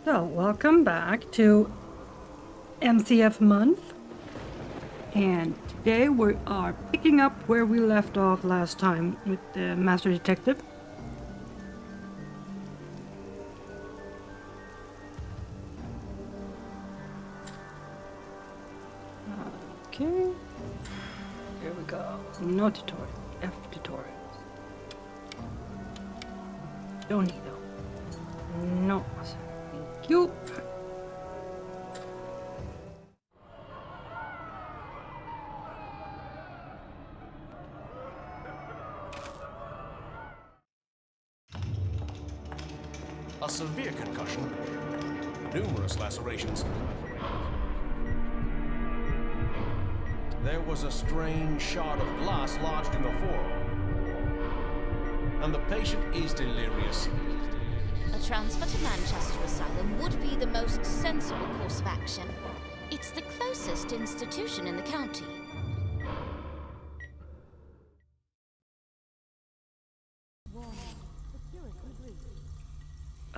So, welcome back to MCF month, and today we are picking up where we left off last time with the Master Detective. Okay, here we go. No tutorial, F tutorials. Don't need them. No, thank you. A severe concussion, numerous lacerations. There was a strange shard of glass lodged in the forearm, and the patient is delirious. A transfer to Manchester Asylum would be the most sensible course of action. It's the closest institution in the county.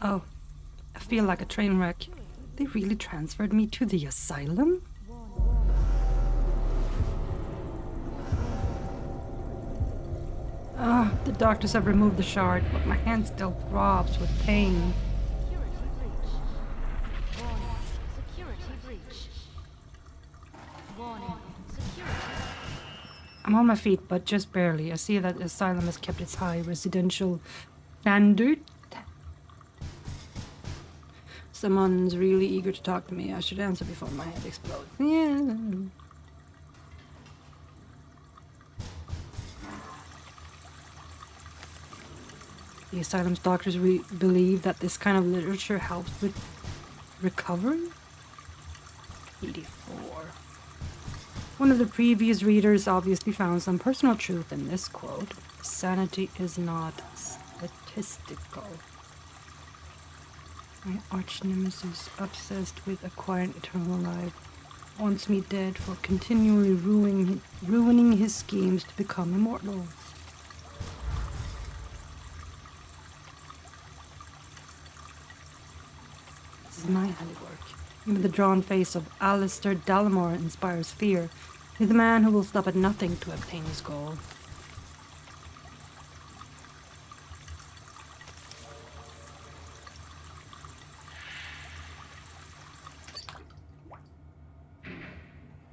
Oh, I feel like a train wreck. They really transferred me to the asylum? Ah, the doctors have removed the shard, but my hand still throbs with pain. I'm on my feet, but just barely. I see that the asylum has kept its high residential standard. Someone's really eager to talk to me. I should answer before my head explodes. Yeah. The asylum's doctors believe that this kind of literature helps with recovery? 84. One of the previous readers obviously found some personal truth in this quote. Sanity is not statistical. My arch nemesis, obsessed with acquiring eternal life, wants me dead for continually ruining his schemes to become immortal. This is my handiwork. Even the drawn face of Alistair Dallimore inspires fear. He's a man who will stop at nothing to obtain his goal.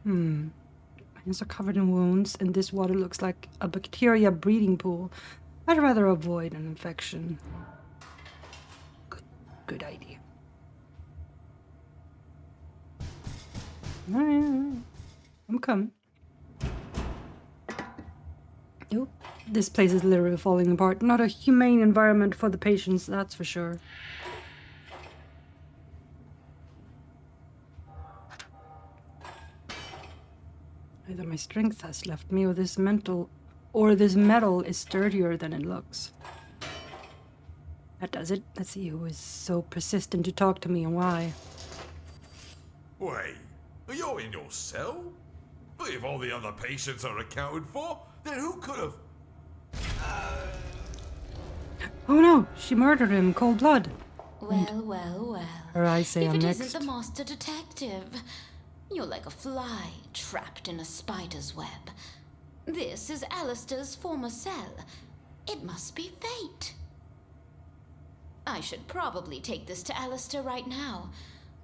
My hands are covered in wounds, and this water looks like a bacteria breeding pool. I'd rather avoid an infection. Good idea. I'm coming. Oh, this place is literally falling apart. Not a humane environment for the patients, that's for sure. Either my strength has left me, or this metal is sturdier than it looks. That does it. Let's see who is so persistent to talk to me and why. Wait, you're in your cell? But if all the other patients are accounted for, then who could have... Oh no, she murdered him, cold blood. Well. Or I say if I'm it next. isn't the master detective. You're like a fly trapped in a spider's web. This is Alistair's former cell. It must be fate. I should probably take this to Alistair right now,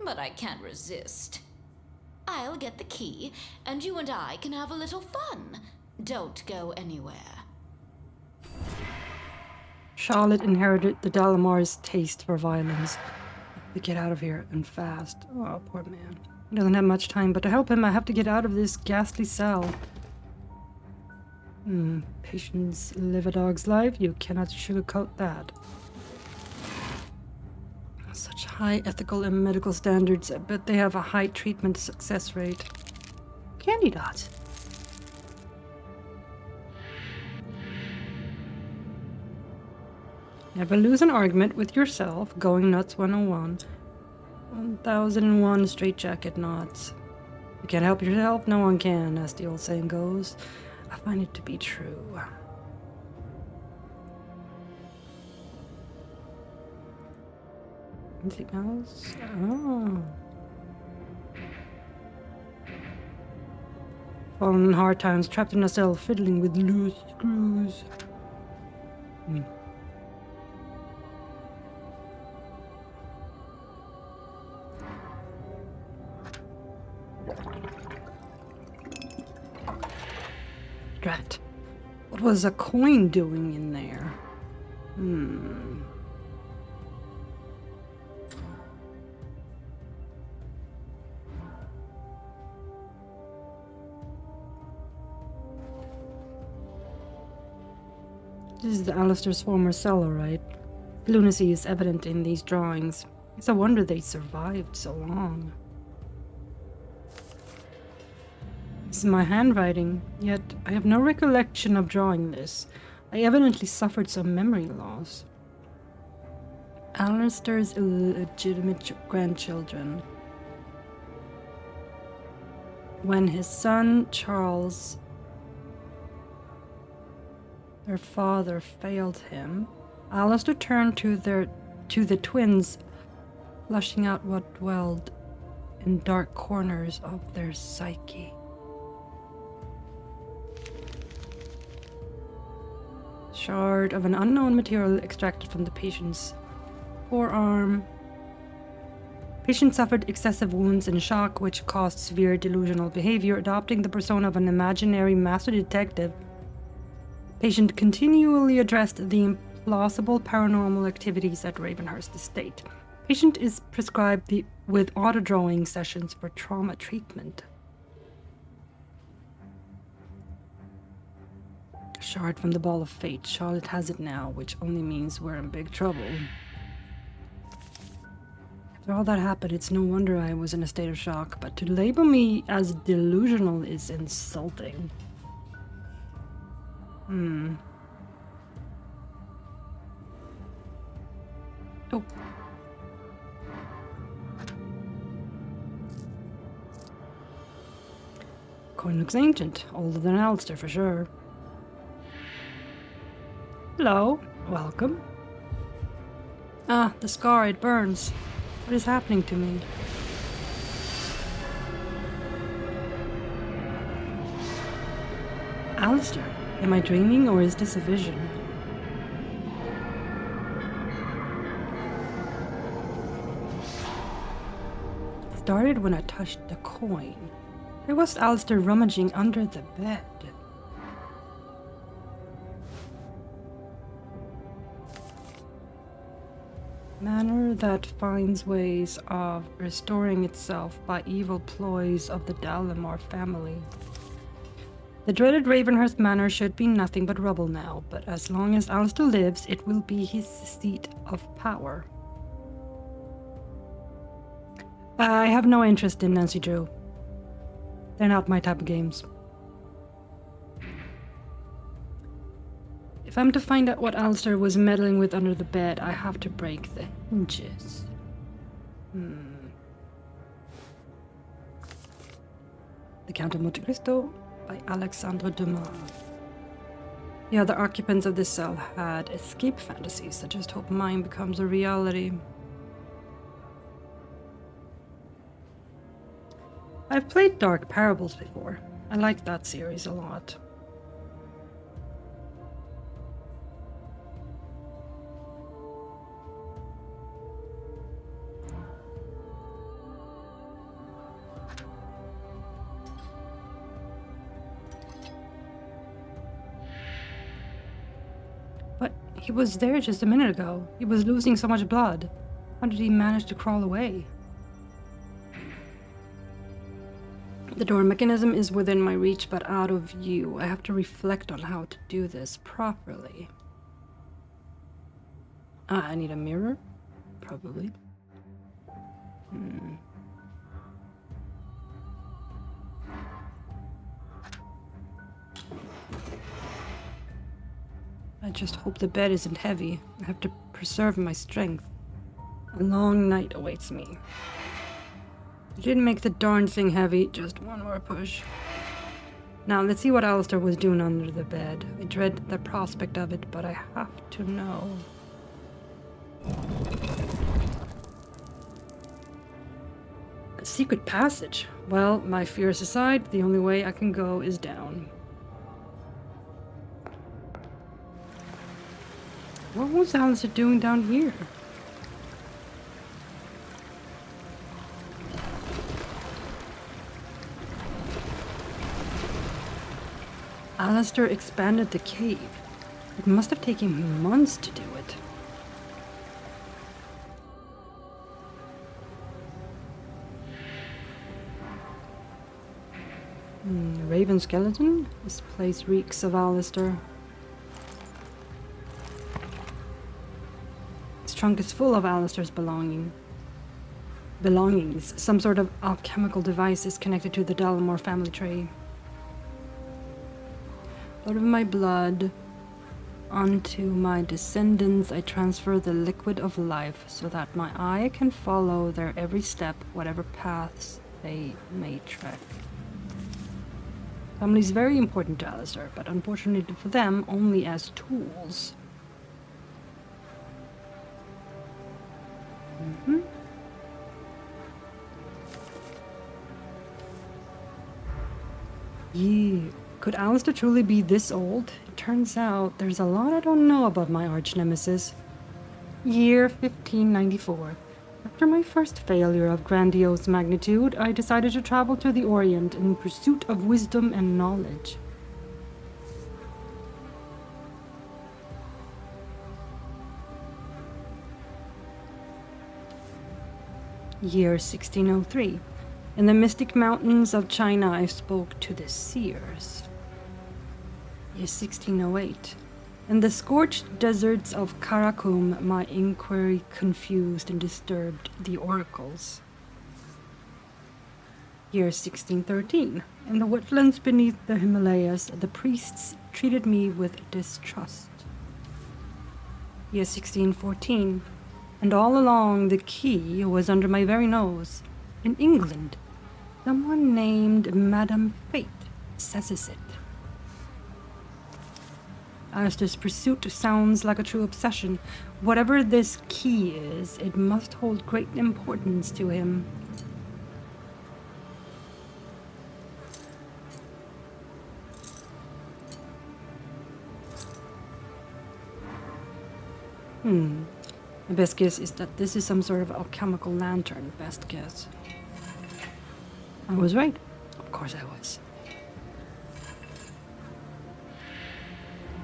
but I can't resist. I'll get the key, and you and I can have a little fun. Don't go anywhere. Charlotte inherited the Dallimore's taste for violence. To get out of here, and fast. Oh, poor man. He doesn't have much time, but to help him, I have to get out of this ghastly cell. Patients live a dog's life. You cannot sugarcoat that. Such high ethical and medical standards, but they have a high treatment success rate. Candy dots. Never lose an argument with yourself. Going nuts 101. 1001 straitjacket knots. You can't help yourself, no one can, as the old saying goes. I find it to be true. Anything else? Oh. Fallen in hard times, trapped in a cell, fiddling with loose screws. Drat. What was a coin doing in there? This is Alistair's former cell, right? Lunacy is evident in these drawings. It's a wonder they survived so long. This is my handwriting, yet I have no recollection of drawing this. I evidently suffered some memory loss. Alistair's illegitimate grandchildren. When his son, Charles, their father, failed him, Alistair turned to the twins, flushing out what dwelled in dark corners of their psyche. Shard of an unknown material extracted from the patient's forearm. Patient suffered excessive wounds and shock, which caused severe delusional behavior, adopting the persona of an imaginary master detective. Patient continually addressed the implausible paranormal activities at Ravenhearst estate. Patient is prescribed with auto-drawing sessions for trauma treatment. Shard from the Ball of Fate. Charlotte has it now, which only means we're in big trouble. After all that happened, it's no wonder I was in a state of shock, but to label me as delusional is insulting. Oh. Coin looks ancient, older than Alistair for sure. Hello, welcome. Ah, the scar, it burns. What is happening to me? Alistair, am I dreaming or is this a vision? It started when I touched the coin. Why was Alistair rummaging under the bed? Manner that finds ways of restoring itself by evil ploys of the Dalamar family. The dreaded Ravenhearst manor should be nothing but rubble now, but as long as Alistair lives, it will be his seat of power. I have no interest in Nancy Drew. They're not my type of games. If I'm to find out what Alistair was meddling with under the bed, I have to break the hinges. The Count of Monte Cristo by Alexandre Dumas. The other occupants of this cell had escape fantasies. I just hope mine becomes a reality. I've played Dark Parables before. I like that series a lot. But he was there just a minute ago. He was losing so much blood. How did he manage to crawl away? The door mechanism is within my reach, but out of view. I have to reflect on how to do this properly. Ah, I need a mirror? Probably. I just hope the bed isn't heavy. I have to preserve my strength. A long night awaits me. I didn't make the darn thing heavy, just one more push. Now, let's see what Alistair was doing under the bed. I dread the prospect of it, but I have to know. A secret passage. Well, my fears aside, the only way I can go is down. What was Alistair doing down here? Alistair expanded the cave. It must have taken him months to do it. Raven skeleton? This place reeks of Alistair. His trunk is full of Alistair's belongings. Some sort of alchemical device is connected to the Dalmor family tree. Out of my blood, onto my descendants, I transfer the liquid of life so that my eye can follow their every step, whatever paths they may tread. Family is very important to Alistair, but unfortunately for them, only as tools. Yeah. Could Alistair truly be this old? It turns out there's a lot I don't know about my arch-nemesis. Year 1594. After my first failure of grandiose magnitude, I decided to travel to the Orient in pursuit of wisdom and knowledge. Year 1603. In the mystic mountains of China, I spoke to the seers. Year 1608. In the scorched deserts of Karakum, my inquiry confused and disturbed the oracles. Year 1613. In the wetlands beneath the Himalayas, the priests treated me with distrust. Year 1614. And all along, the key was under my very nose. In England, someone named Madame Fate possesses it. Alistair's pursuit sounds like a true obsession. Whatever this key is, it must hold great importance to him. My best guess is that this is some sort of alchemical lantern. Best guess. I was right. Of course I was.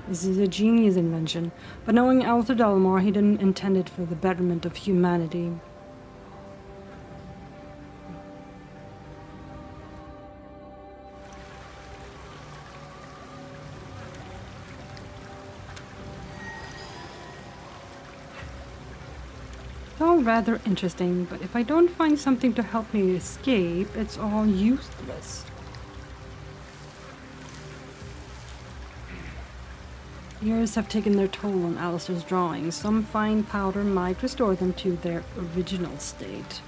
This is a genius invention, but knowing Alistair Dalmor, he didn't intend it for the betterment of humanity. It's all rather interesting, but if I don't find something to help me escape, it's all useless. Years have taken their toll on Alistair's drawings. Some fine powder might restore them to their original state.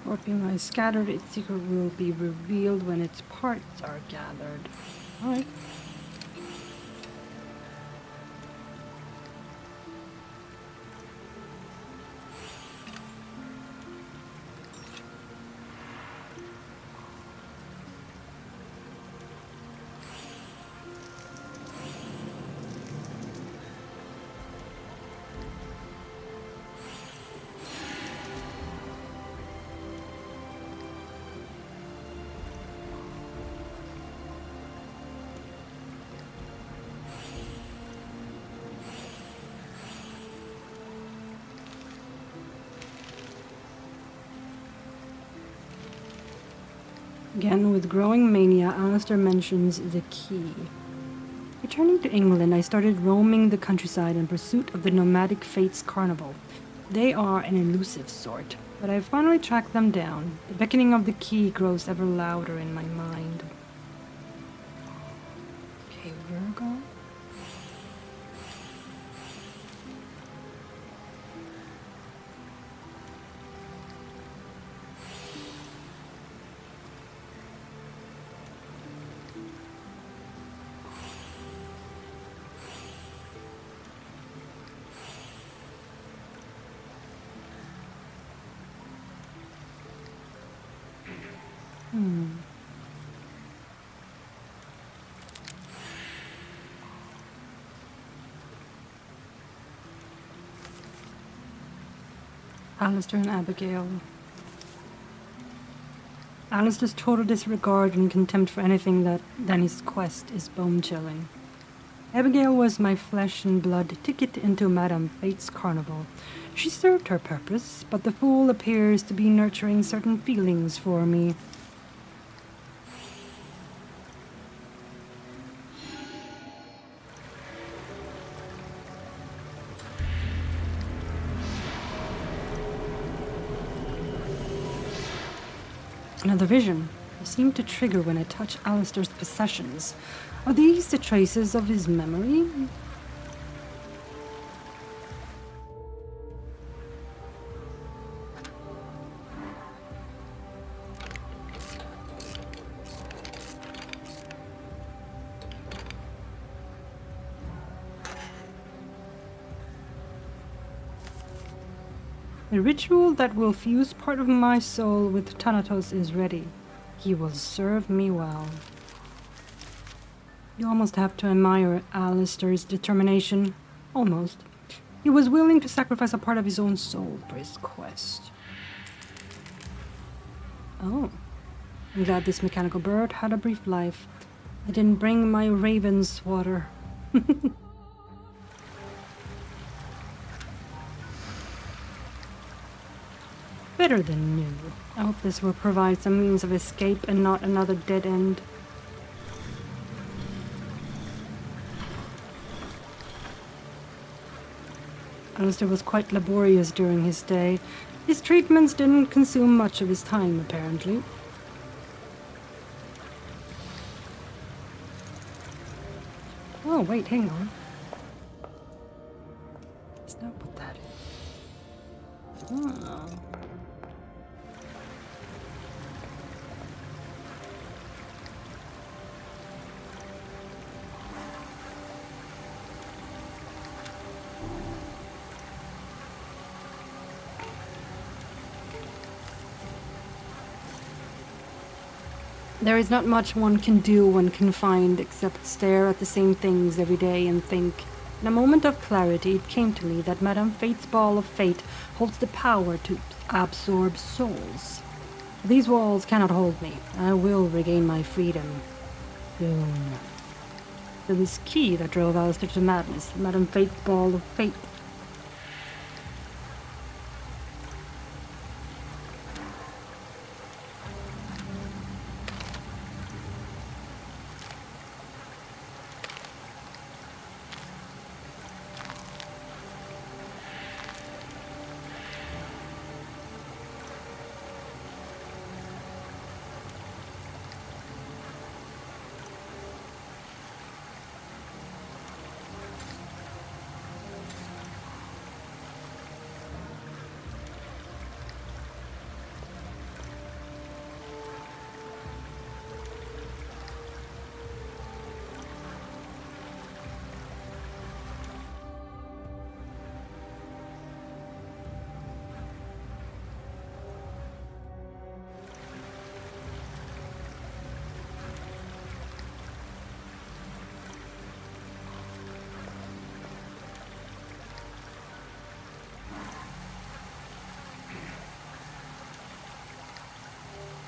What being lies scattered, its secret will be revealed when its parts are gathered. Alright. Again, with growing mania, Alistair mentions the key. Returning to England, I started roaming the countryside in pursuit of the nomadic Fates Carnival. They are an elusive sort, but I finally tracked them down. The beckoning of the key grows ever louder in my mind. Okay, Virgo. Alistair and Abigail. Alistair's total disregard and contempt for anything than his quest is bone-chilling. Abigail was my flesh and blood ticket into Madame Fate's carnival. She served her purpose, but the fool appears to be nurturing certain feelings for me. Another vision. They seem to trigger when I touch Alistair's possessions. Are these the traces of his memory? The ritual that will fuse part of my soul with Thanatos is ready. He will serve me well. You almost have to admire Alistair's determination. Almost. He was willing to sacrifice a part of his own soul for his quest. Oh. I'm glad this mechanical bird had a brief life. I didn't bring my raven's water. Better than new. I hope this will provide some means of escape and not another dead end. Alistair was quite laborious during his stay. His treatments didn't consume much of his time, apparently. Oh, wait, hang on. Is that what that is? Oh. There is not much one can do when confined except stare at the same things every day and think. In a moment of clarity, it came to me that Madame Fate's ball of fate holds the power to absorb souls. These walls cannot hold me. I will regain my freedom. Soon. So this key that drove Alistair to madness, Madame Fate's ball of fate.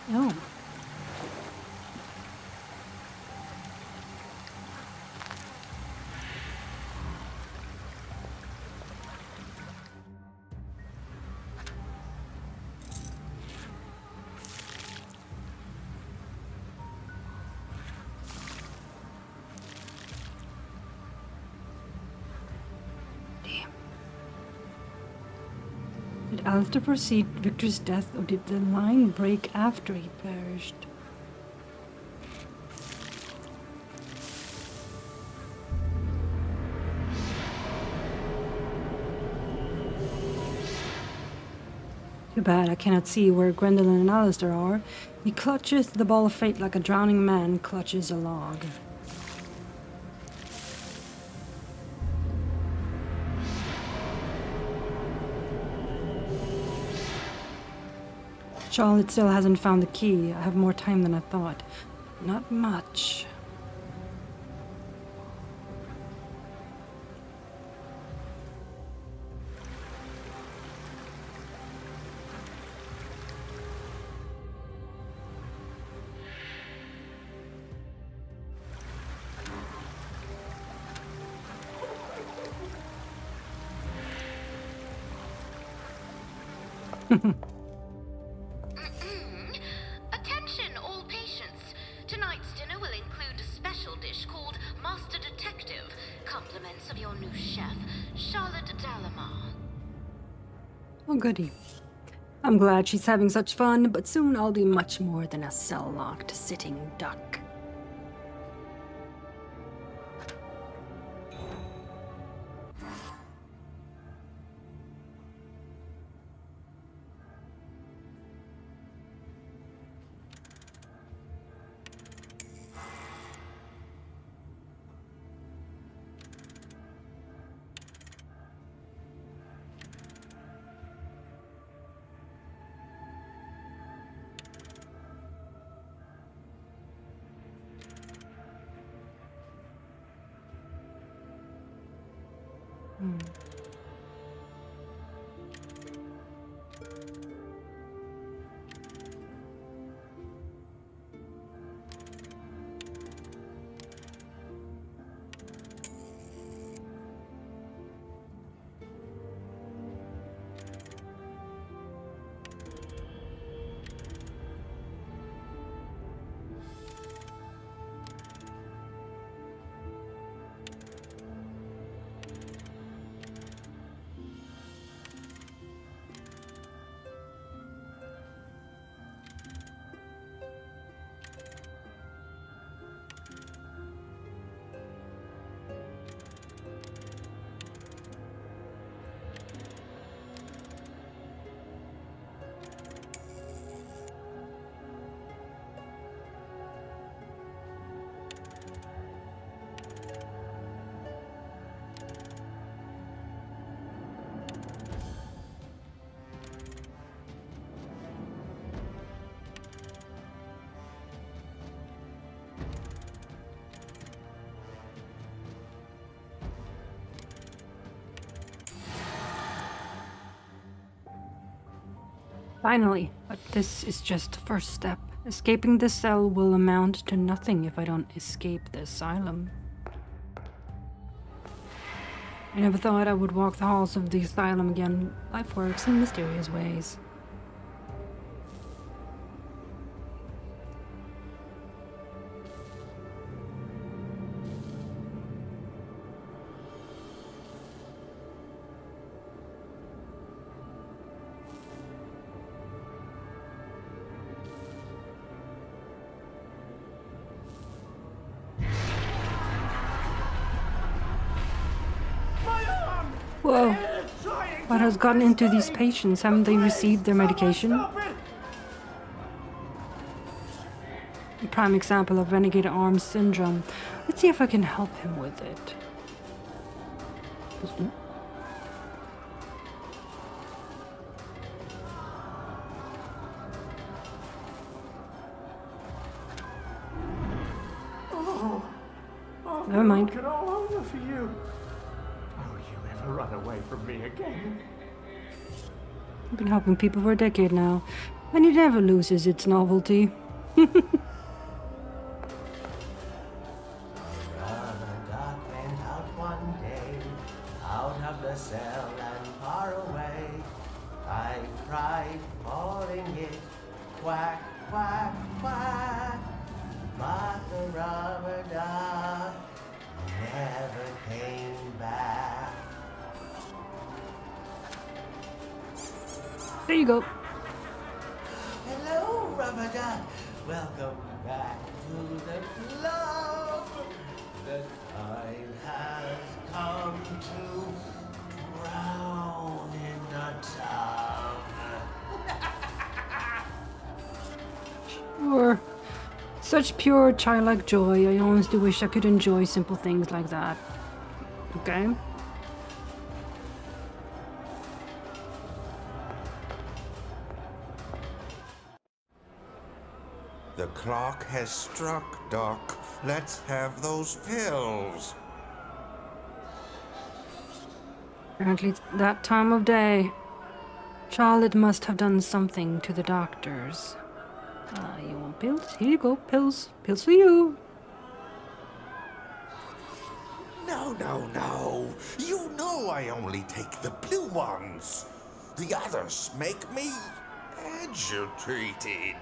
Oh. Did Alistair foresee Victor's death, or did the line break after he perished? Too bad I cannot see where Gwendolyn and Alistair are. He clutches the ball of fate like a drowning man clutches a log. Charlotte still hasn't found the key. I have more time than I thought. Not much. Attention, all patients. Tonight's dinner will include a special dish called Master Detective. Compliments of your new chef, Charlotte Dalamar. Oh, goody. I'm glad she's having such fun, but soon I'll be much more than a cell-locked sitting duck. Finally, but this is just the first step. Escaping the cell will amount to nothing if I don't escape the asylum. I never thought I would walk the halls of the asylum again. Life works in mysterious ways. Whoa. What has gotten into these patients? Haven't they received their medication? A prime example of renegade arm syndrome. Let's see if I can help him with it. Never mind. Looking all over for you. Will you ever run away from me again? I've been helping people for a decade now, and it never loses its novelty. Rubber duck went out one day, out of the cell and far away. I tried calling it quack, quack, quack, but the rubber duck never came back. There you go. Hello, rubber duck. Welcome back to the club. The time has come to drown in the tub. Sure. Such pure childlike joy. I honestly wish I could enjoy simple things like that. Okay? The clock has struck, Doc. Let's have those pills. Apparently it's that time of day. Charlotte must have done something to the doctors. You want pills? Here you go, pills. Pills for you. No, no, no. You know I only take the blue ones. The others make me agitated.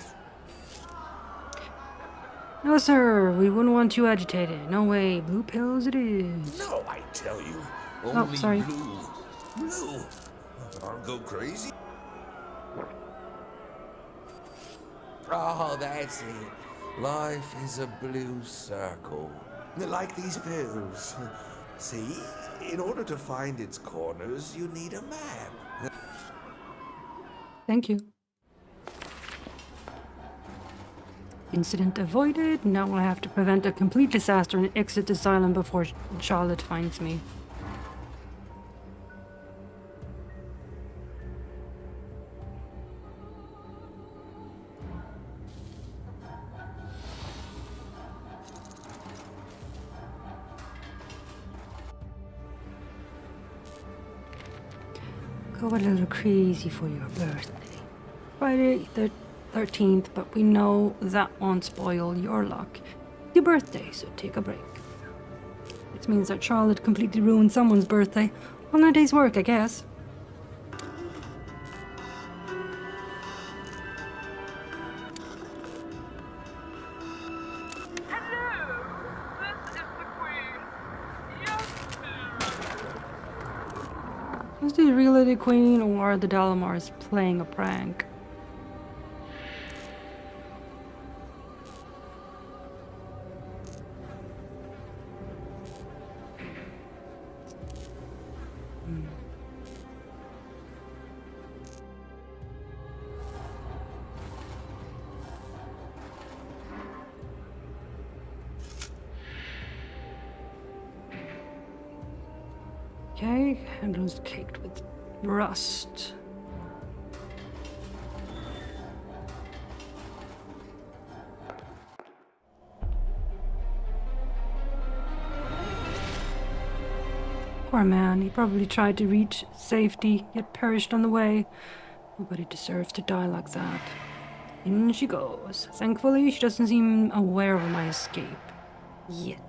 No, sir, we wouldn't want you agitated. No way. Blue pills it is. No, I tell you. Oh, Only sorry. blue. Blue. I'll go crazy. Oh, that's it. Life is a blue circle. Like these pills. See? In order to find its corners, you need a map. Thank you. Incident avoided. Now I have to prevent a complete disaster and exit the asylum before Charlotte finds me. Go a little crazy for your birthday. Friday the 13th, but we know that won't spoil your luck. Your birthday, so take a break. This means that Charlotte completely ruined someone's birthday on a day's work, I guess. Is this really the Queen, or are the Dalamars playing a prank? Okay, handles caked with rust. Poor man, he probably tried to reach safety, yet perished on the way. Nobody deserves to die like that. In she goes. Thankfully, she doesn't seem aware of my escape. Yet.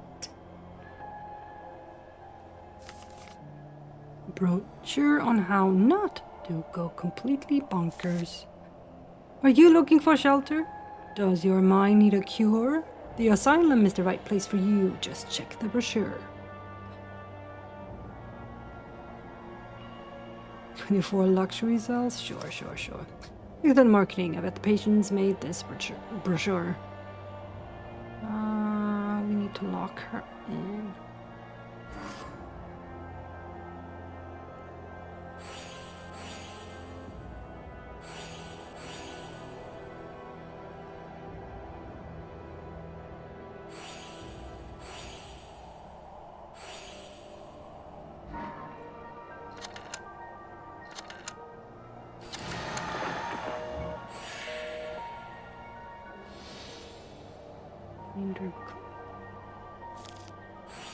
Brochure on how not to go completely bonkers. Are you looking for shelter? Does your mind need a cure? The asylum is the right place for you. Just check the brochure. 24 luxury cells? Sure. Look at the marketing. I bet the patients made this brochure. We need to lock her in.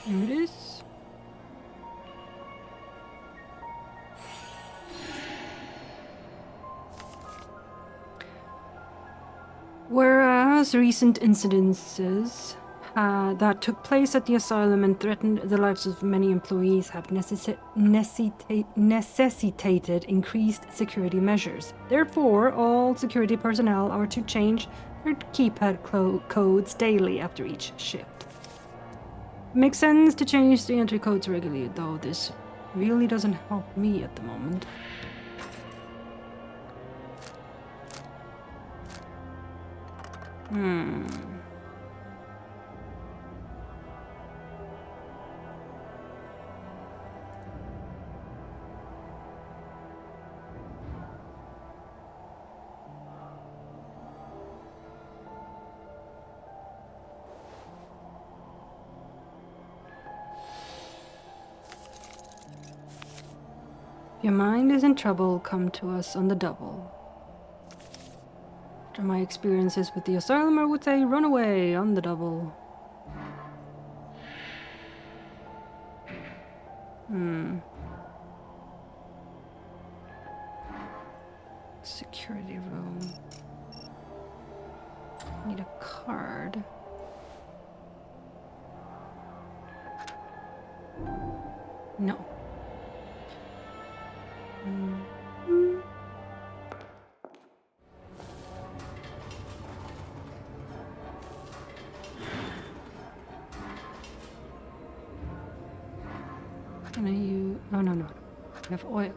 There it is. Whereas recent incidences that took place at the asylum and threatened the lives of many employees have necessitated increased security measures. Therefore, all security personnel are to change their keypad codes daily after each shift. Makes sense to change the entry codes regularly, though this really doesn't help me at the moment. If your mind is in trouble, come to us on the double. After my experiences with the asylum, I would say run away on the double. Security room. Need a card. No. Can I use... Oh, no. I have oil.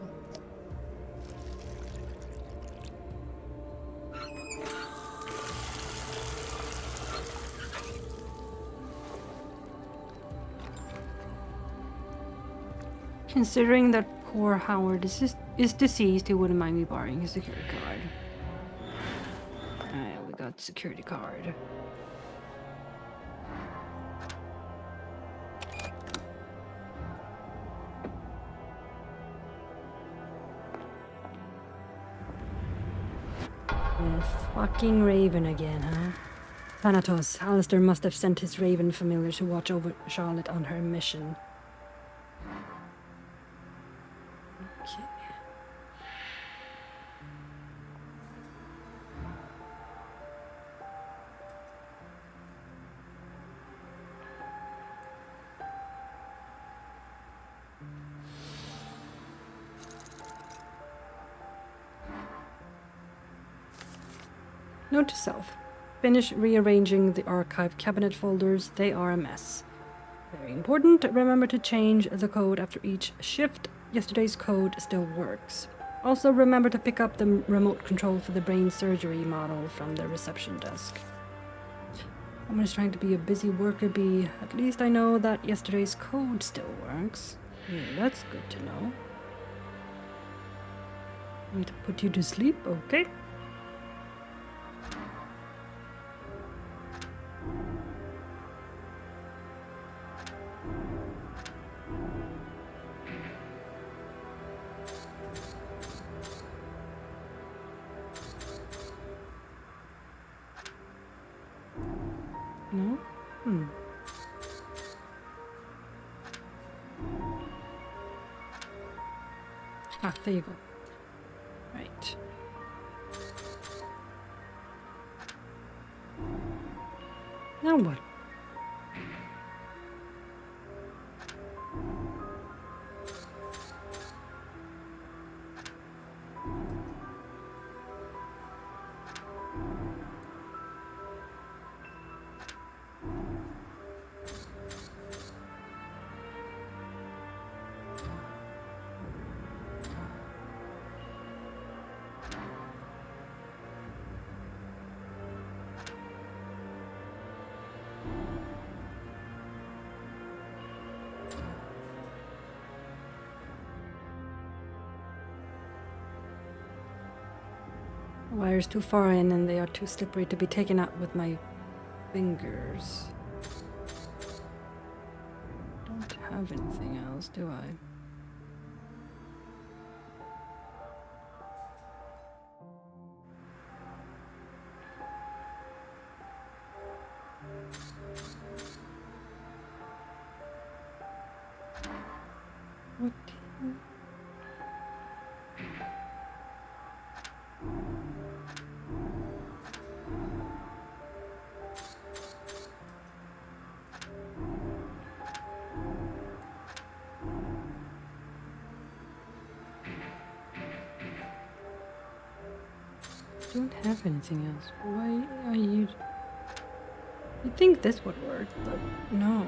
Considering that poor Howard is deceased, he wouldn't mind me borrowing his security card. We got security card. Fucking Raven again, huh? Thanatos, Alistair must have sent his Raven familiar to watch over Charlotte on her mission. Okay. Note to self. Finish rearranging the archive cabinet folders. They are a mess. Very important. Remember to change the code after each shift. Yesterday's code still works. Also remember to pick up the remote control for the brain surgery model from the reception desk. I'm just trying to be a busy worker bee. At least I know that yesterday's code still works. Yeah, that's good to know. Need to put you to sleep, okay? No? Ah, there you go. Right. Now what? The wire's too far in and they are too slippery to be taken out with my fingers. Don't have anything else, do I? What? Don't have anything else. Why are you... You'd think this would work, but no.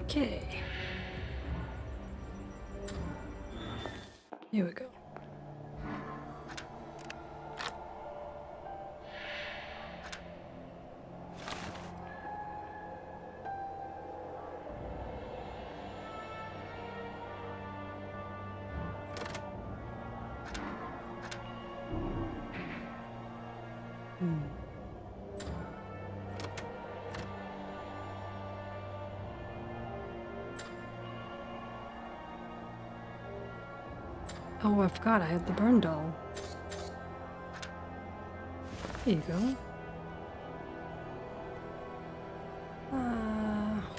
Okay. Here we go. Oh, I forgot I had the burn doll. Here you go.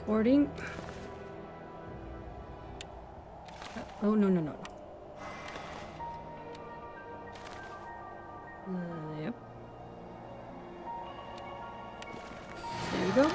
Hoarding. Oh, no, no, no, no. Yep. There you go.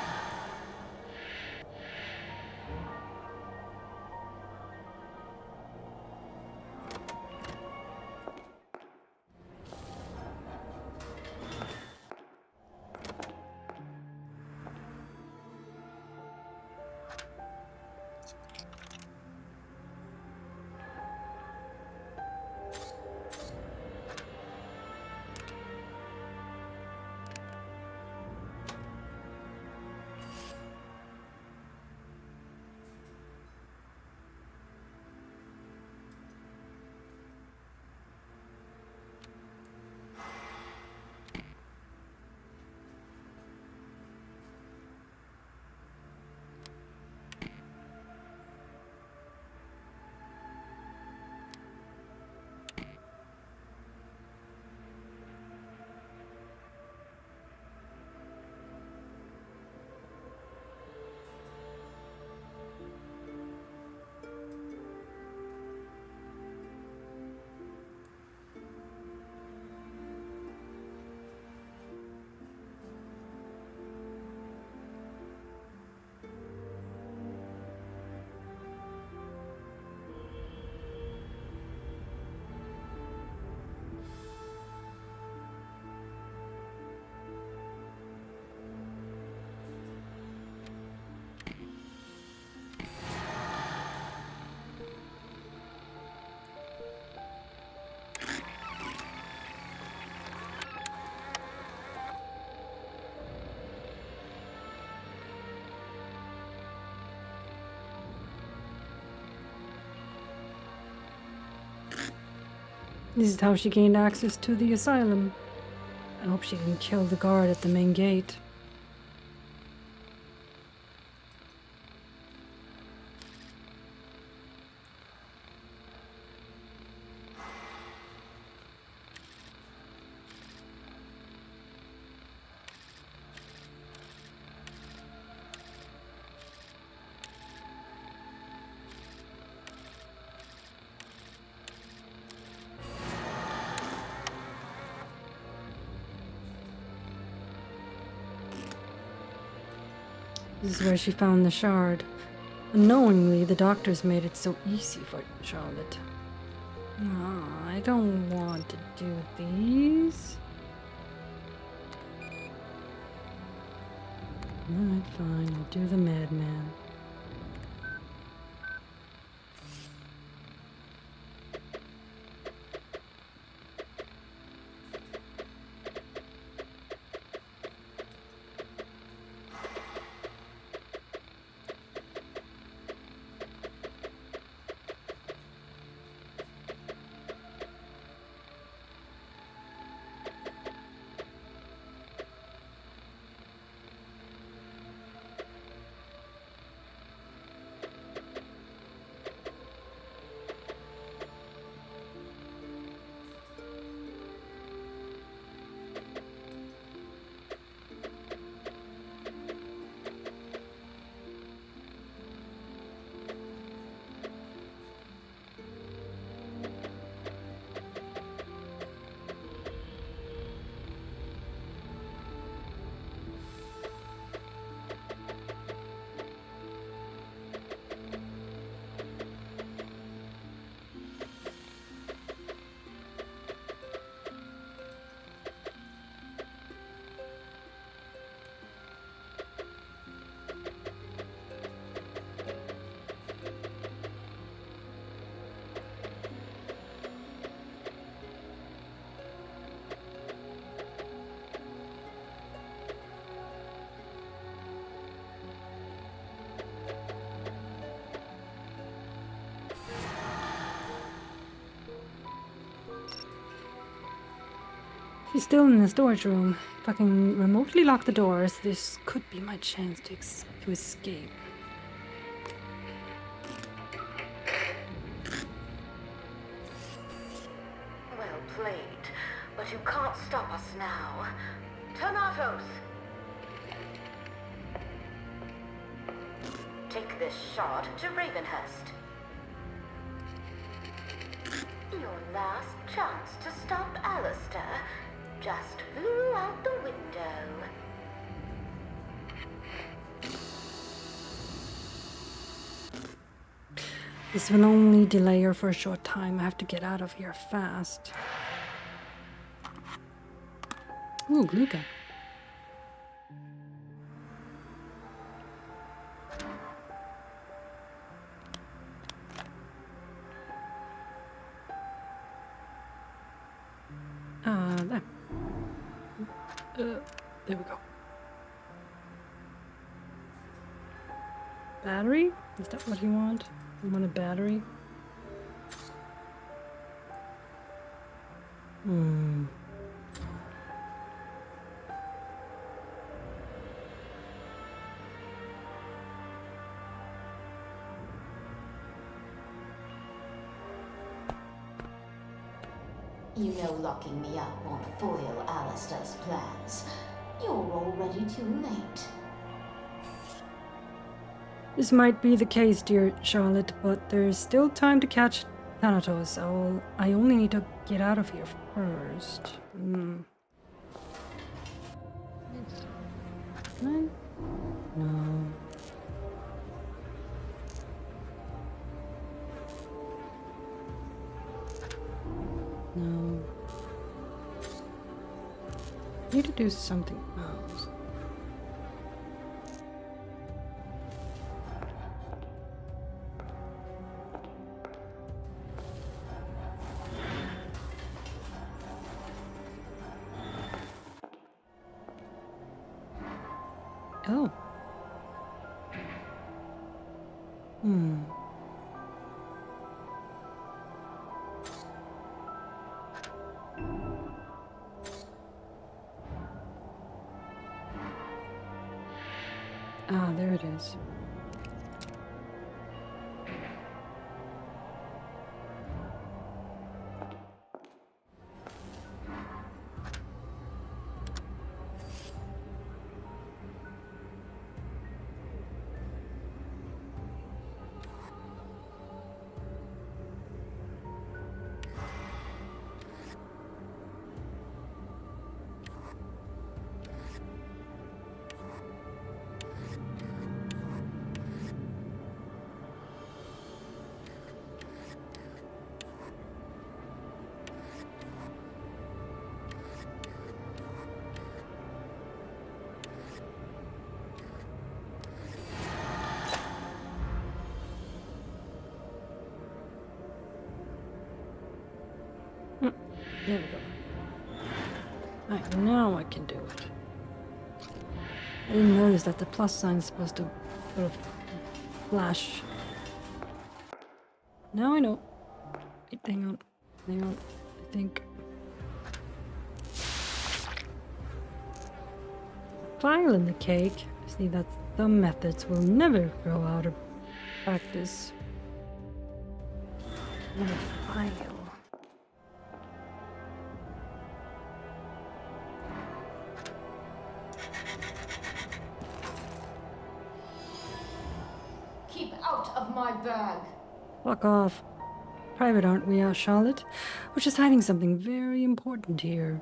This is how she gained access to the asylum. I hope she can kill the guard at the main gate. This is where she found the shard. Unknowingly, the doctors made it so easy for Charlotte. Ah, I don't want to do these. Alright, fine. I'll do the madman. She's still in the storage room. If I can remotely lock the doors, this could be my chance to escape. Well played, but you can't stop us now. Thanatos! Take this shard to Ravenhearst. Your last chance to stop Alistair just flew out the window. This will only delay her for a short time. I have to get out of here fast. Ooh, glue gun. There we go. Battery? Is that what you want? You want a battery? You know locking me up won't foil Alistair's plans. You're already too late. This might be the case, dear Charlotte, but there's still time to catch Thanatos. I only need to get out of here first. No. No. Need to do something else. Oh. Ah, there it is. There we go. Right, now I can do it. I didn't notice that the plus sign's supposed to sort of flash. Now I know. Wait, hang on. I think. File in the cake. See that some methods will never grow out of practice. Another file. Keep out of my bag. Fuck off. Private, aren't we, Charlotte? We're just hiding something very important here.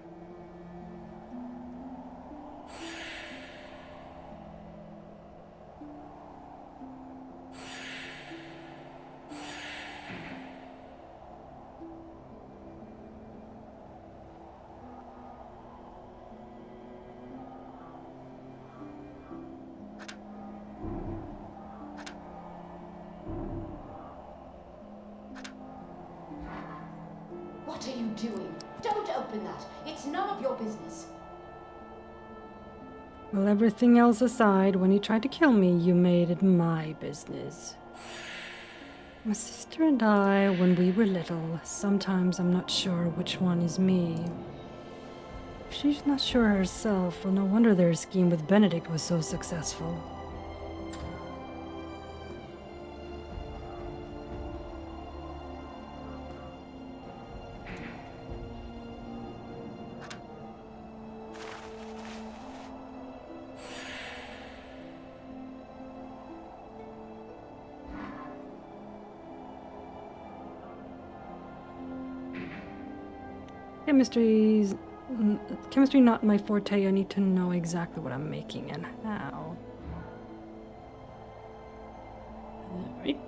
What are you doing? Don't open that. It's none of your business. Well, everything else aside, when you tried to kill me, you made it my business. My sister and I, when we were little, sometimes I'm not sure which one is me. she's not sure herself. Well, no wonder their scheme with Benedict was so successful. Chemistry not my forte. I need to know exactly what I'm making and how. Alright.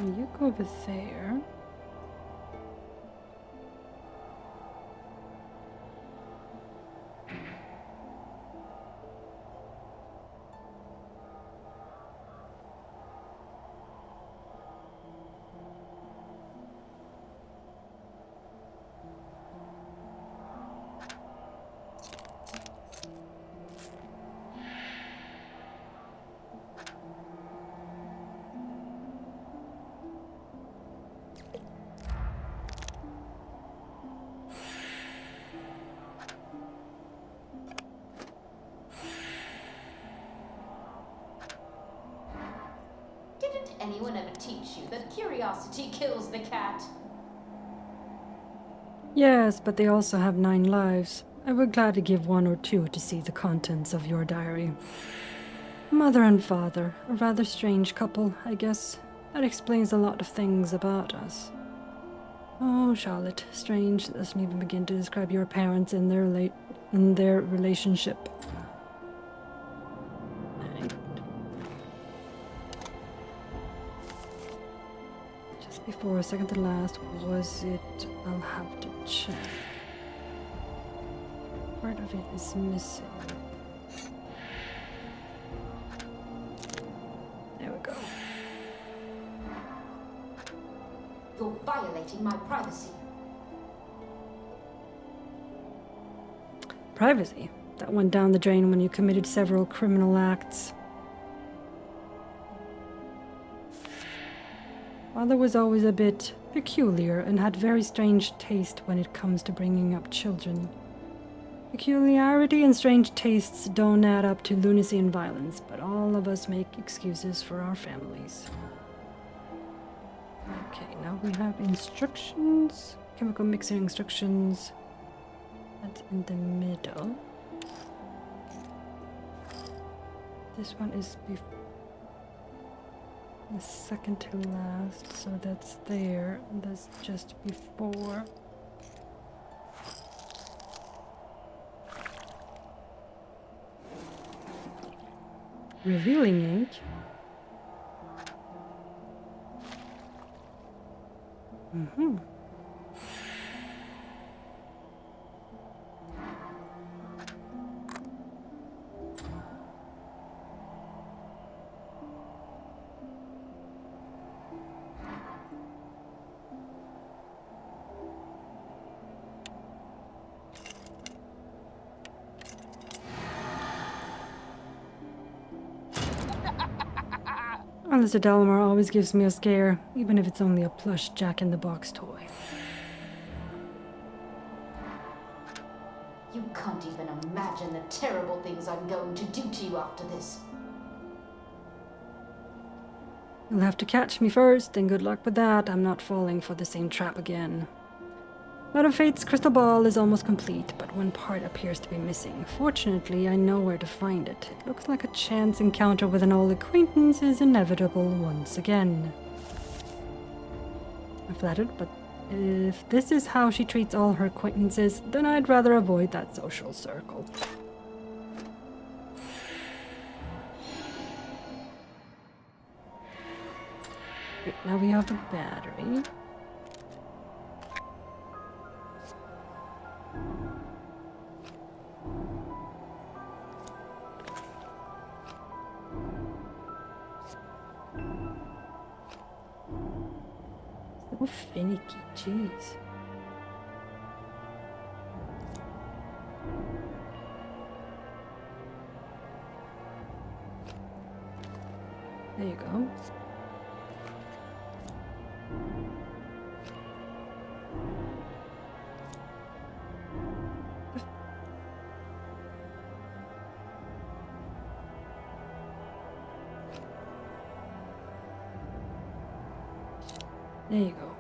You go over there. Didn't anyone ever teach you that curiosity kills the cat? Yes, but they also have 9 lives. I would gladly give 1 or 2 to see the contents of your diary. Mother and father, a rather strange couple, I guess. That explains a lot of things about us. Oh, Charlotte, strange doesn't even begin to describe your parents and their relationship. Right. Just before, second to last, was it? I'll have to check. Part of it is missing. There we go. You're violating my privacy. Privacy? That went down the drain when you committed several criminal acts. Father was always a bit peculiar and had very strange taste when it comes to bringing up children. Peculiarity and strange tastes don't add up to lunacy and violence, but all of us make excuses for our families. Okay, now we have instructions. Chemical mixing instructions. That's in the middle. This one is the second to last, so that's there. That's just before. Revealing ink. Mr. Delamar always gives me a scare, even if it's only a plush Jack-in-the-Box toy. You can't even imagine the terrible things I'm going to do to you after this. You'll have to catch me first, and good luck with that. I'm not falling for the same trap again. Madame Fate's crystal ball is almost complete, but one part appears to be missing. Fortunately, I know where to find it. It looks like a chance encounter with an old acquaintance is inevitable once again. I'm flattered, but if this is how she treats all her acquaintances, then I'd rather avoid that social circle. Right, now we have the battery. So finicky, jeez. There you go. There you go.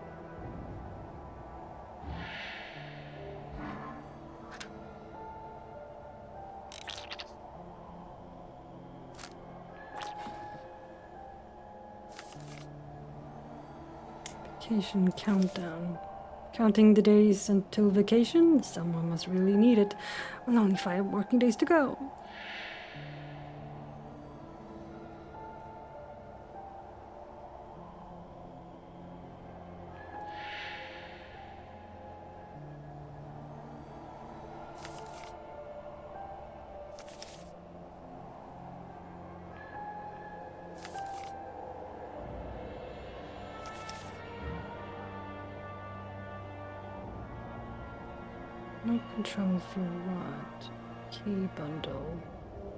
Vacation countdown. Counting the days until vacation? Someone must really need it. With only 5 working days to go. No control for what? Key bundle.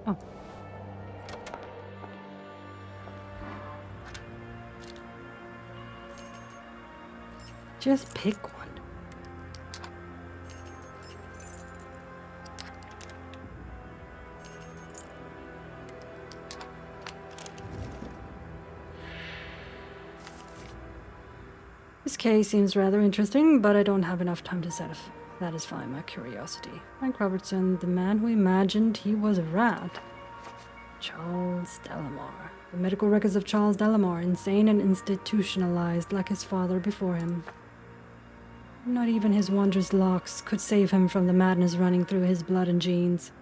Oh. Just pick one. This case seems rather interesting, but I don't have enough time to satisfy my curiosity. Frank Robertson, the man who imagined he was a rat. Charles Delamore. The medical records of Charles Delamore, insane and institutionalized like his father before him. Not even his wondrous locks could save him from the madness running through his blood and genes.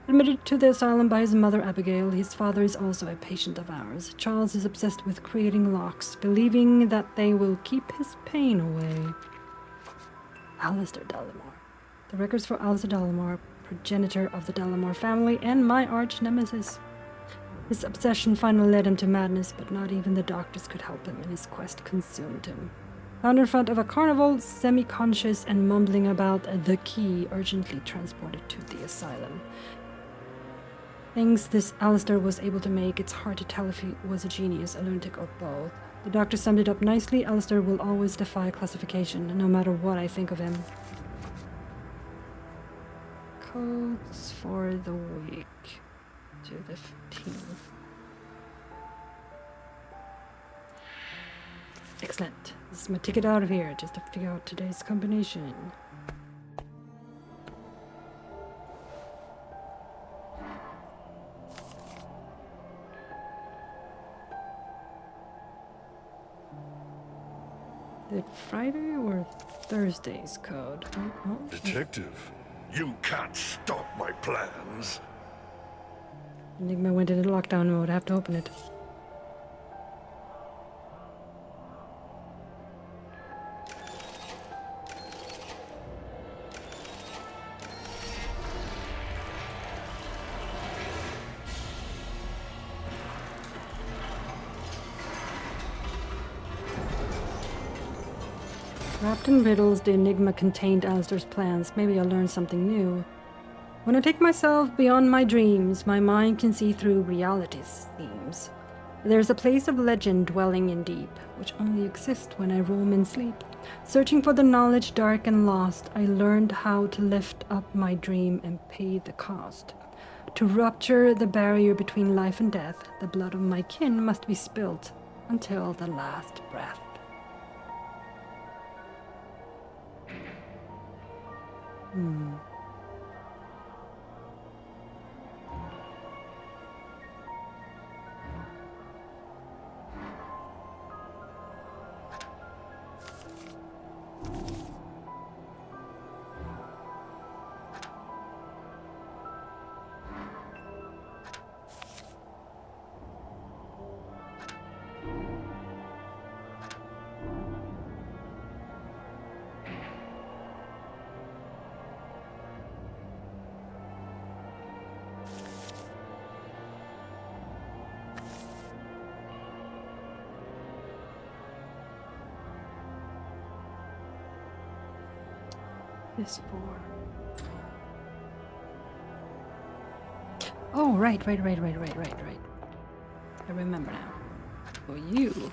Admitted to the asylum by his mother Abigail, his father is also a patient of ours. Charles is obsessed with creating locks, believing that they will keep his pain away. Alistair Delamore. The records for Alistair Delamore, progenitor of the Delamore family and my arch nemesis. His obsession finally led him to madness, but not even the doctors could help him, and his quest consumed him. Found in front of a carnival, semi-conscious and mumbling about the key, urgently transported to the asylum. Things this Alistair was able to make, it's hard to tell if he was a genius, a lunatic, or both. The doctor summed it up nicely. Alistair will always defy classification, no matter what I think of him. Codes for the week to the 15th. Excellent. This is my ticket out of here, just to figure out today's combination. Is it Friday or Thursday's code? Oh. Detective, you can't stop my plans. Enigma went into lockdown mode. I have to open it. Wrapped in riddles, the Enigma contained Alistair's plans. Maybe I'll learn something new. When I take myself beyond my dreams, my mind can see through reality's themes. There's a place of legend dwelling in deep, which only exists when I roam in sleep. Searching for the knowledge dark and lost, I learned how to lift up my dream and pay the cost. To rupture the barrier between life and death, the blood of my kin must be spilt until the last breath. This for. Oh, right. I remember now. Or you.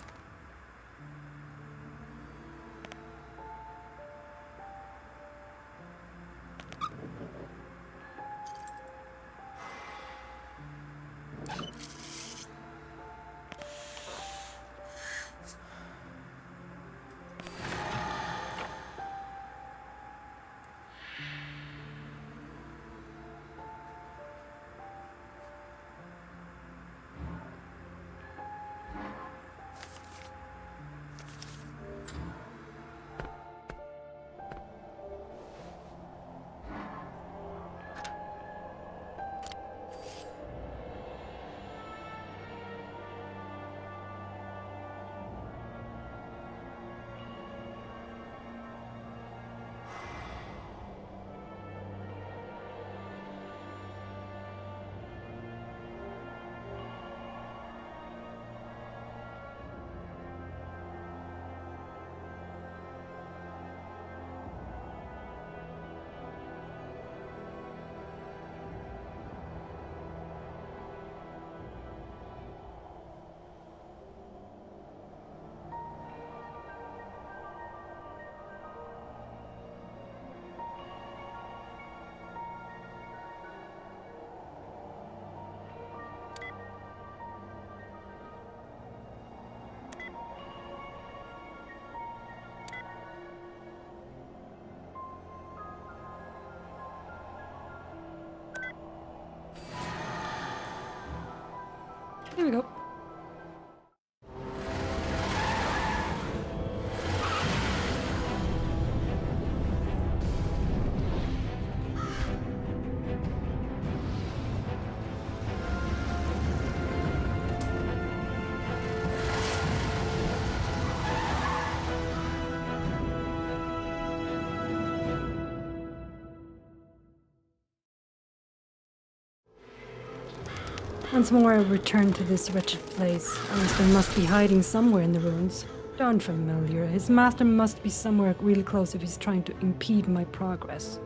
There we go. Once more I return to this wretched place. Alistair must be hiding somewhere in the ruins. Darn familiar. His master must be somewhere really close if he's trying to impede my progress.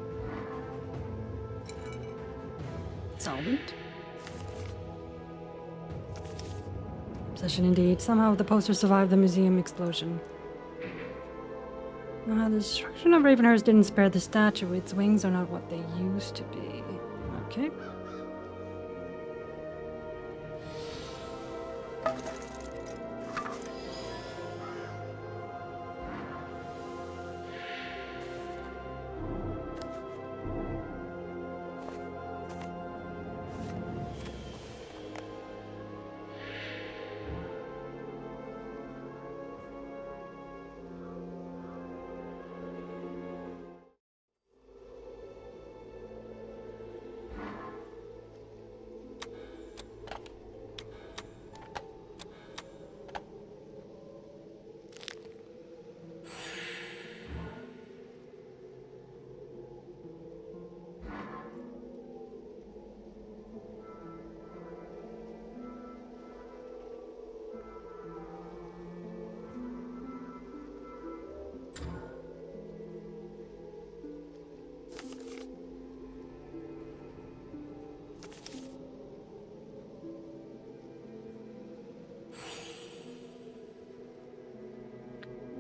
Solvent. Obsession indeed. Somehow the poster survived the museum explosion. The destruction of Ravenhearst didn't spare the statue. Its wings are not what they used to be. Okay.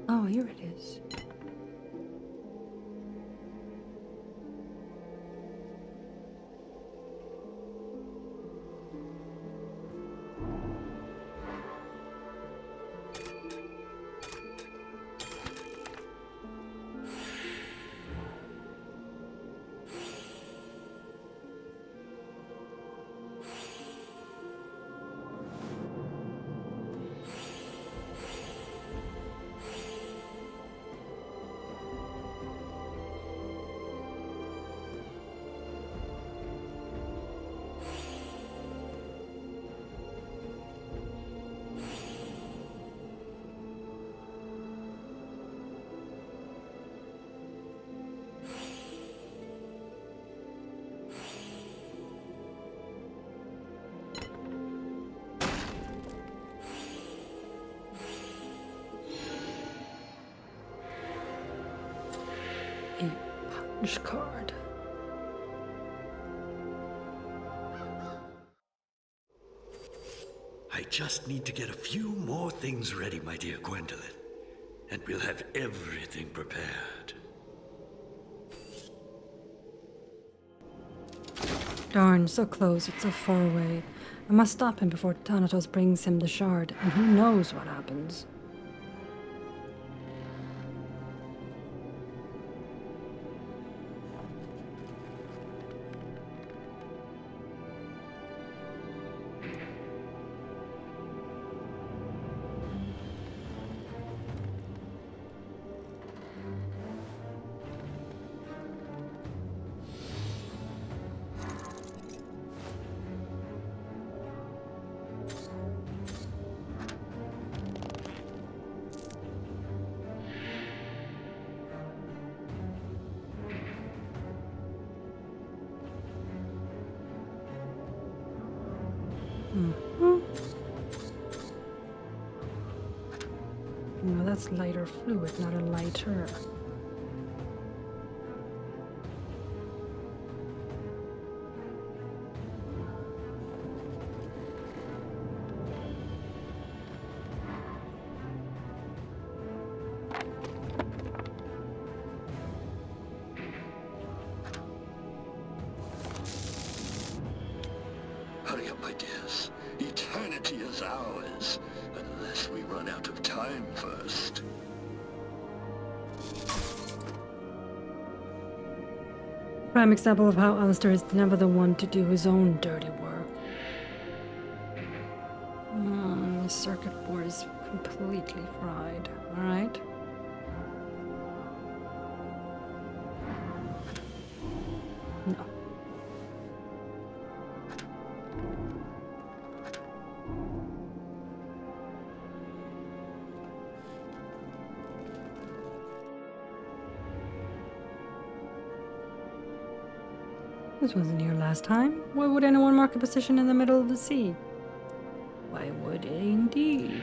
Oh, here it is. A punch card. I just need to get a few more things ready, my dear Gwendolyn. And we'll have everything prepared. Darn, so close, it's so far away. I must stop him before Thanatos brings him the shard, and who knows what happens. No, that's lighter fluid, not a lighter. Hurry up, my dears. Eternity is ours, unless we run out of time first. Prime example of how Alistair is never the one to do his own dirty work. The circuit board is completely fried. Alright. No. This wasn't here last time. Why would anyone mark a position in the middle of the sea? Why would it indeed?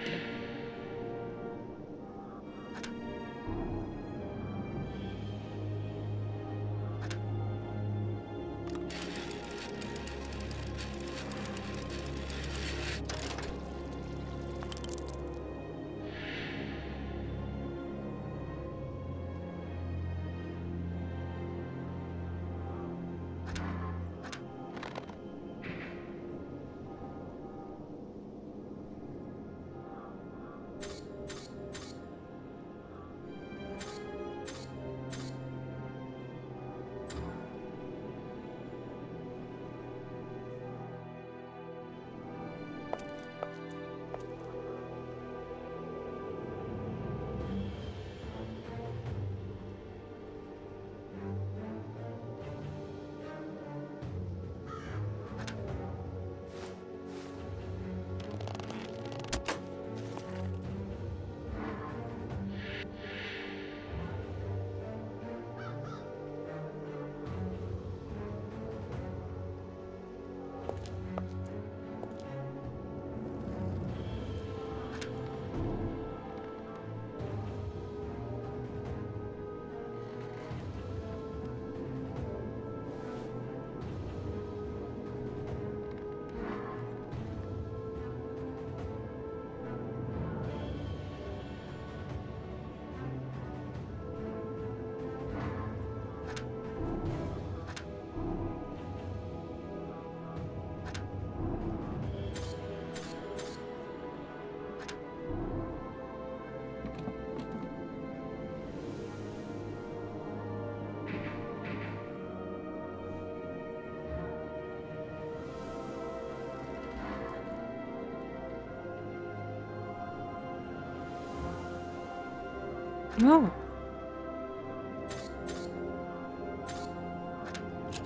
Oh.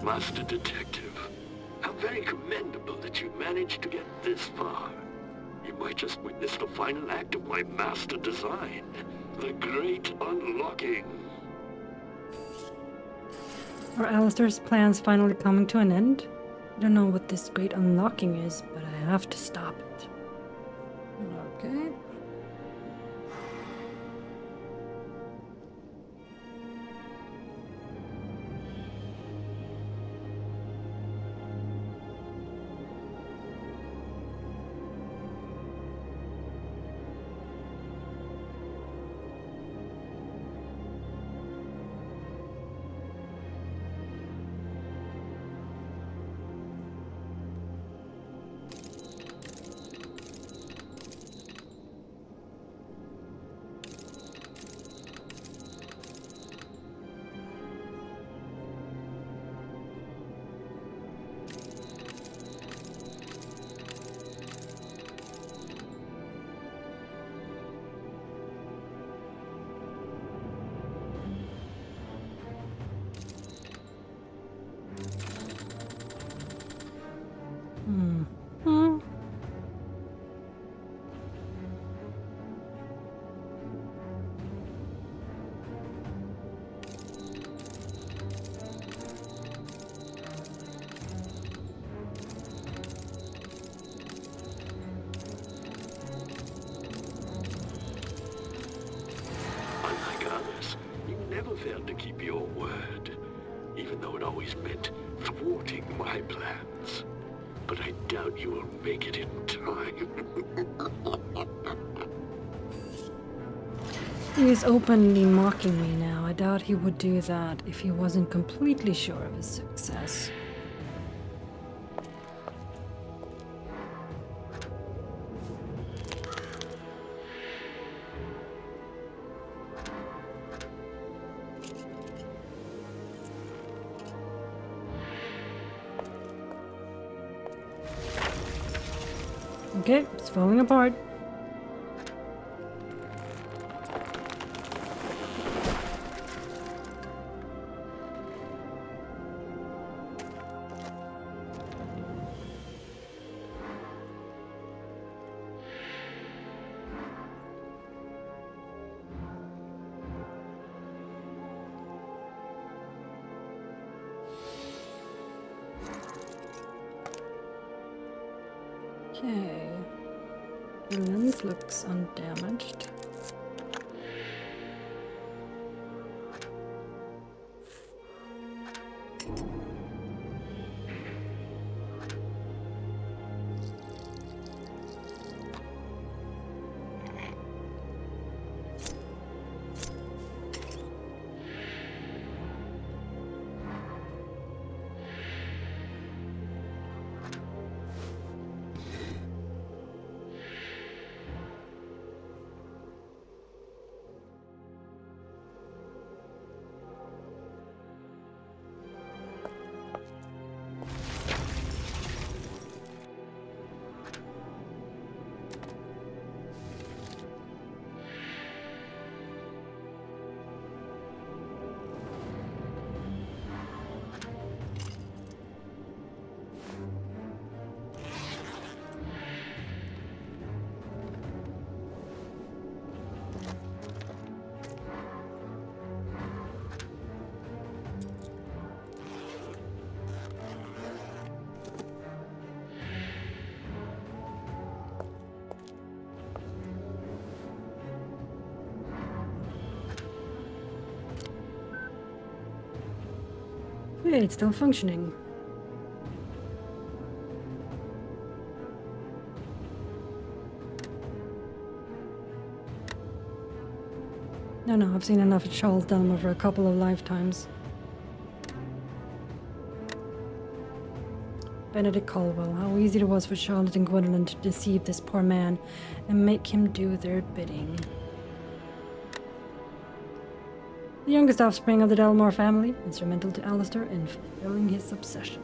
Master Detective, how very commendable that you managed to get this far. You might just witness the final act of my master design, the Great Unlocking. Are Alistair's plans finally coming to an end? I don't know what this great unlocking is, but I have to stop it. Okay. even though it always meant thwarting my plans. But I doubt you will make it in time. He is openly mocking me now. I doubt he would do that if he wasn't completely sure of his success. Okay, it's falling apart. Okay. The lens looks undamaged. Yeah, it's still functioning. No, I've seen enough of Charles Delmer for a couple of lifetimes. Benedict Caldwell, how easy it was for Charlotte and Gwendolyn to deceive this poor man and make him do their bidding. The youngest offspring of the Delmore family, instrumental to Alistair in fulfilling his obsession.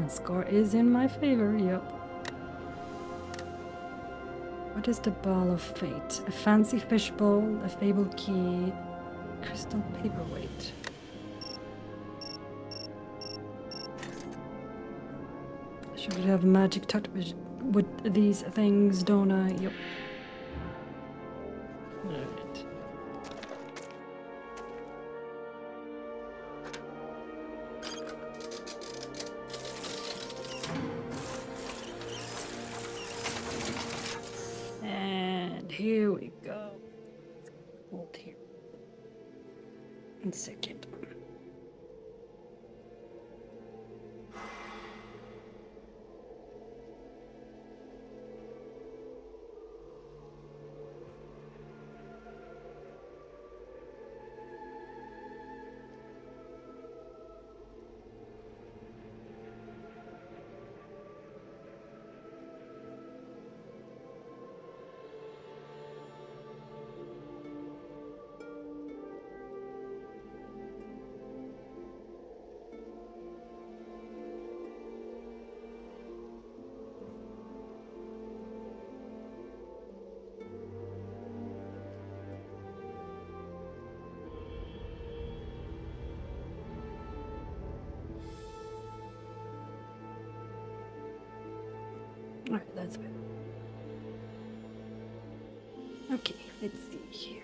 Score is in my favor, yep. What is the Ball of Fate? A fancy fishbowl, a fable key, crystal paperweight. Should have magic touch with these things, don't I? Yep. Alright. And here we go. Hold here. And second. Alright, that's better. Okay, let's see here.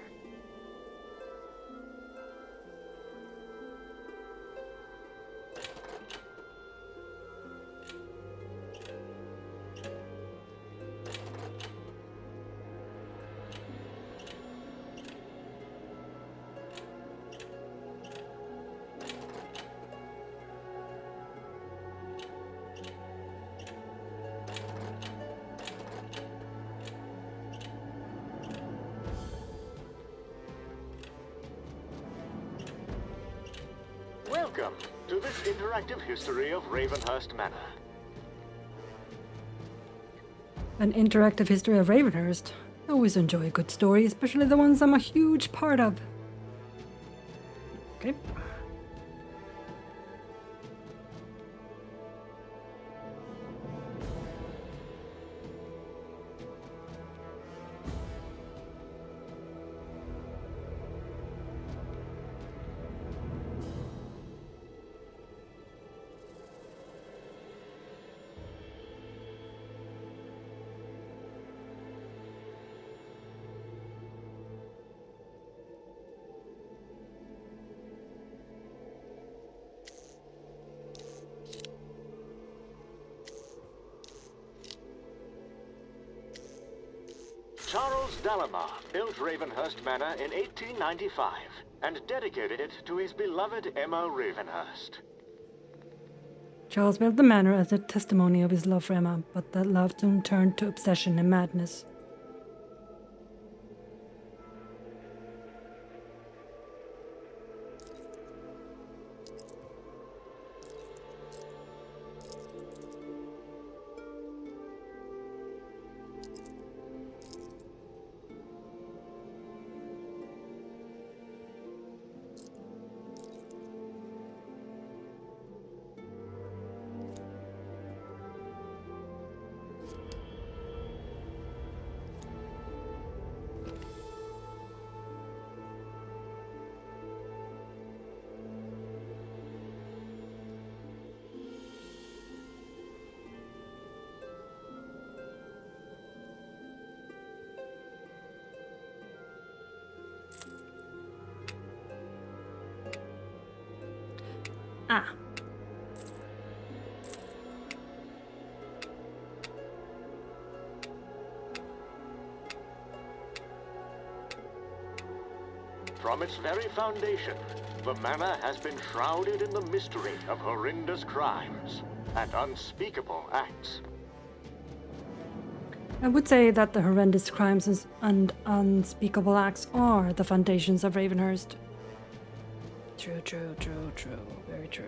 This interactive history of Ravenhearst Manor. An interactive history of Ravenhearst. I always enjoy a good story, especially the ones I'm a huge part of. Okay. Charles Dalamar built Ravenhearst Manor in 1895 and dedicated it to his beloved Emma Ravenhearst. Charles built the manor as a testimony of his love for Emma, but that love soon turned to obsession and madness. Ah. From its very foundation, the manor has been shrouded in the mystery of horrendous crimes and unspeakable acts. I would say that the horrendous crimes and unspeakable acts are the foundations of Ravenhearst. True, true, true, true. Very true.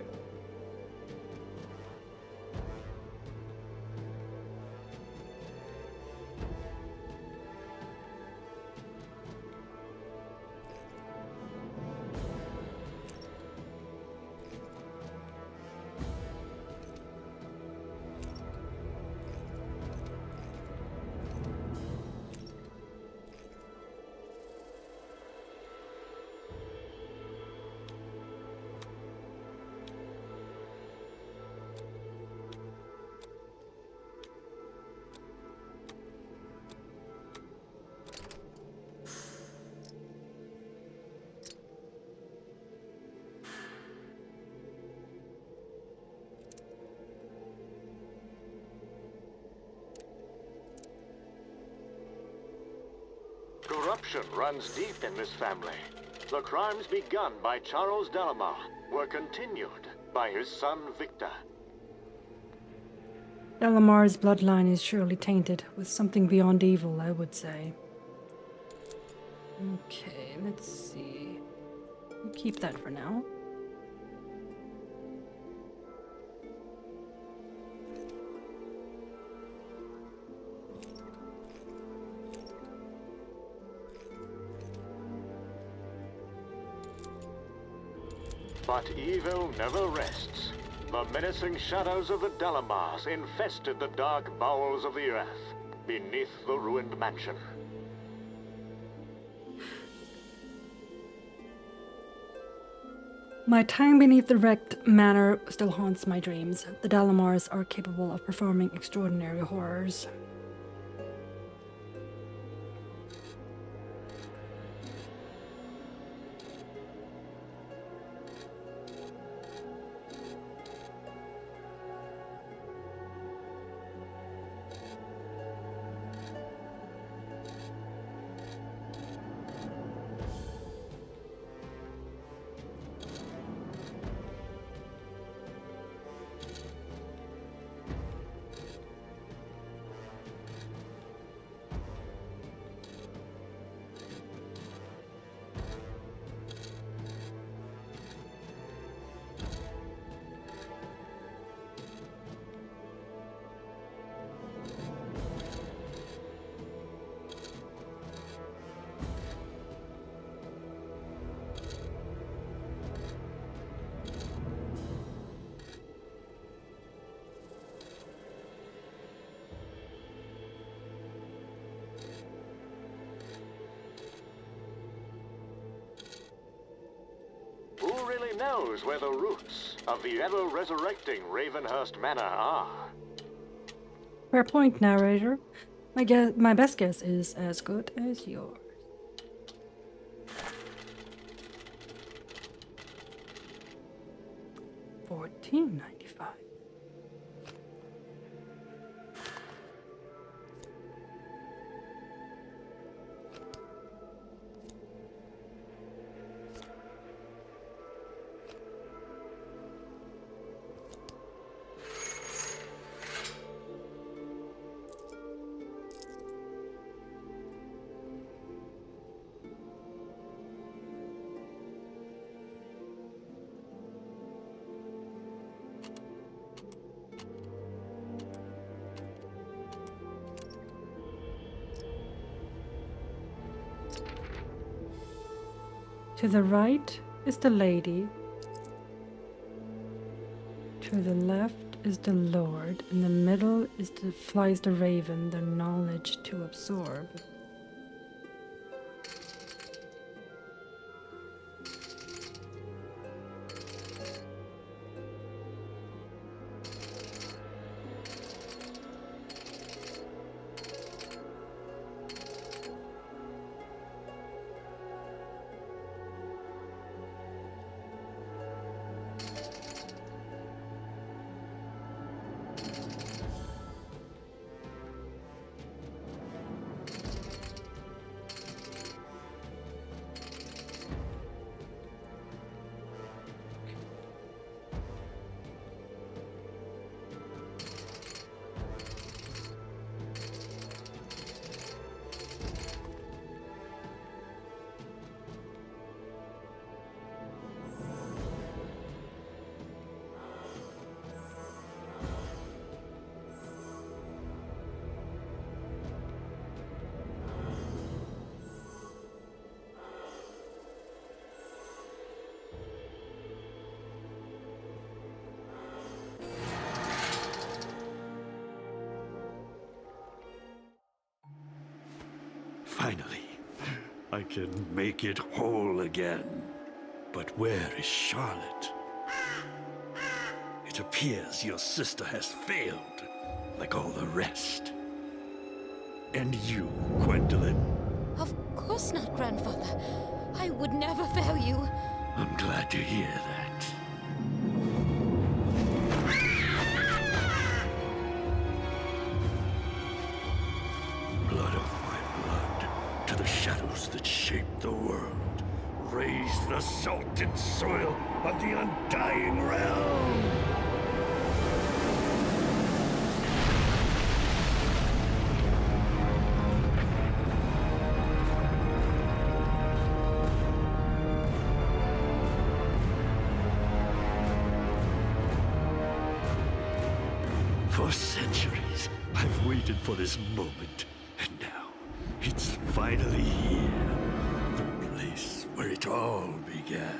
Corruption runs deep in this family. The crimes begun by Charles Dalamar were continued by his son Victor. Delamar's bloodline is surely tainted with something beyond evil, I would say. Okay, let's see. We'll keep that for now. But evil never rests. The menacing shadows of the Dalamars infested the dark bowels of the earth, beneath the ruined mansion. My time beneath the wrecked manor still haunts my dreams. The Dalamars are capable of performing extraordinary horrors. really knows where the roots of the ever-resurrecting Ravenhearst Manor are. Fair point, narrator. My best guess is as good as yours. $14.95. To the right is the lady. To the left is the lord. In the middle flies the raven, the knowledge to absorb. Finally, I can make it whole again. But where is Charlotte? It appears your sister has failed, like all the rest. And you, Gwendolyn? Of course not, Grandfather. I would never fail you. I'm glad to hear that. Blood of my blood, to the shadows that shape the world. Raise the salted soil of the undying realm! For centuries, I've waited for this moment, and now it's finally here. The place where it all began.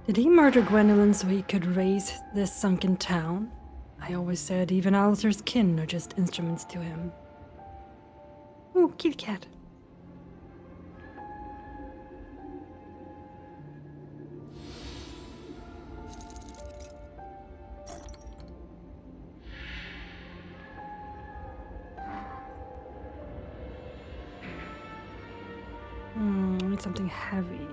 Did he murder Gwendolyn so he could raise this sunken town? I always said even Alistair's kin are just instruments to him. Ooh, kitty cat. I need something heavy.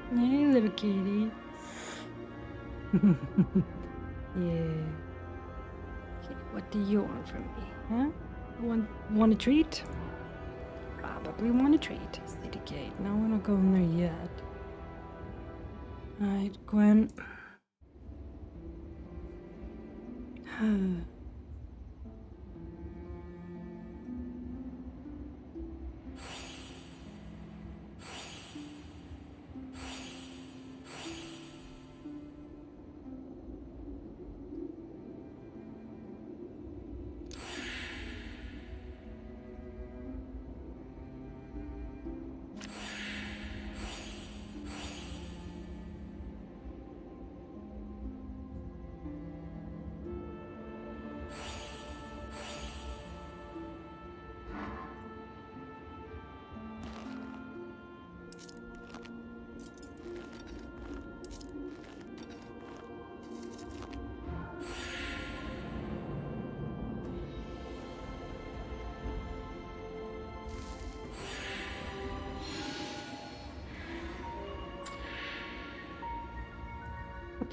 Hey, little kitty. Yeah. Okay, what do you want from me, huh? Want a treat? Probably want a treat. City gate. No, we're not going there yet. Alright, Gwen.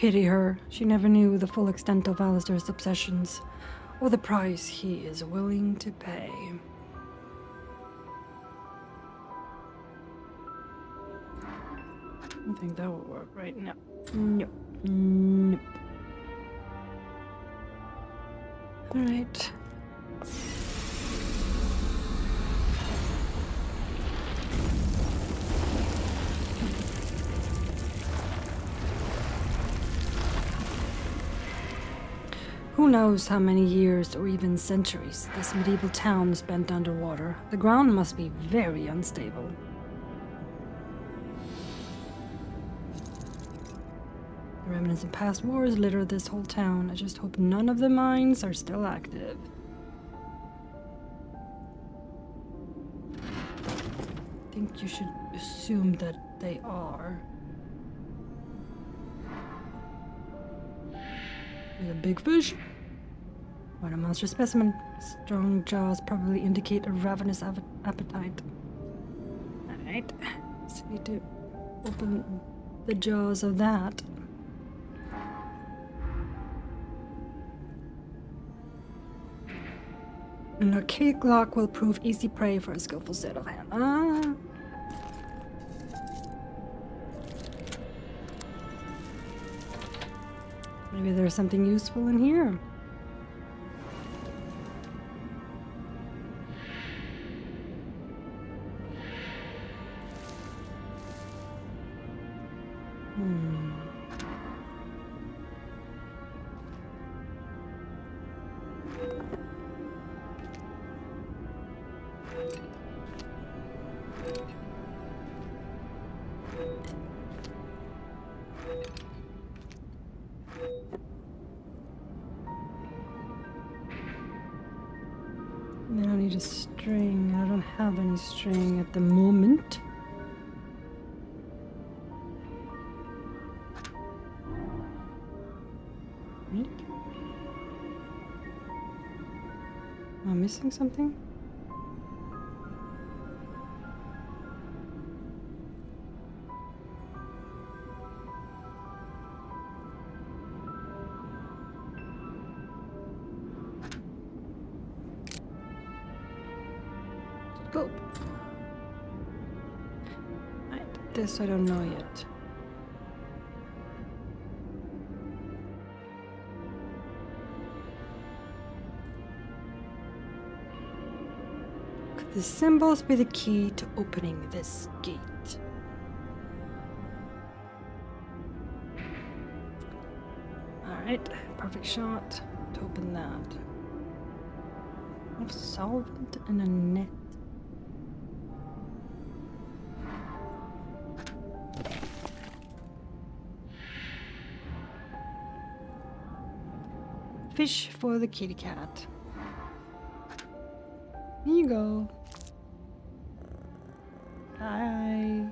pity her. She never knew the full extent of Alistair's obsessions, or the price he is willing to pay. I think that will work right now. Nope. Nope. Alright. Who knows how many years or even centuries this medieval town spent underwater. The ground must be very unstable. The remnants of past wars litter this whole town. I just hope none of the mines are still active. I think you should assume that they are. There's a big fish. What a monster specimen. Strong jaws probably indicate a ravenous appetite. Alright. So we need to open the jaws of that. An archaic lock will prove easy prey for a skillful set of hand. Ah. Maybe there's something useful in here. Then I need a string. I don't have any string at the moment. Right? Am I missing something? Go. Right, this I don't know yet. Could the symbols be the key to opening this gate? Alright, perfect shot to open that. I have solvent and a net. Fish for the kitty cat. Here you go. Hi.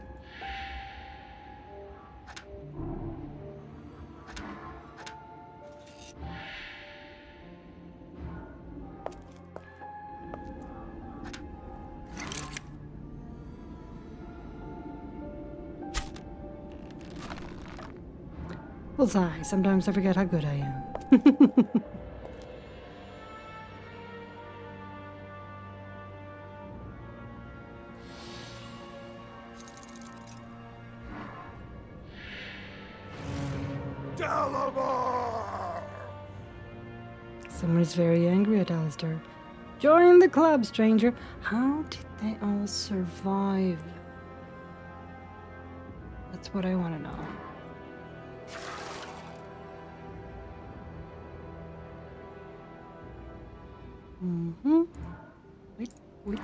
Bullseye. Sometimes I forget how good I am. Someone is very angry at Alistair. Join the club, stranger. How did they all survive? That's what I want to know. Wait.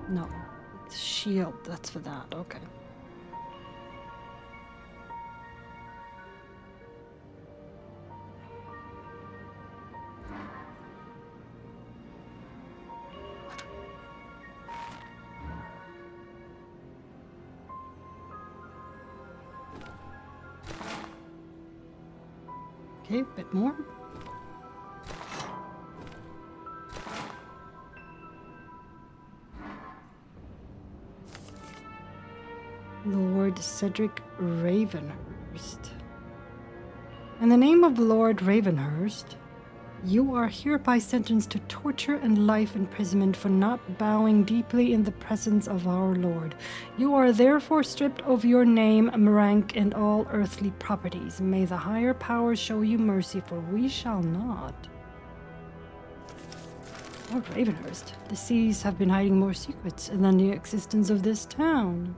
No. It's shield. That's for that. Okay. Okay, a bit more. Lord Cedric Ravenhearst. Ravenhearst. In the name of Lord Ravenhearst, you are hereby sentenced to torture and life imprisonment for not bowing deeply in the presence of our Lord. You are therefore stripped of your name, rank, and all earthly properties. May the higher powers show you mercy, for we shall not. Lord Ravenhearst, the seas have been hiding more secrets than the existence of this town.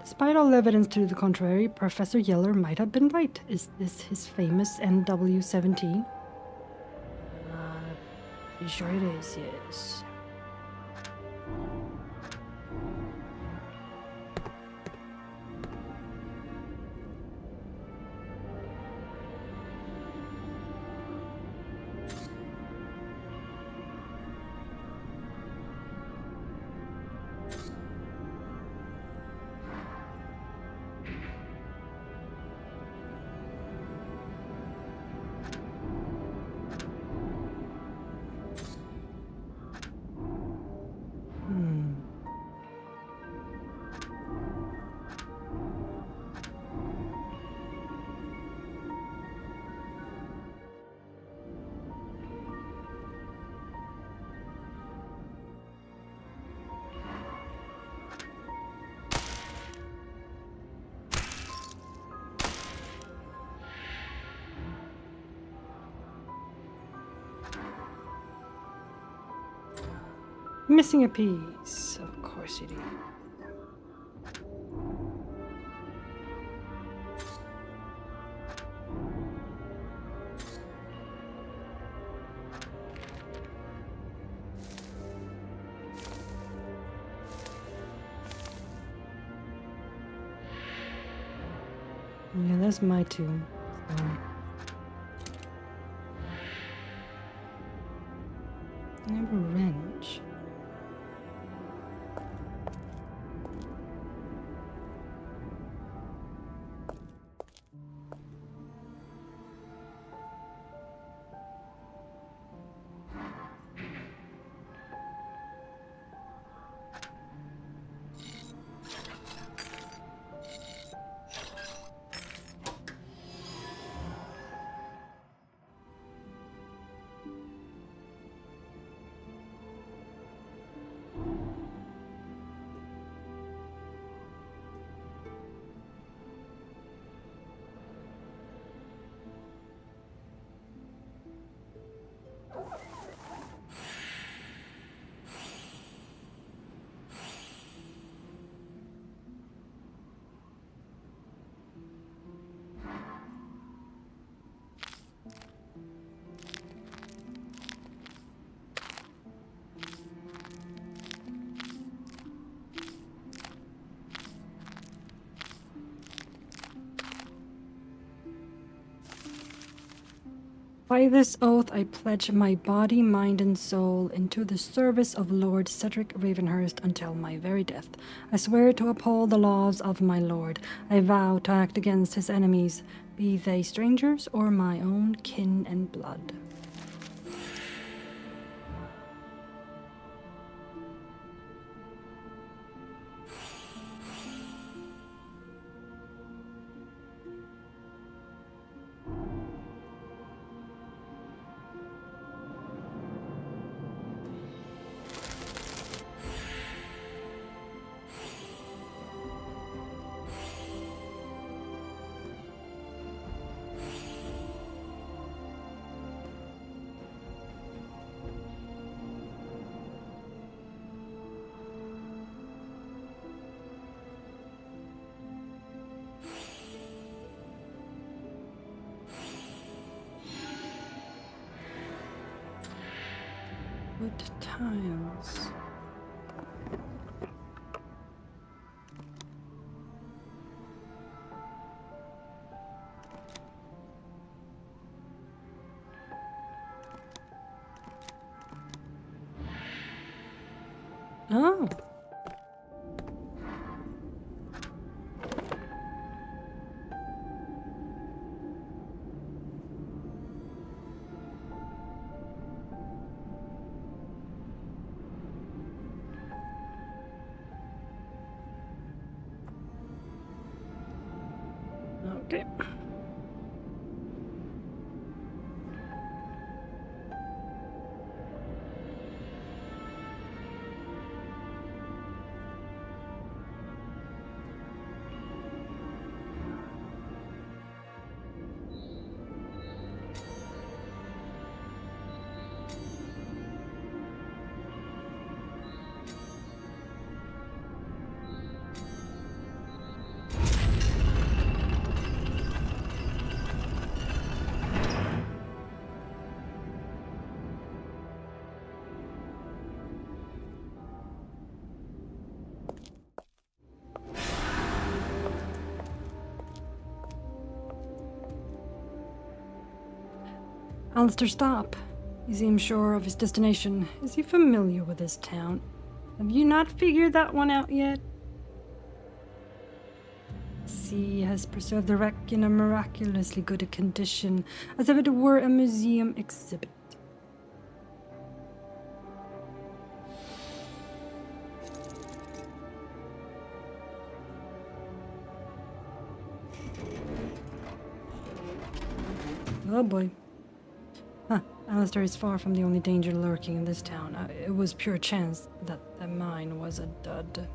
Despite all evidence to the contrary, Professor Yeller might have been right. Is this his famous NW-17? Pretty sure it is, yes. Missing a piece. Of course you do. Yeah, that's my tomb. So. I have a wrench. By this oath, I pledge my body, mind, and soul into the service of Lord Cedric Ravenhearst until my very death. I swear to uphold the laws of my lord. I vow to act against his enemies, be they strangers or my own kin and blood. Wood tiles. Oh. Okay. Alistair, stop. He seems sure of his destination. Is he familiar with this town? Have you not figured that one out yet? The sea has preserved the wreck in a miraculously good condition, as if it were a museum exhibit. Oh boy. Huh. Alistair is far from the only danger lurking in this town. It was pure chance that the mine was a dud.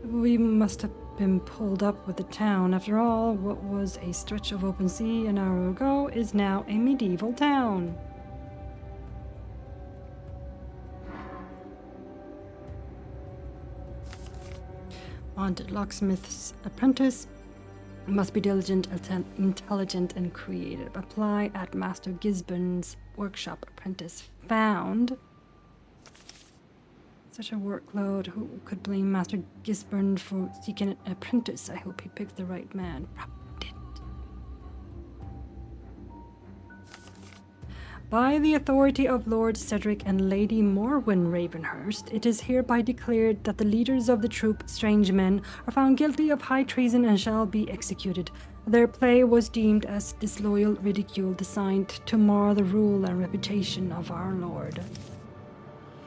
We must have been pulled up with the town. After all, what was a stretch of open sea an hour ago is now a medieval town. Wanted locksmith's apprentice. Must be diligent, intelligent, and creative. Apply at Master Gisburn's workshop. Apprentice found. Such a workload. Who could blame Master Gisburn for seeking an apprentice? I hope he picked the right man. Probably didn't. By the authority of Lord Cedric and Lady Morwen Ravenhearst, it is hereby declared that the leaders of the troop, strange men, are found guilty of high treason and shall be executed. Their play was deemed as disloyal ridicule designed to mar the rule and reputation of our lord.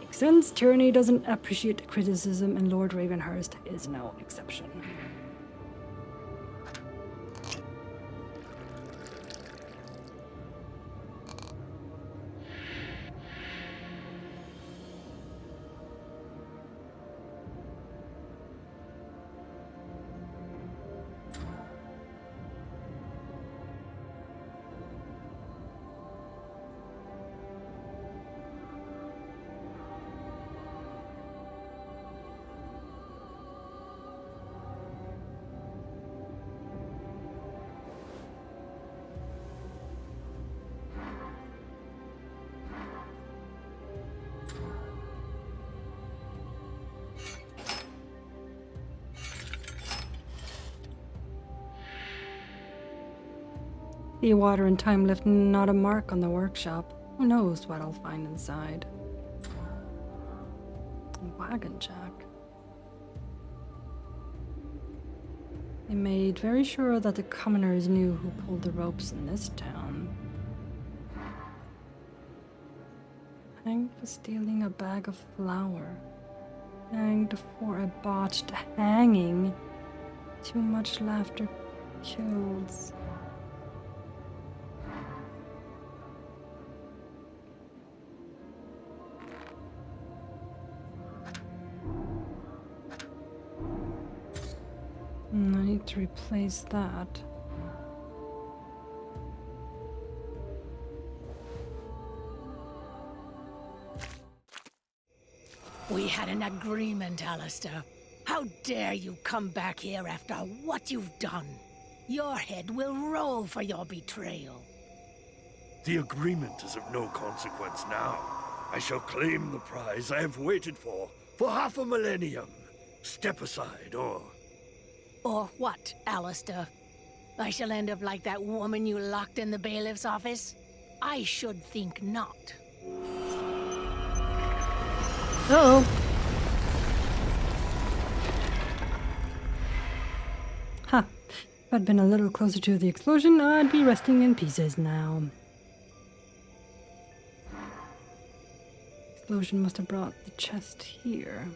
Makes sense. Tyranny doesn't appreciate criticism, and Lord Ravenhearst is no exception. The water and time left not a mark on the workshop. Who knows what I'll find inside? A wagon jack. They made very sure that the commoners knew who pulled the ropes in this town. Hanged for stealing a bag of flour. Hanged for a botched hanging. Too much laughter kills. I need to replace that. We had an agreement, Alistair. How dare you come back here after what you've done? Your head will roll for your betrayal. The agreement is of no consequence now. I shall claim the prize I have waited for 500 millennium. Step aside, or... Or what, Alistair? I shall end up like that woman you locked in the bailiff's office? I should think not. Uh-oh. Ha. If I'd been a little closer to the explosion, I'd be resting in pieces now. Explosion must have brought the chest here.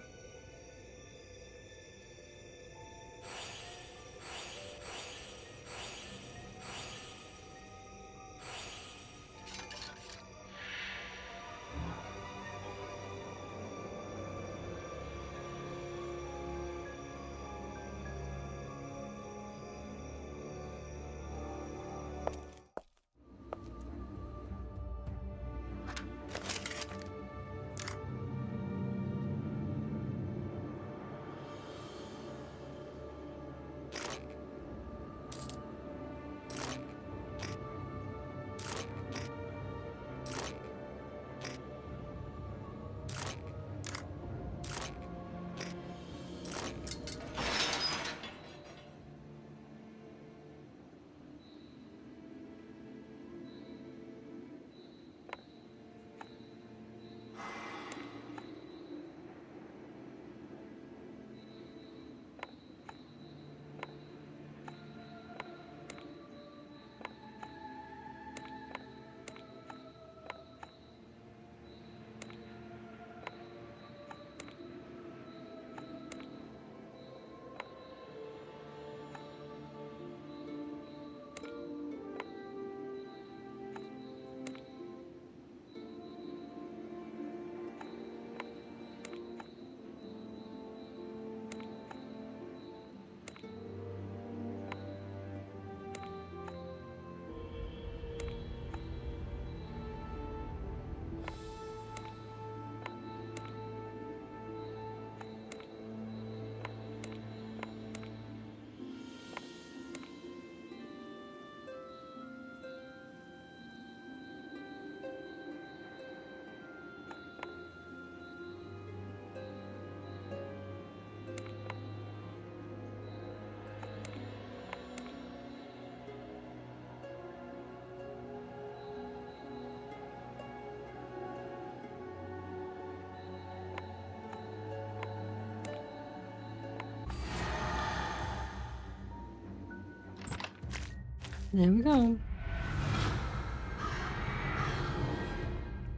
There we go.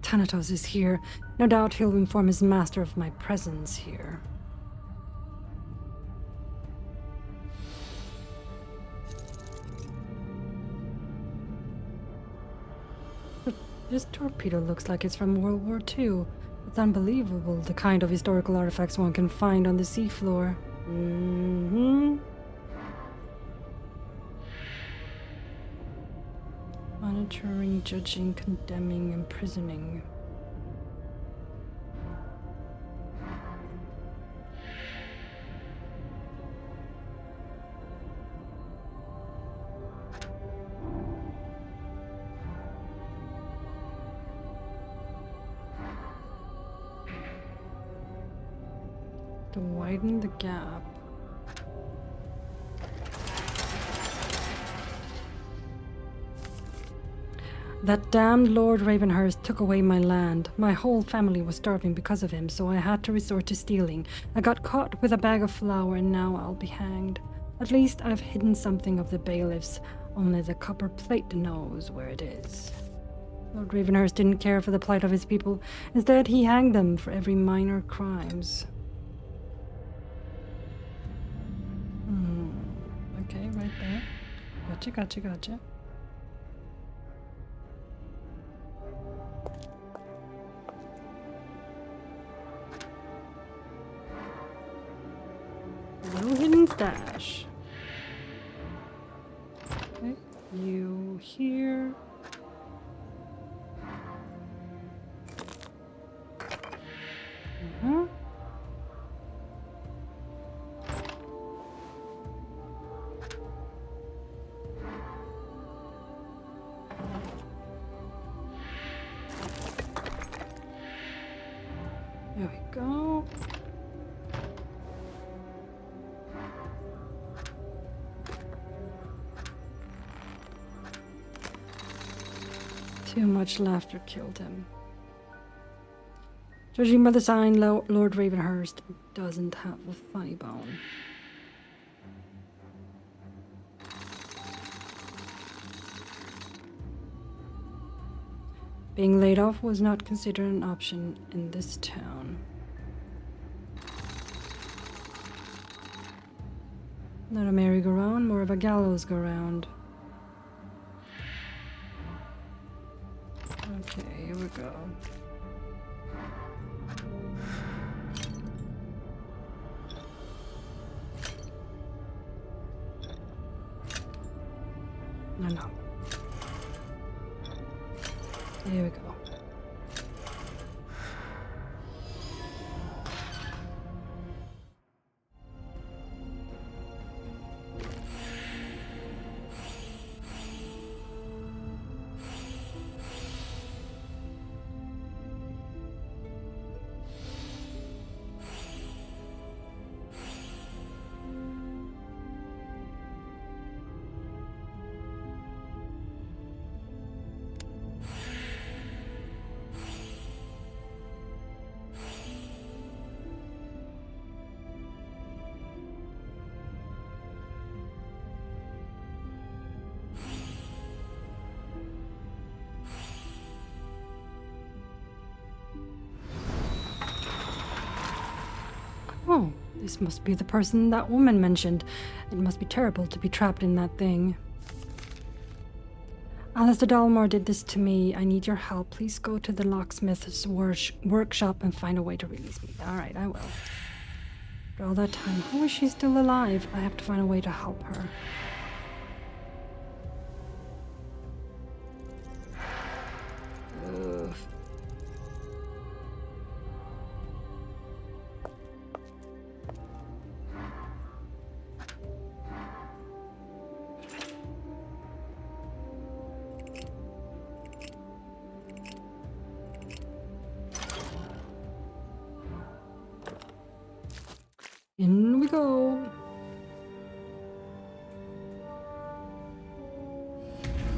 Thanatos is here. No doubt he'll inform his master of my presence here. But this torpedo looks like it's from World War II. It's unbelievable, the kind of historical artifacts one can find on the seafloor. Mm-hmm. Monitoring, judging, condemning, imprisoning. To widen the gap. That damned Lord Ravenhearst took away my land. My whole family was starving because of him, so I had to resort to stealing. I got caught with a bag of flour and now I'll be hanged. At least I've hidden something of the bailiffs. Only the copper plate knows where it is. Lord Ravenhearst didn't care for the plight of his people. Instead, he hanged them for every minor crimes. Okay, right there. Gotcha. No hidden stash. Okay, you here. There we go. Too much laughter killed him. Judging by the sign, Lord Ravenhearst doesn't have a funny bone. Being laid off was not considered an option in this town. Not a merry-go-round, more of a gallows-go-round. Okay, here we go. No. Here we go. Oh, this must be the person that woman mentioned. It must be terrible to be trapped in that thing. Alistair Dalmor did this to me. I need your help. Please go to the locksmith's workshop and find a way to release me. Alright, I will. After all that time, how is she still alive? I have to find a way to help her. Ugh. In we go.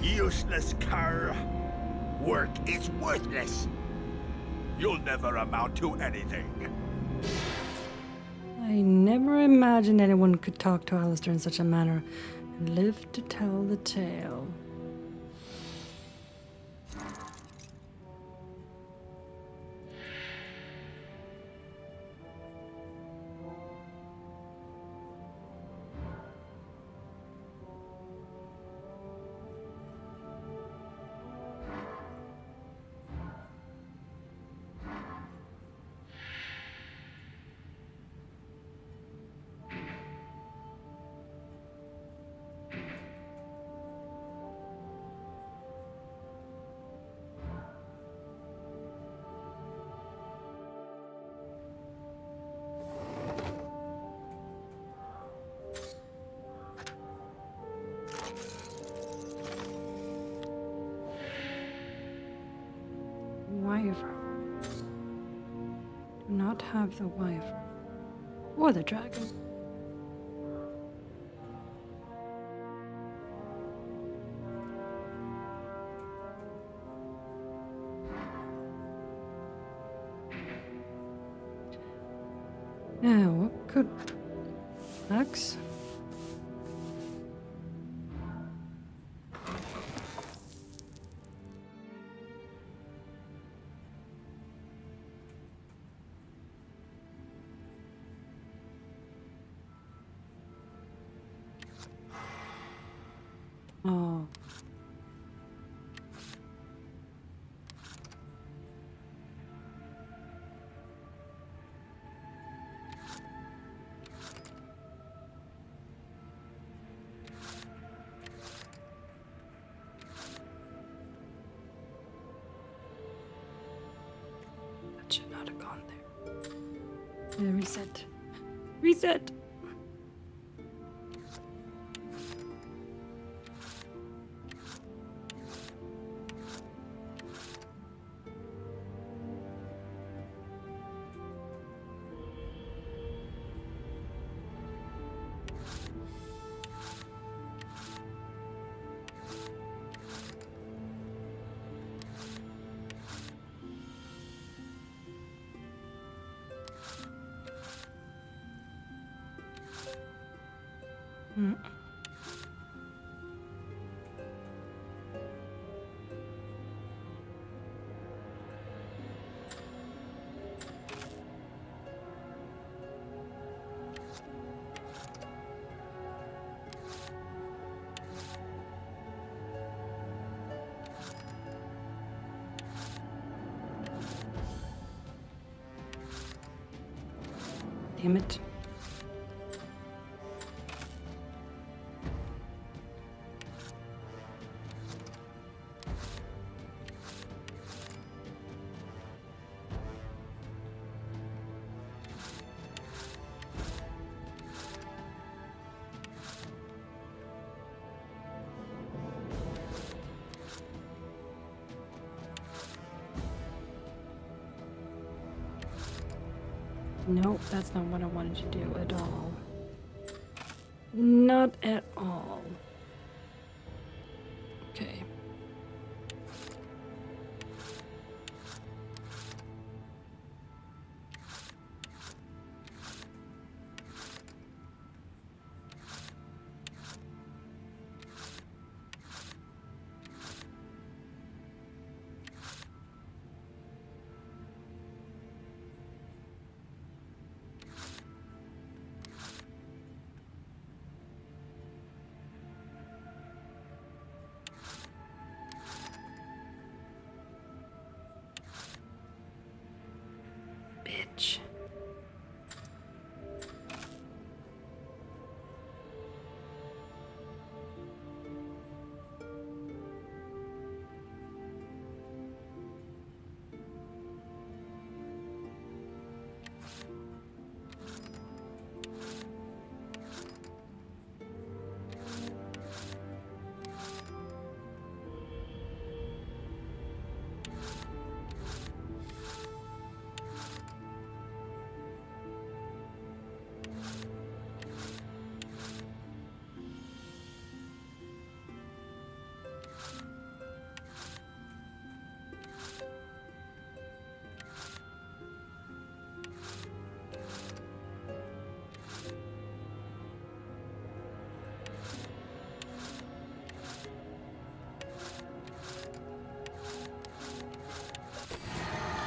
Useless cur. Work is worthless. You'll never amount to anything. I never imagined anyone could talk to Alistair in such a manner and live to tell the tale. Wyvern. Do not have the wyvern. Or the dragon. Now, what could... Axe? Oh. That should not have gone there. Yeah, reset. Reset! Damn it. Nope, that's not what I wanted to do at all. Not at all. Okay. Bitch.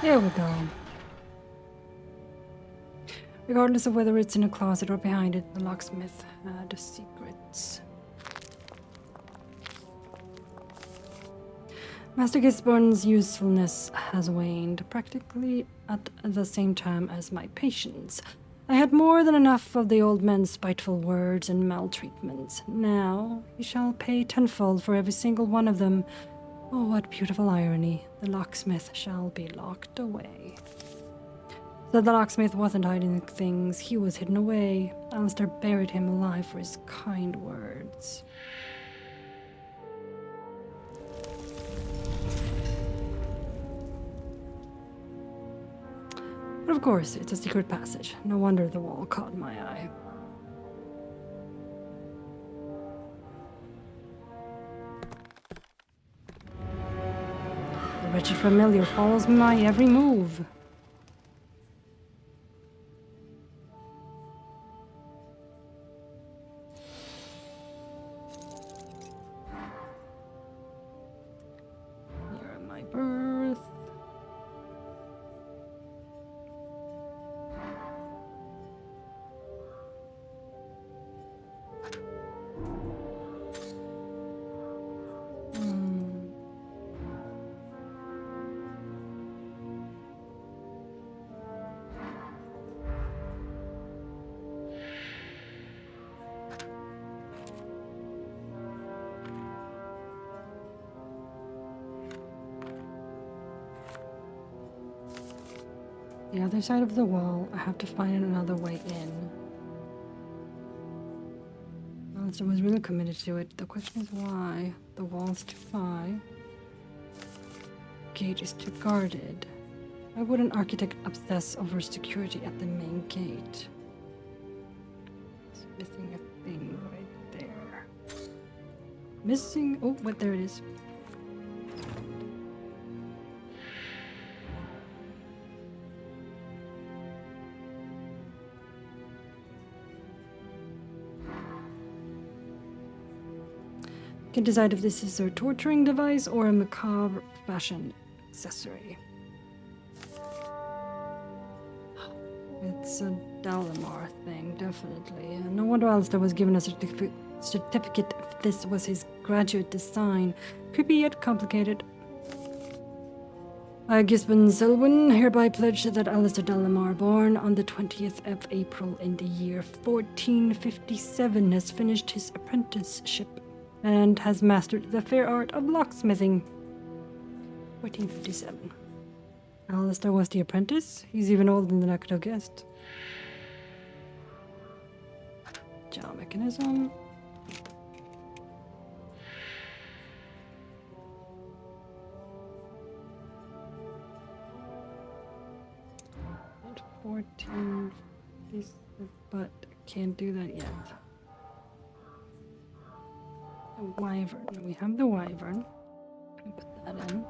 There we go. Regardless of whether it's in a closet or behind it, the locksmith had secrets. Master Gisborne's usefulness has waned practically at the same time as my patience. I had more than enough of the old man's spiteful words and maltreatments. Now he shall pay tenfold for every single one of them. Oh, what beautiful irony. The locksmith shall be locked away. So the locksmith wasn't hiding things, he was hidden away. Alistair buried him alive for his kind words. But of course, it's a secret passage. No wonder the wall caught my eye. The wretched familiar follows my every move. Year of my birth. The other side of the wall, I have to find another way in. Alistair was really committed to it. The question is why? The wall's too high. Gate is too guarded. Why would an architect obsess over security at the main gate? It's missing a thing right there. Missing... Oh, wait, there it is. Can decide if this is a torturing device or a macabre fashion accessory. It's a Dalamar thing, definitely. No wonder Alistair was given a certificate if this was his graduate design. Creepy yet complicated. I, Gisborne Selwyn, hereby pledge that Alistair Dalamar, born on the 20th of April in the year 1457, has finished his apprenticeship and has mastered the fair art of locksmithing. 1457. Alistair was the apprentice? He's even older than I could have guessed. Jaw mechanism. And 14. But can't do that yet. The wyvern. We have the wyvern. Put that in.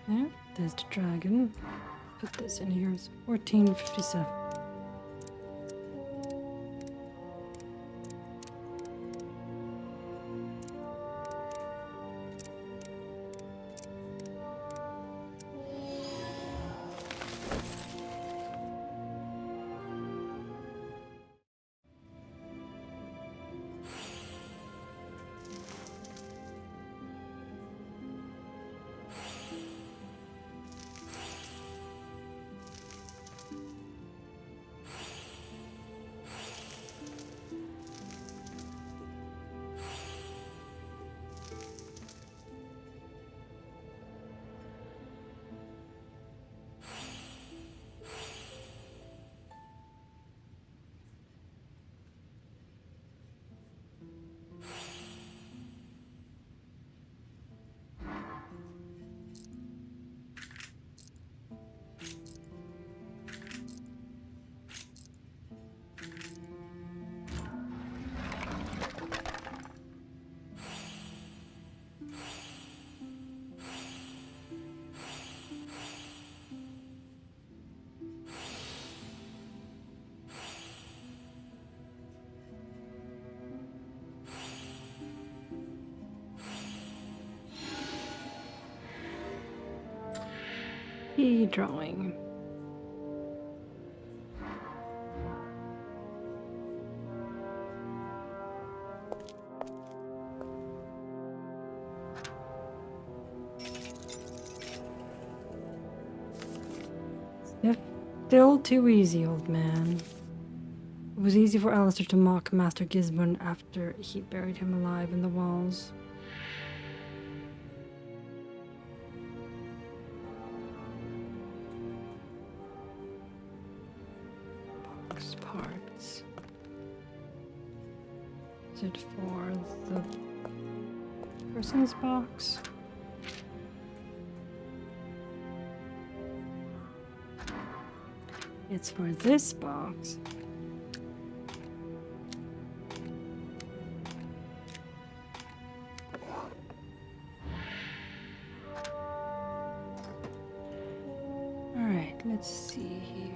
Yeah, there's the dragon. Put this in here. It's 1457. Drawing. Still too easy, old man. It was easy for Alistair to mock Master Gisborne after he buried him alive in the walls. Parts. Is it for the person's box? It's for this box. All right, let's see here.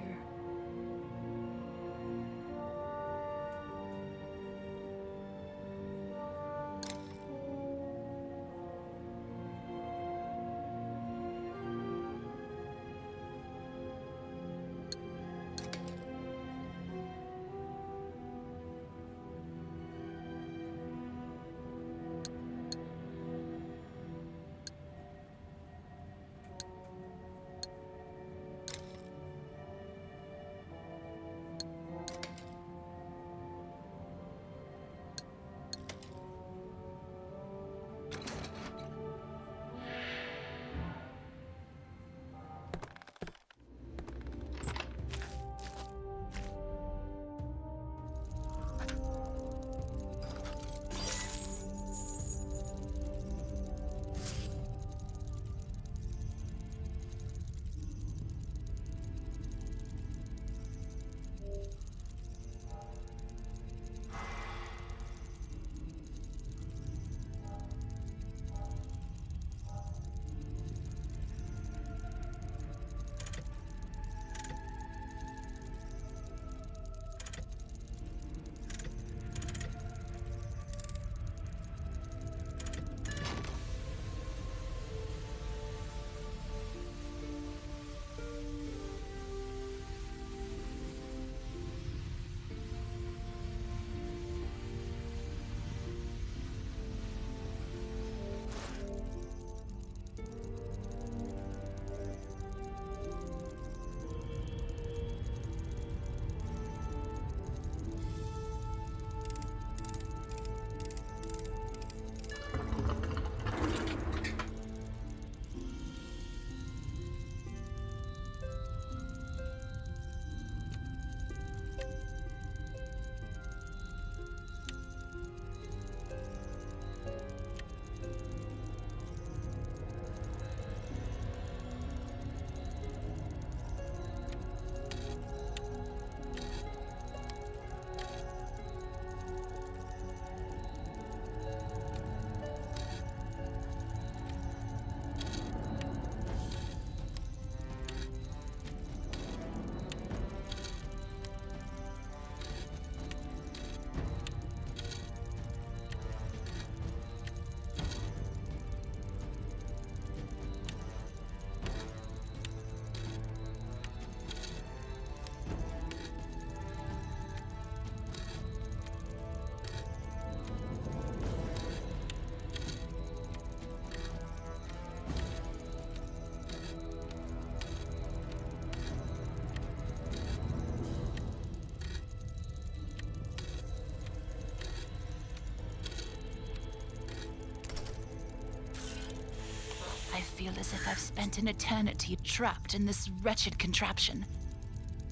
feel as if I've spent an eternity trapped in this wretched contraption.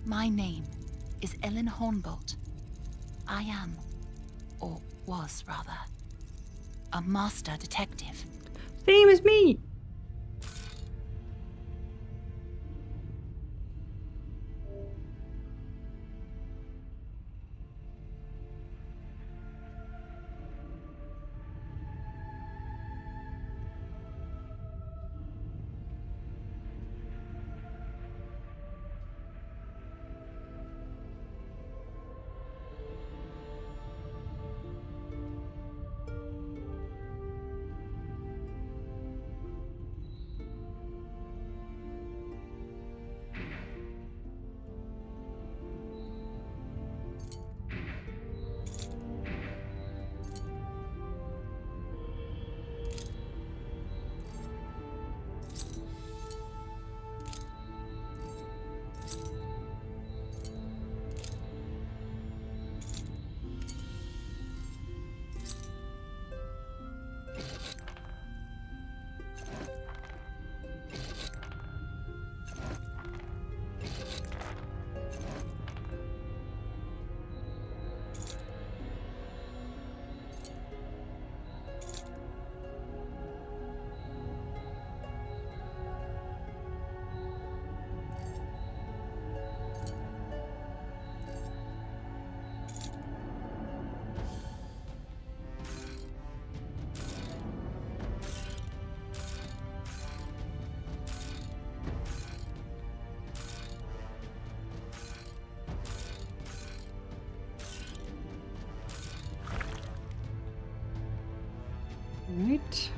My name is Ellen Hornbolt. I am, or was rather, a master detective. Same as me! Right.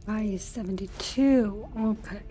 I is 72. Okay.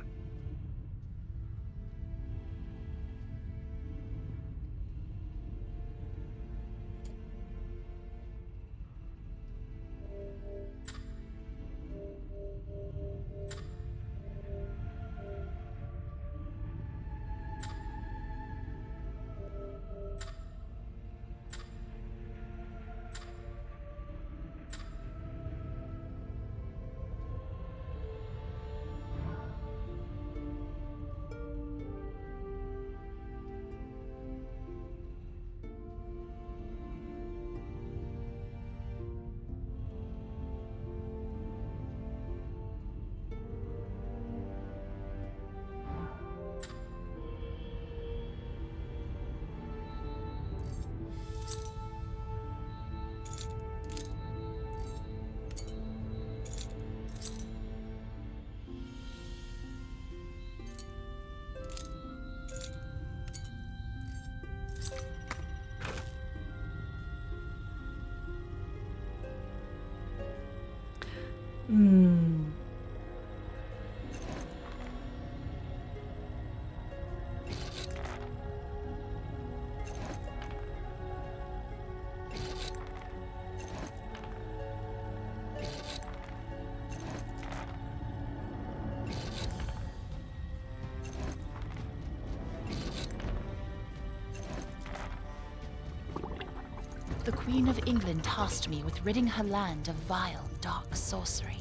The Queen of England tasked me with ridding her land of vile, dark sorcery.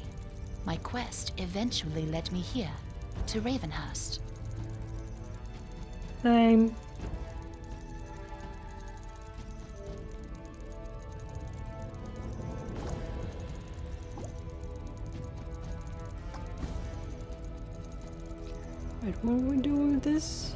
My quest eventually led me here, to Ravenhearst. Same. Wait, what are we doing with this?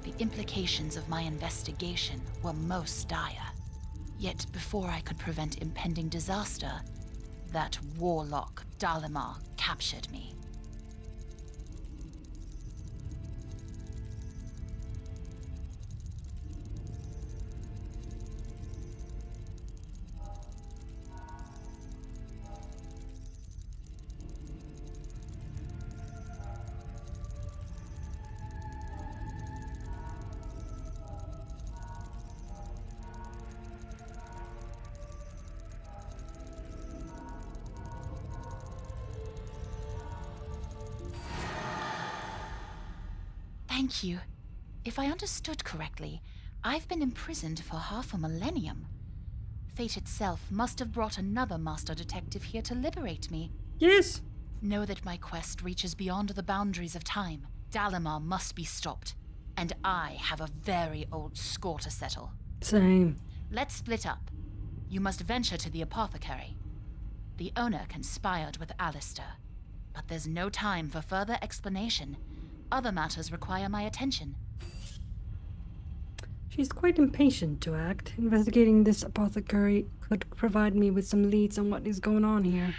The implications of my investigation were most dire. Yet before I could prevent impending disaster, that warlock Dalimar captured me. Thank you. If I understood correctly, I've been imprisoned for half a millennium. Fate itself must have brought another master detective here to liberate me. Yes. Know that my quest reaches beyond the boundaries of time. Dalamar must be stopped, and I have a very old score to settle. Same. Let's split up. You must venture to the apothecary. The owner conspired with Alistair, but there's no time for further explanation. Other matters require my attention. She's quite impatient to act. Investigating this apothecary could provide me with some leads on what is going on here.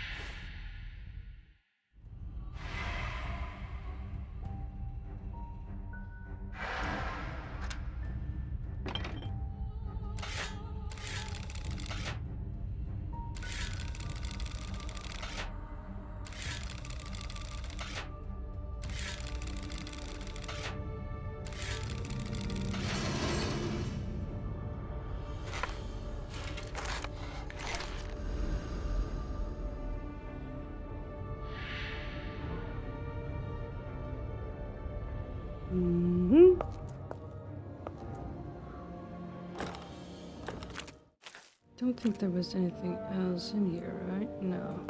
Don't think there was anything else in here, right? No.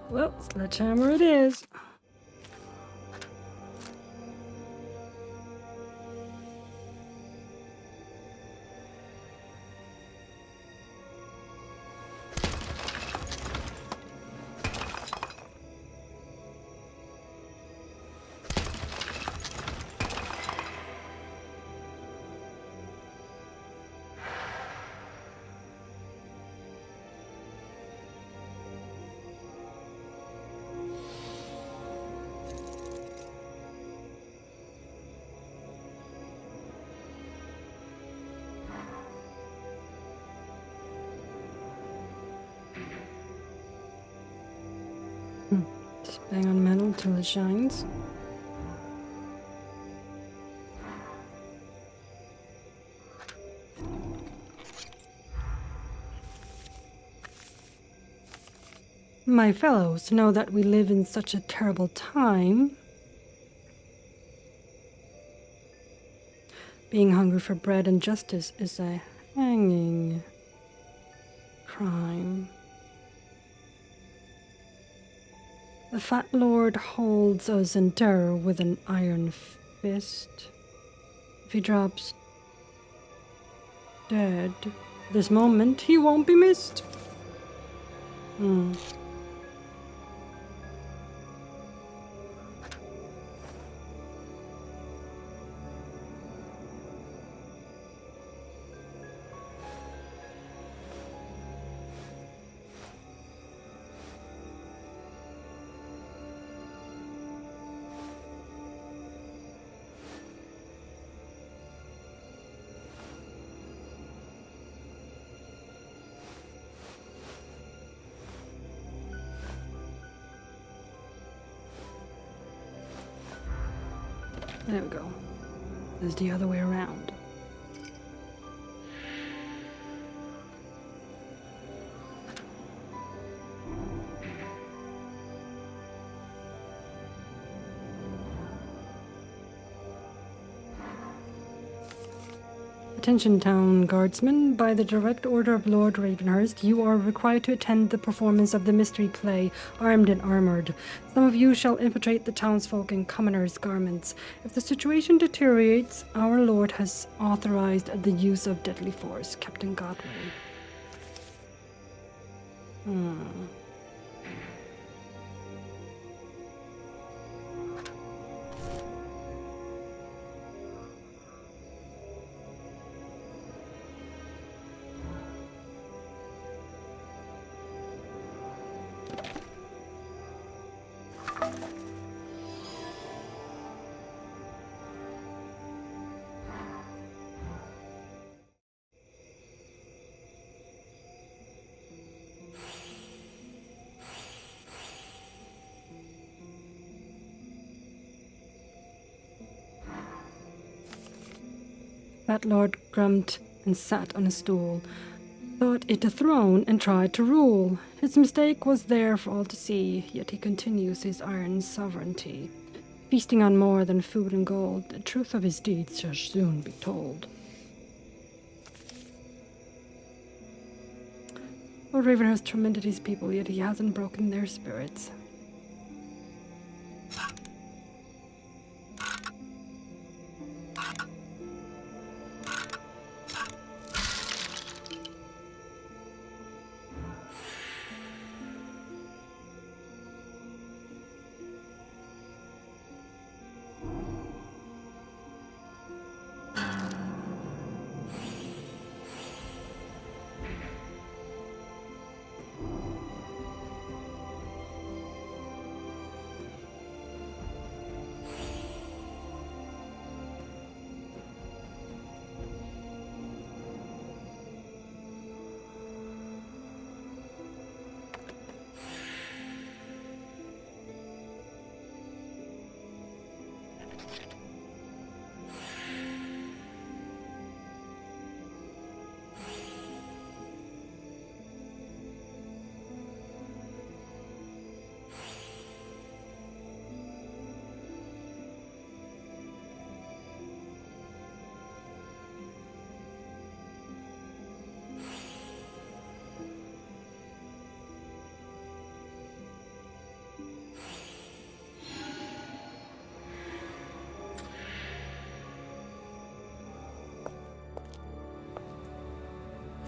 Well, sledgehammer it is. Just bang on metal till it shines. My fellows, know that we live in such a terrible time. Being hungry for bread and justice is a hanging crime. The Fat Lord holds us in terror with an iron fist. If he drops dead this moment, he won't be missed. There we go. This is the other way around. Attention, town guardsmen. By the direct order of Lord Ravenhearst, you are required to attend the performance of the mystery play, armed and armored. Some of you shall infiltrate the townsfolk in commoners' garments. If the situation deteriorates, our Lord has authorized the use of deadly force. Captain Godwin. That lord grumped and sat on a stool. thought it a throne and tried to rule. His mistake was there for all to see, yet he continues his iron sovereignty, feasting on more than food and gold. The truth of his deeds shall soon be told. Lord Ravenhearst tormented his people, yet he hasn't broken their spirits.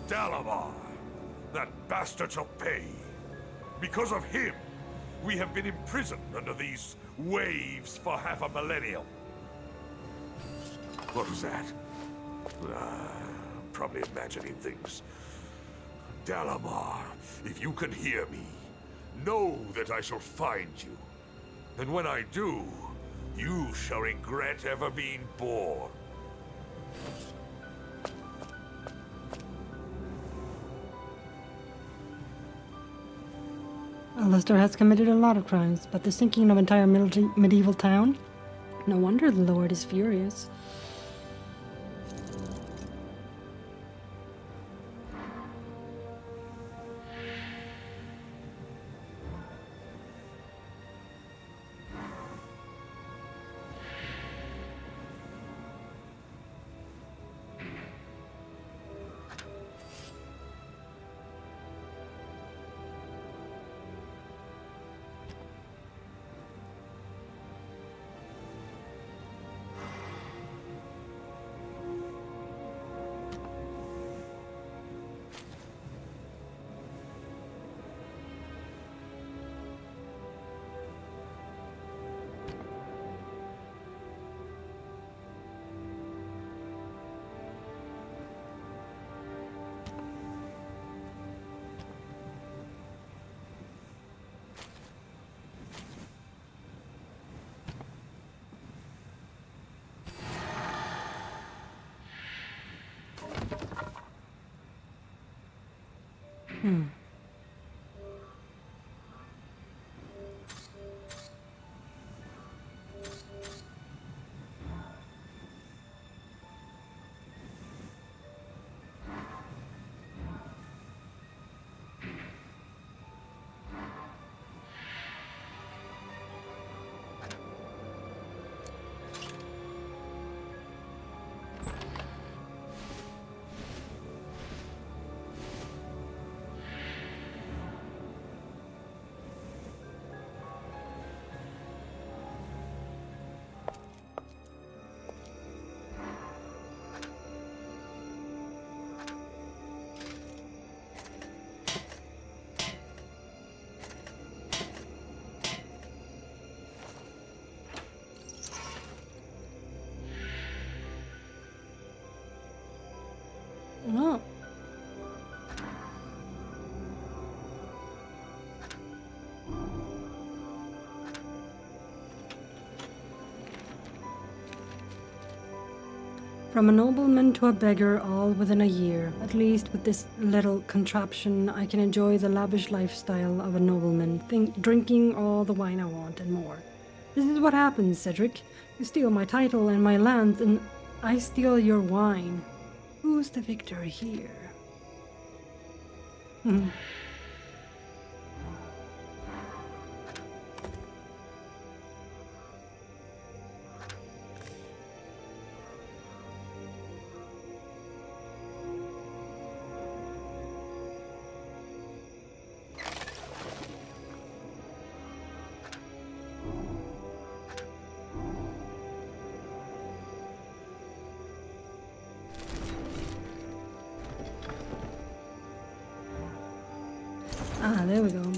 Dalamar! That bastard shall pay. Because of him, we have been imprisoned under these waves for half a millennium. What was that? Probably imagining things. Dalamar, if you can hear me, know that I shall find you. And when I do, you shall regret ever being born. Alistair has committed a lot of crimes, but the sinking of an entire medieval town? No wonder the Lord is furious. Oh. From a nobleman to a beggar, all within a year. At least with this little contraption, I can enjoy the lavish lifestyle of a nobleman, drinking all the wine I want and more. This is what happens, Cedric. You steal my title and my lands, and I steal your wine. Who's the victor here? Hmm. Ah, there we go.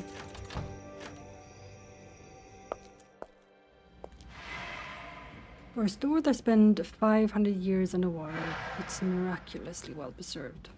For a store that spent 500 years underwater, it's miraculously well preserved.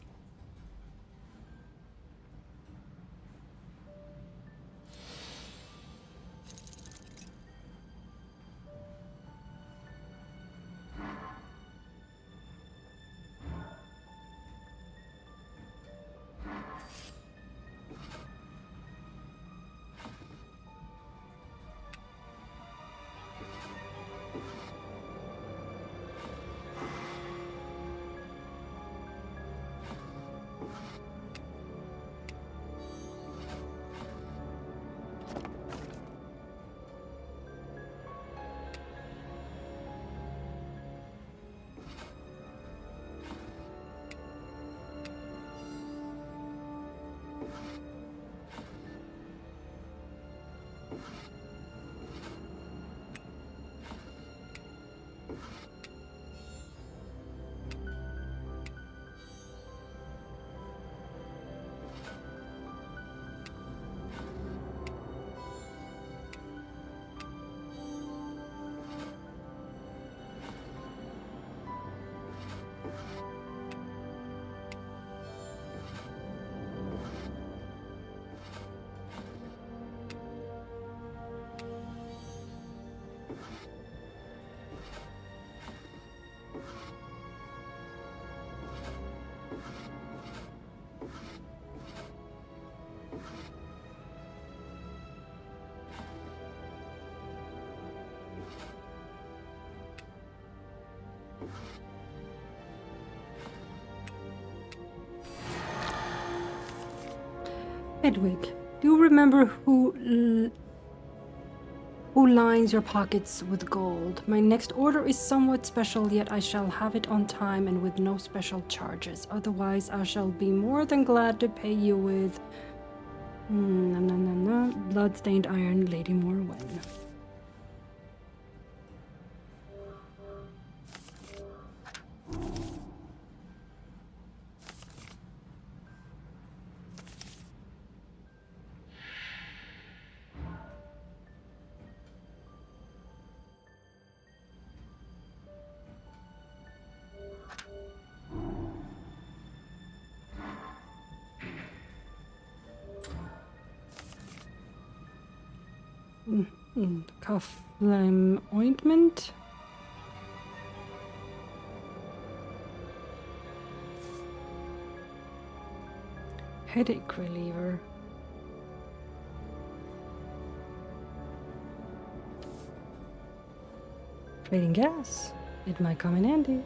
Hedwig, do you remember who lines your pockets with gold? My next order is somewhat special, yet I shall have it on time and with no special charges. Otherwise, I shall be more than glad to pay you with blood-stained iron, Lady Morwen. Cough lime ointment. Headache reliever. Fading gas. It might come in handy.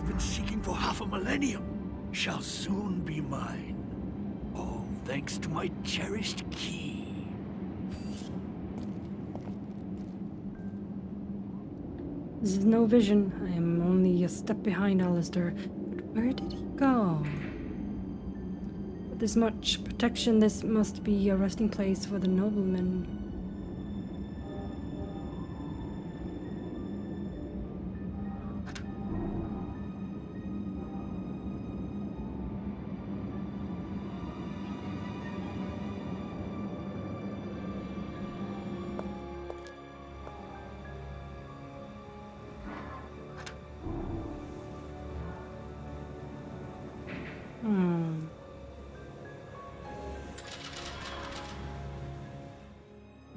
been seeking for half a millennium shall soon be mine. All thanks to my cherished key. This is no vision. I am only a step behind Alistair. But where did he go? With this much protection, this must be a resting place for the nobleman.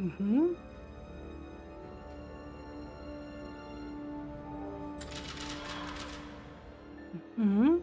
Mm-hmm. Mm-hmm.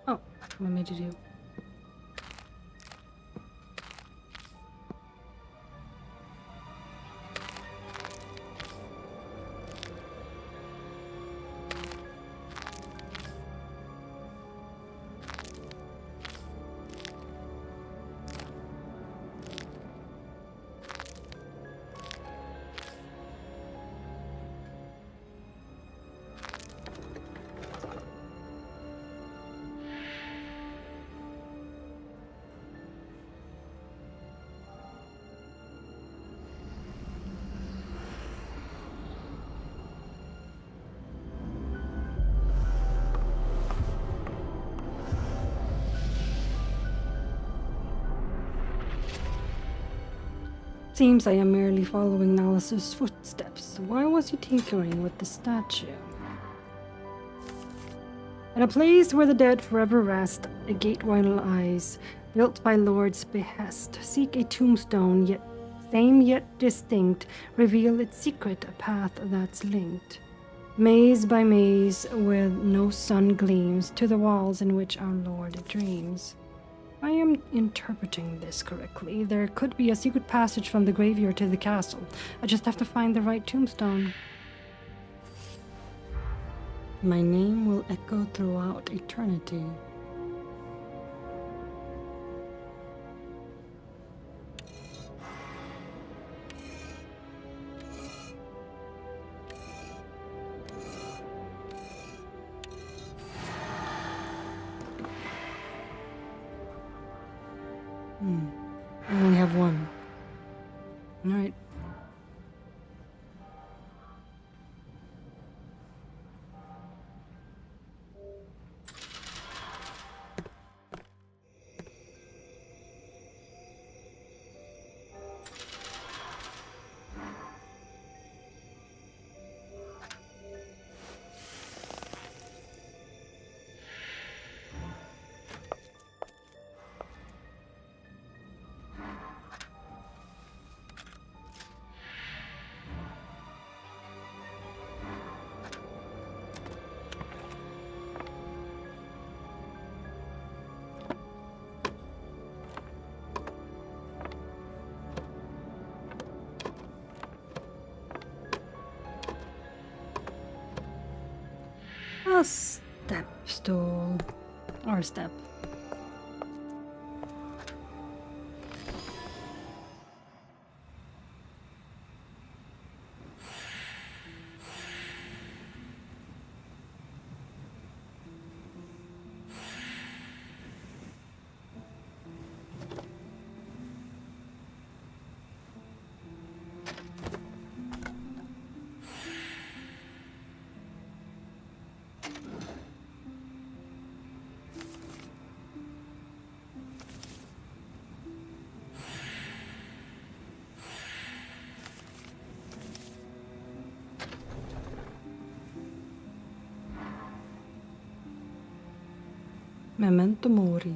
Oh, what made you do? Seems I am merely following Nalis's footsteps. Why was he tinkering with the statue? At a place where the dead forever rest, a gateway lies, built by Lord's behest. Seek a tombstone, yet same yet distinct, reveal its secret, a path that's linked. Maze by maze, where no sun gleams, to the walls in which our Lord dreams. I am interpreting this correctly. There could be a secret passage from the graveyard to the castle. I just have to find the right tombstone. My name will echo throughout eternity. I only have one. All right. A step stool. Or step. Memento mori.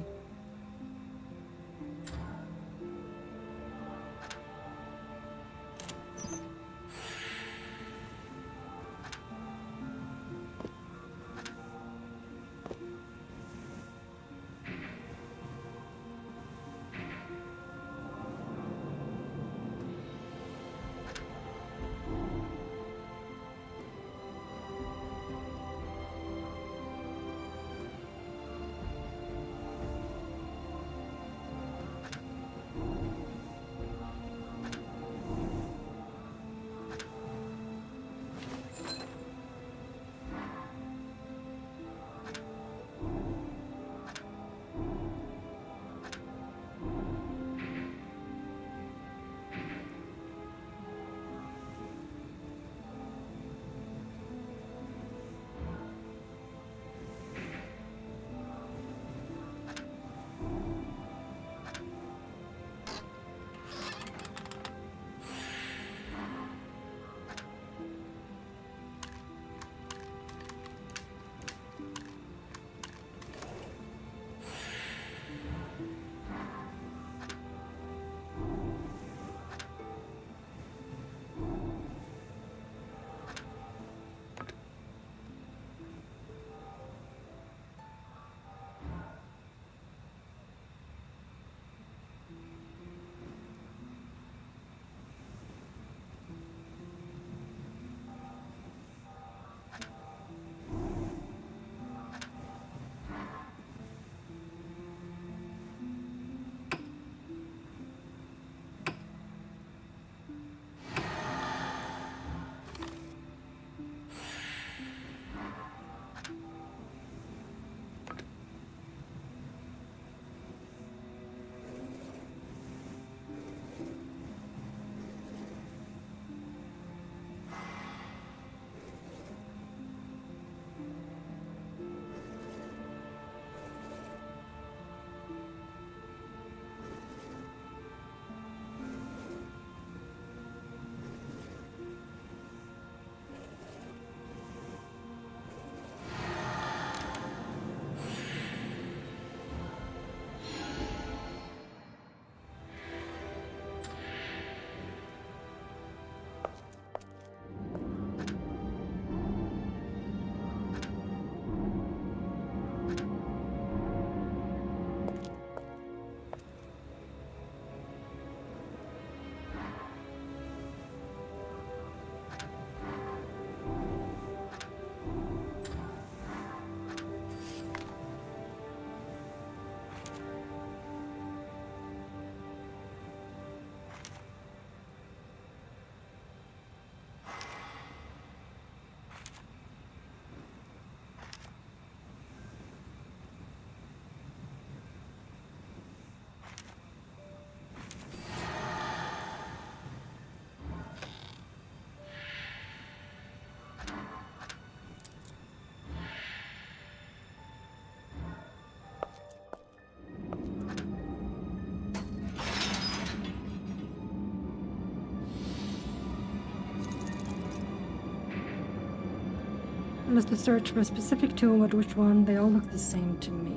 I must search for a specific tool, but which one? They all look the same to me.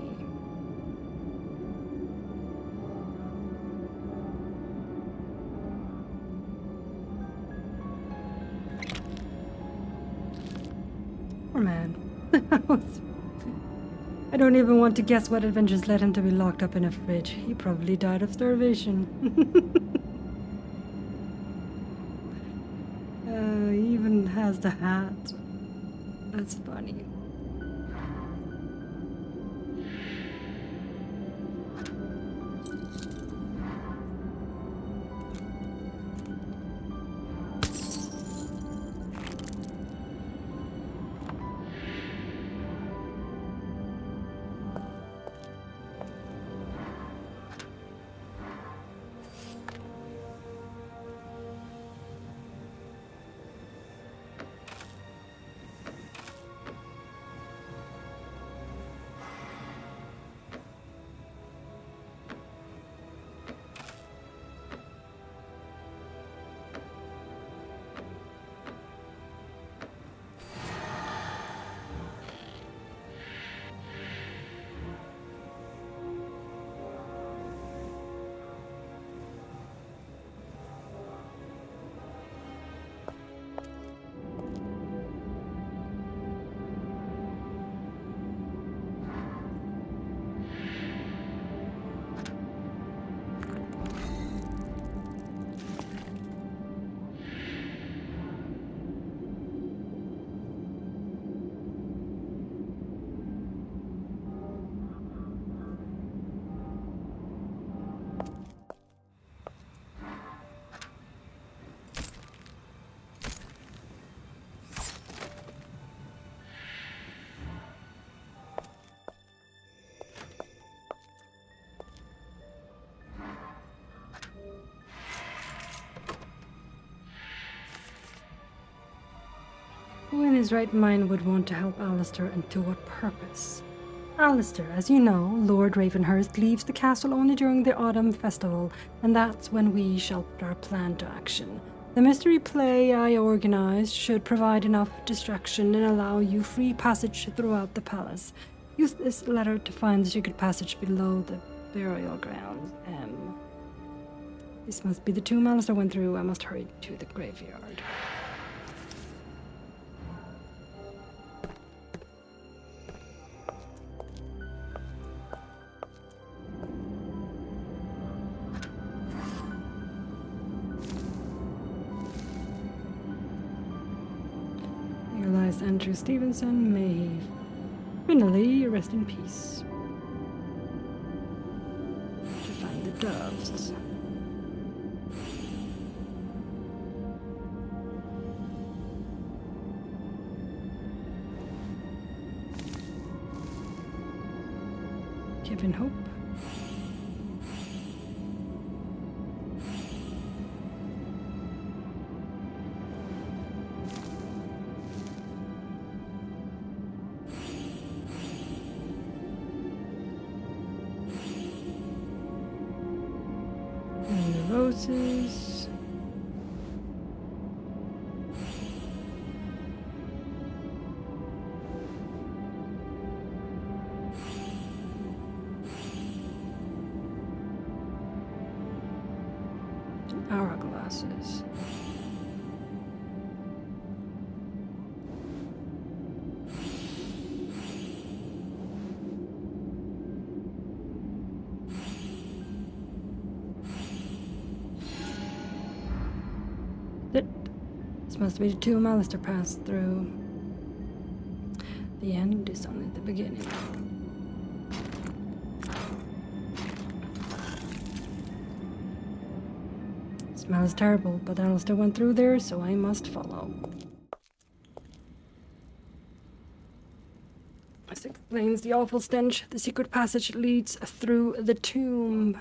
Poor man. I don't even want to guess what adventures led him to be locked up in a fridge. He probably died of starvation. He even has the hat. That's funny. Who in his right mind would want to help Alistair, and to what purpose? Alistair, as you know, Lord Ravenhearst leaves the castle only during the autumn festival, and that's when we shall put our plan to action. The mystery play I organized should provide enough distraction and allow you free passage throughout the palace. Use this letter to find the secret passage below the burial grounds. This must be the tomb Alistair went through. I must hurry to the graveyard. Here lies Andrew Stevenson. May he finally rest in peace. To find the doves. Given hope. And the roses. Hourglasses. This must be the tomb Alistair passed through. The end is only the beginning. Smells terrible, but Alistair went through there, so I must follow. This explains the awful stench. The secret passage leads through the tomb.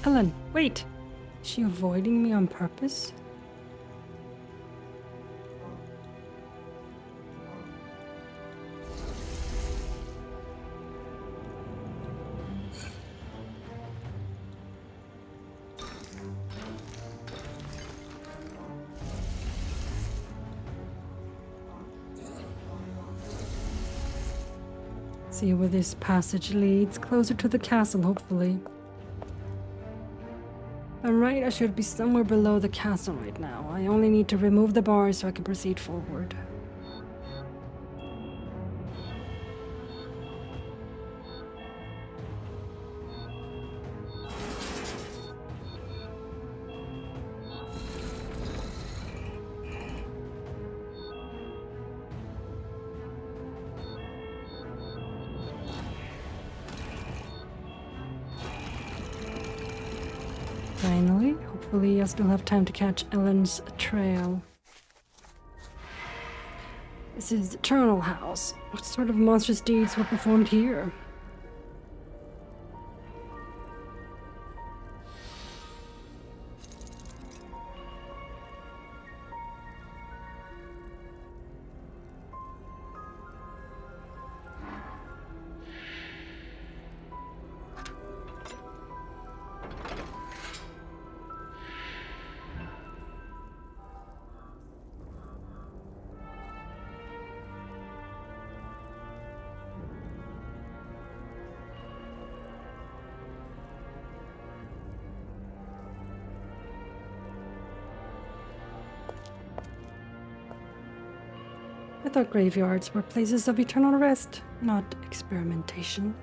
Ellen, wait! Is she avoiding me on purpose? See where this passage leads. Closer to the castle, hopefully. I'm right, I should be somewhere below the castle right now. I only need to remove the bars so I can proceed forward. Finally, hopefully I still have time to catch Ellen's trail. This is the Eternal House. What sort of monstrous deeds were performed here? I thought graveyards were places of eternal rest, not experimentation.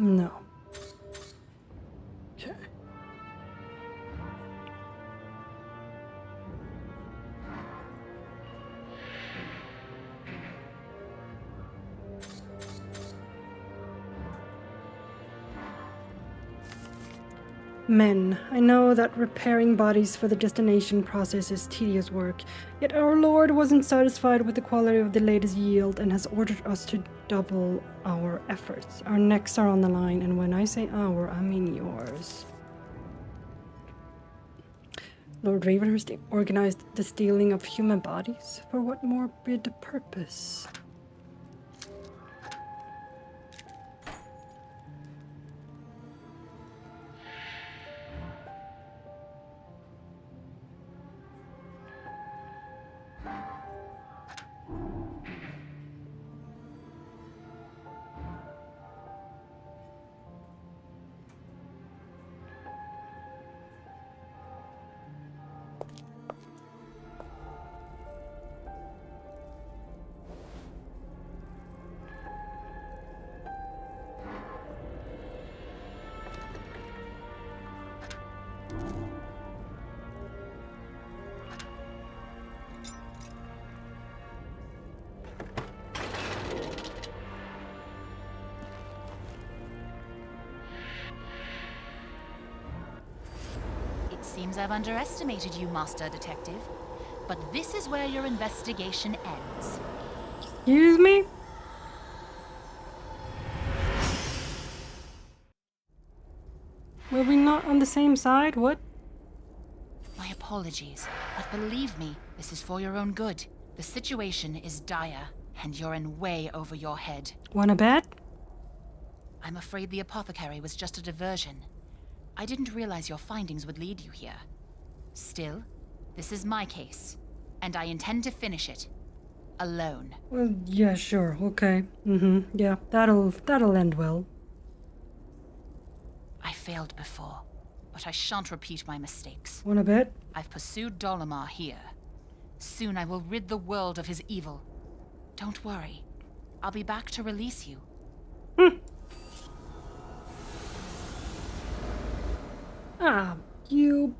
No. Okay. Men, I know that repairing bodies for the destination process is tedious work, yet our Lord wasn't satisfied with the quality of the latest yield and has ordered us to double our efforts. Our necks are on the line, and when I say our, I mean yours. Lord Ravenhearst organized the stealing of human bodies? For what morbid purpose? Seems I've underestimated you, Master Detective. But this is where your investigation ends. Excuse me? Were we not on the same side? What? My apologies, but believe me, this is for your own good. The situation is dire, and you're in way over your head. Wanna bet? I'm afraid the apothecary was just a diversion. I didn't realize your findings would lead you here. Still, this is my case, and I intend to finish it. Alone. Well, yeah, sure, okay. Yeah, that'll end well. I failed before, but I shan't repeat my mistakes. Wanna bet? I've pursued Dolomar here. Soon I will rid the world of his evil. Don't worry. I'll be back to release you. Ah, you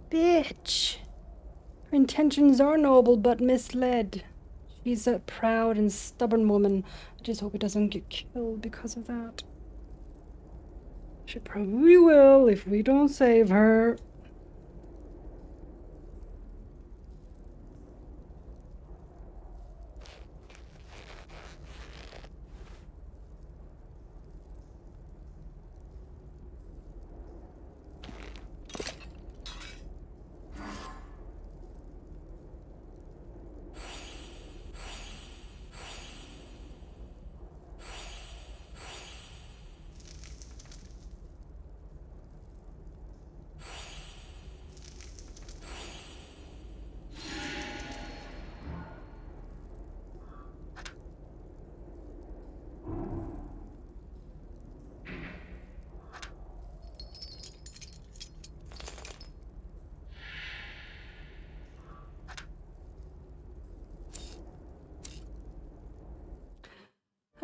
bitch. Her intentions are noble but misled. She's a proud and stubborn woman. I just hope he doesn't get killed because of that. She probably will if we don't save her.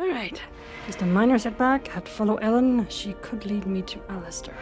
Alright, just a minor setback. I have to follow Ellen. She could lead me to Alistair.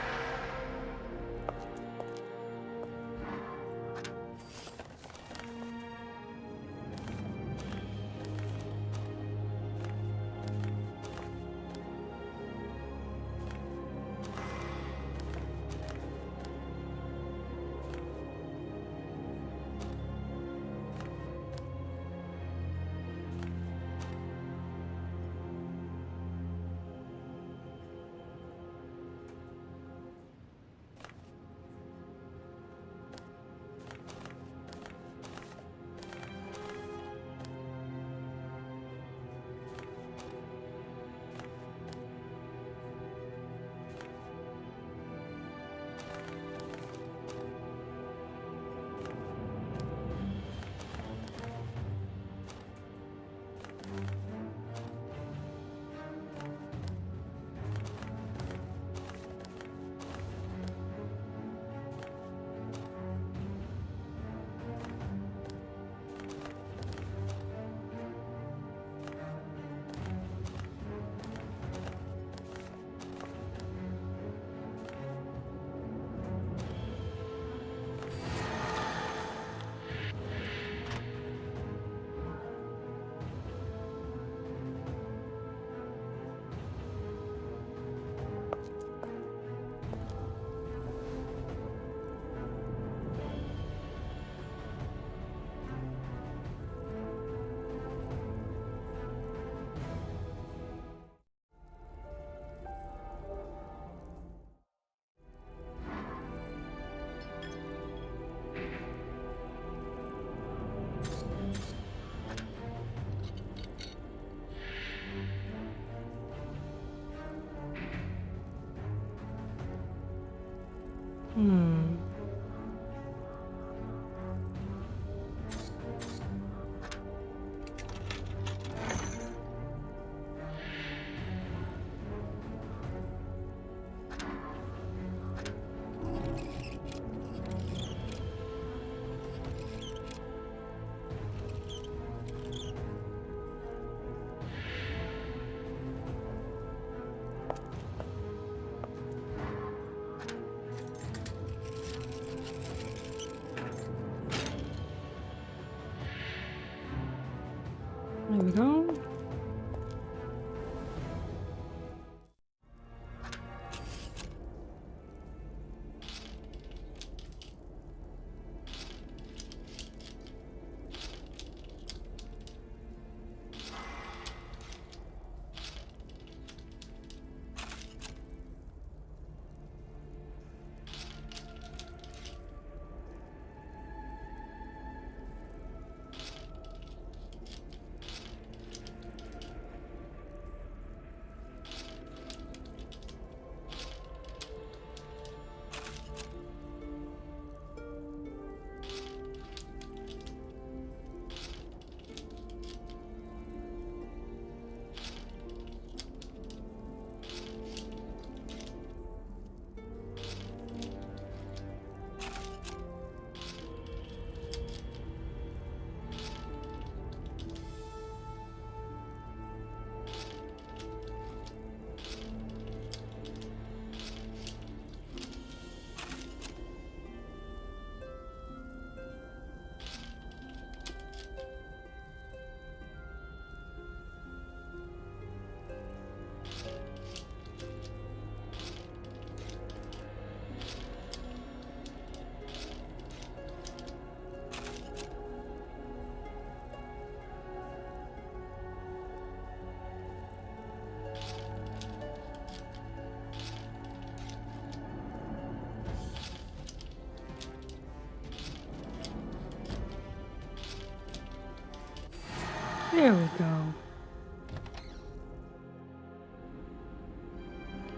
There we go.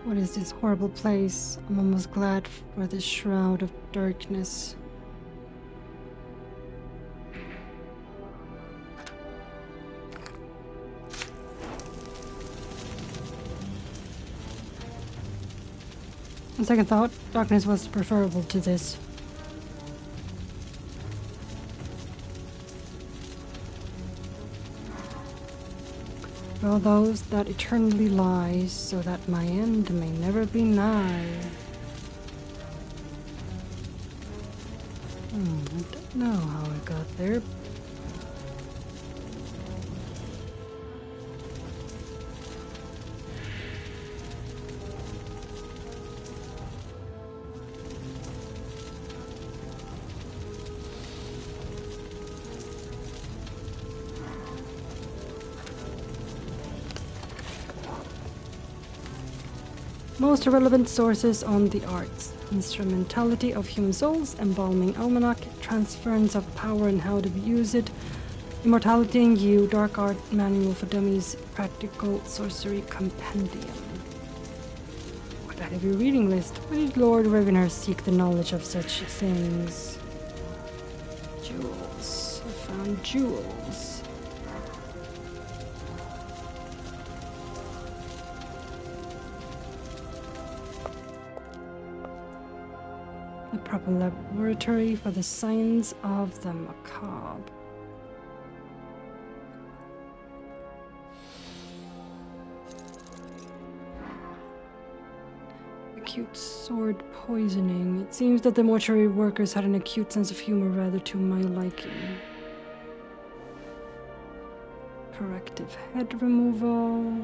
What is this horrible place? I'm almost glad for this shroud of darkness. On second thought, darkness was preferable to this. For all those that eternally lies, so that my end may never be nigh. I don't know how I got there. Most relevant sources on the arts, instrumentality of human souls, embalming almanac, transference of power and how to use it, immortality in you, dark art manual for dummies, practical sorcery compendium. What a heavy reading list. Where did Lord Ravenhearst seek the knowledge of such things? Jewels. I found jewels. The proper laboratory for the science of the macabre. Acute sword poisoning. It seems that the mortuary workers had an acute sense of humor rather to my liking. Corrective head removal.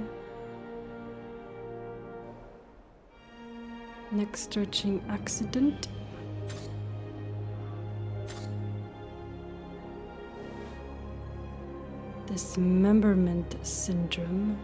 Neck stretching accident. Dismemberment syndrome.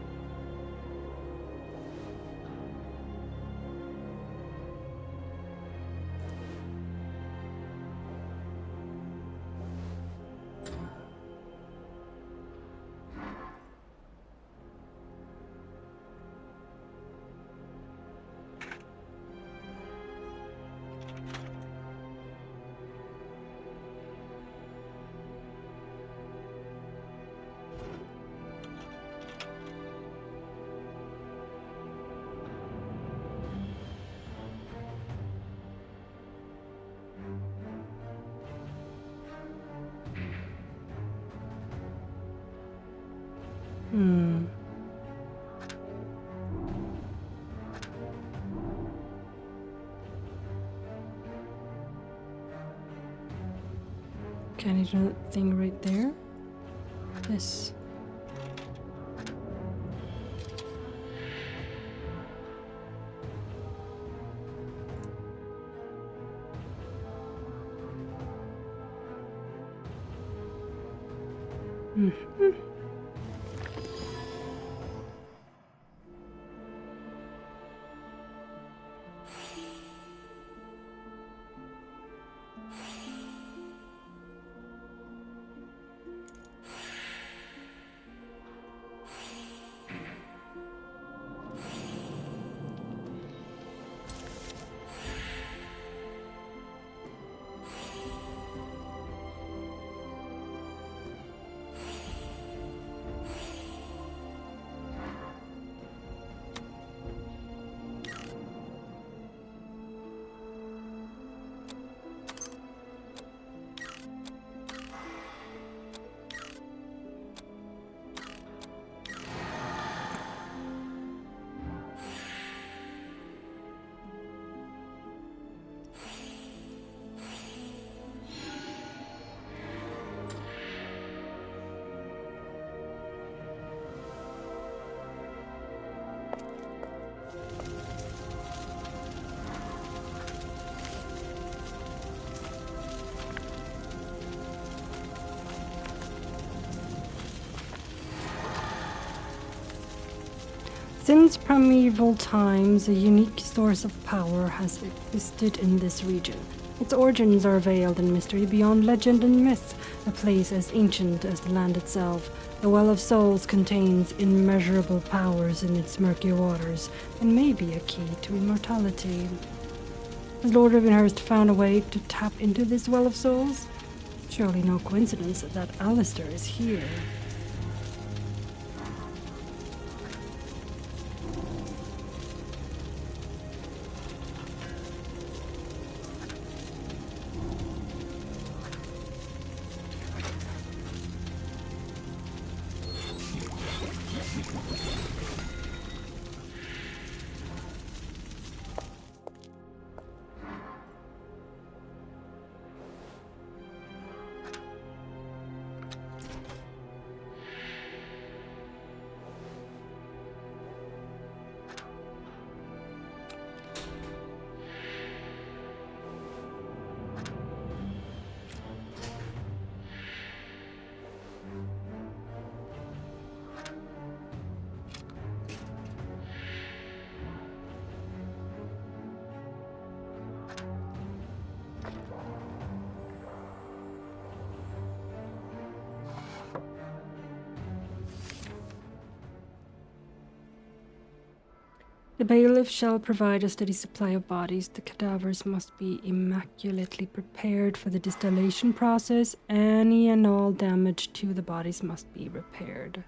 Can I do another thing right there? This. Mm-hmm. Since primeval times, a unique source of power has existed in this region. Its origins are veiled in mystery beyond legend and myth, a place as ancient as the land itself. The Well of Souls contains immeasurable powers in its murky waters, and may be a key to immortality. Has Lord Ravenhearst found a way to tap into this Well of Souls? Surely no coincidence that Alistair is here. The bailiff shall provide a steady supply of bodies. The cadavers must be immaculately prepared for the distillation process. Any and all damage to the bodies must be repaired.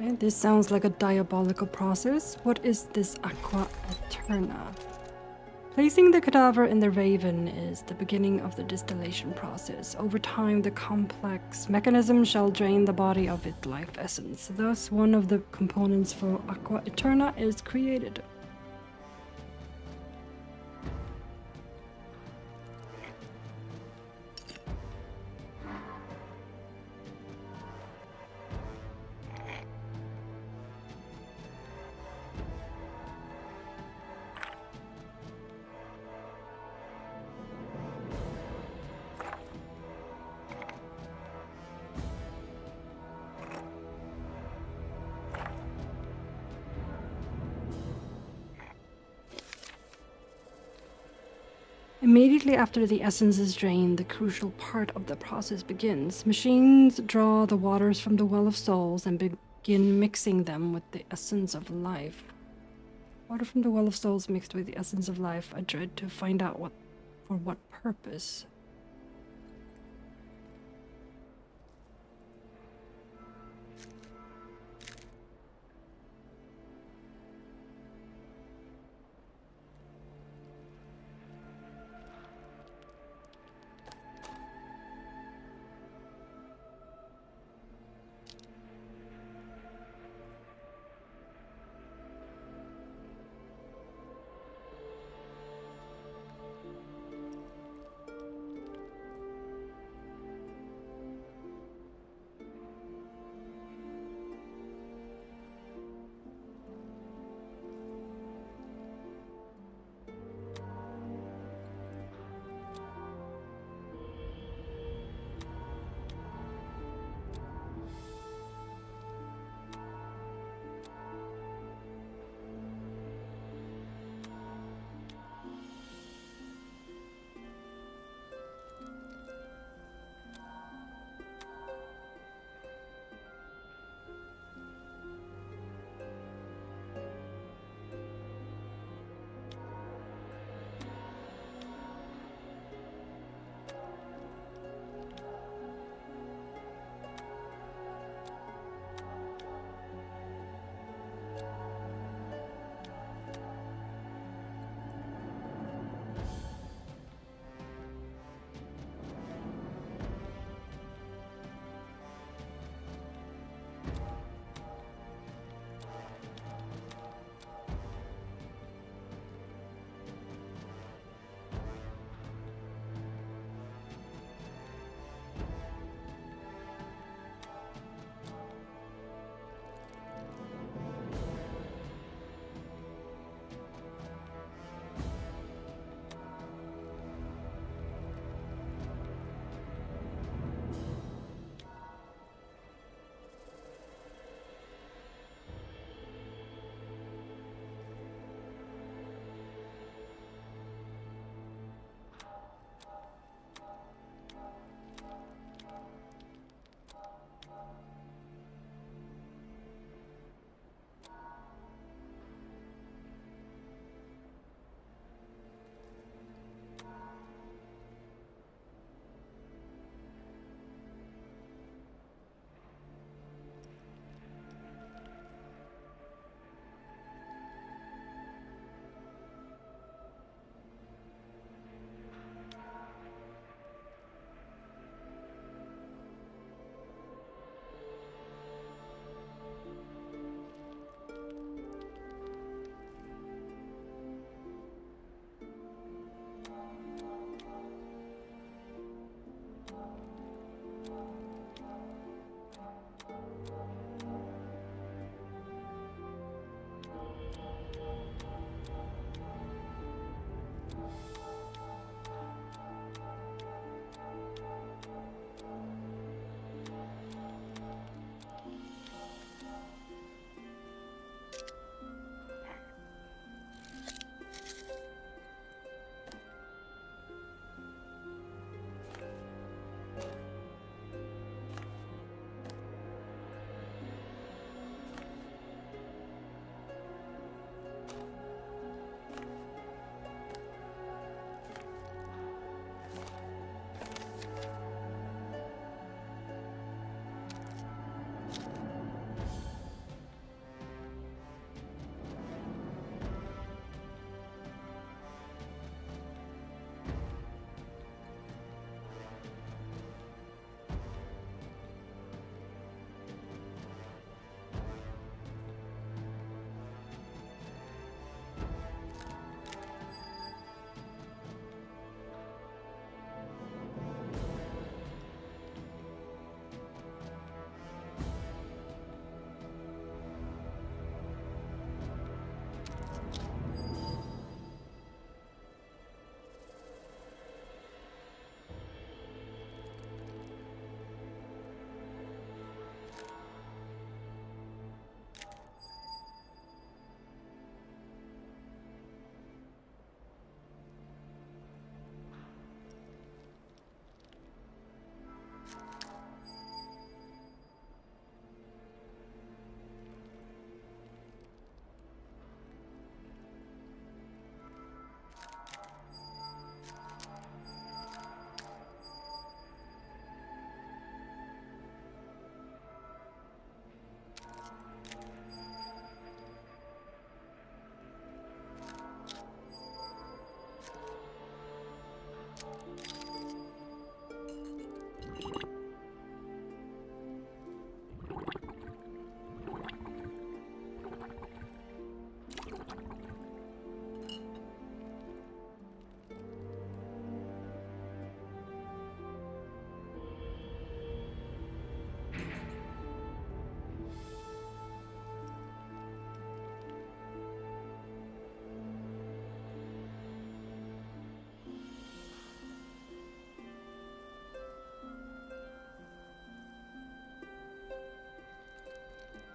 Okay, this sounds like a diabolical process. What is this aqua eterna? Placing the cadaver in the raven is the beginning of the distillation process. Over time, the complex mechanism shall drain the body of its life essence. Thus, one of the components for aqua eterna is created. Immediately after the essence is drained, the crucial part of the process begins. Machines draw the waters from the Well of Souls and begin mixing them with the essence of life. Water from the Well of Souls mixed with the essence of life. I dread to find out for what purpose.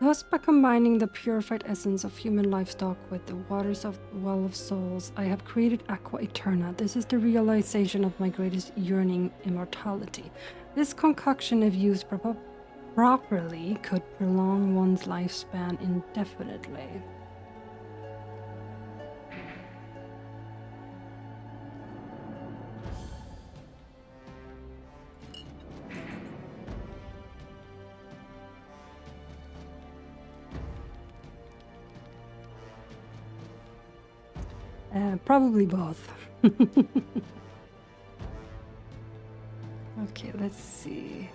Thus, by combining the purified essence of human livestock with the waters of the Well of Souls, I have created Aqua Eterna. This is the realization of my greatest yearning, immortality. This concoction, if used properly, could prolong one's lifespan indefinitely. Probably both. Okay, let's see.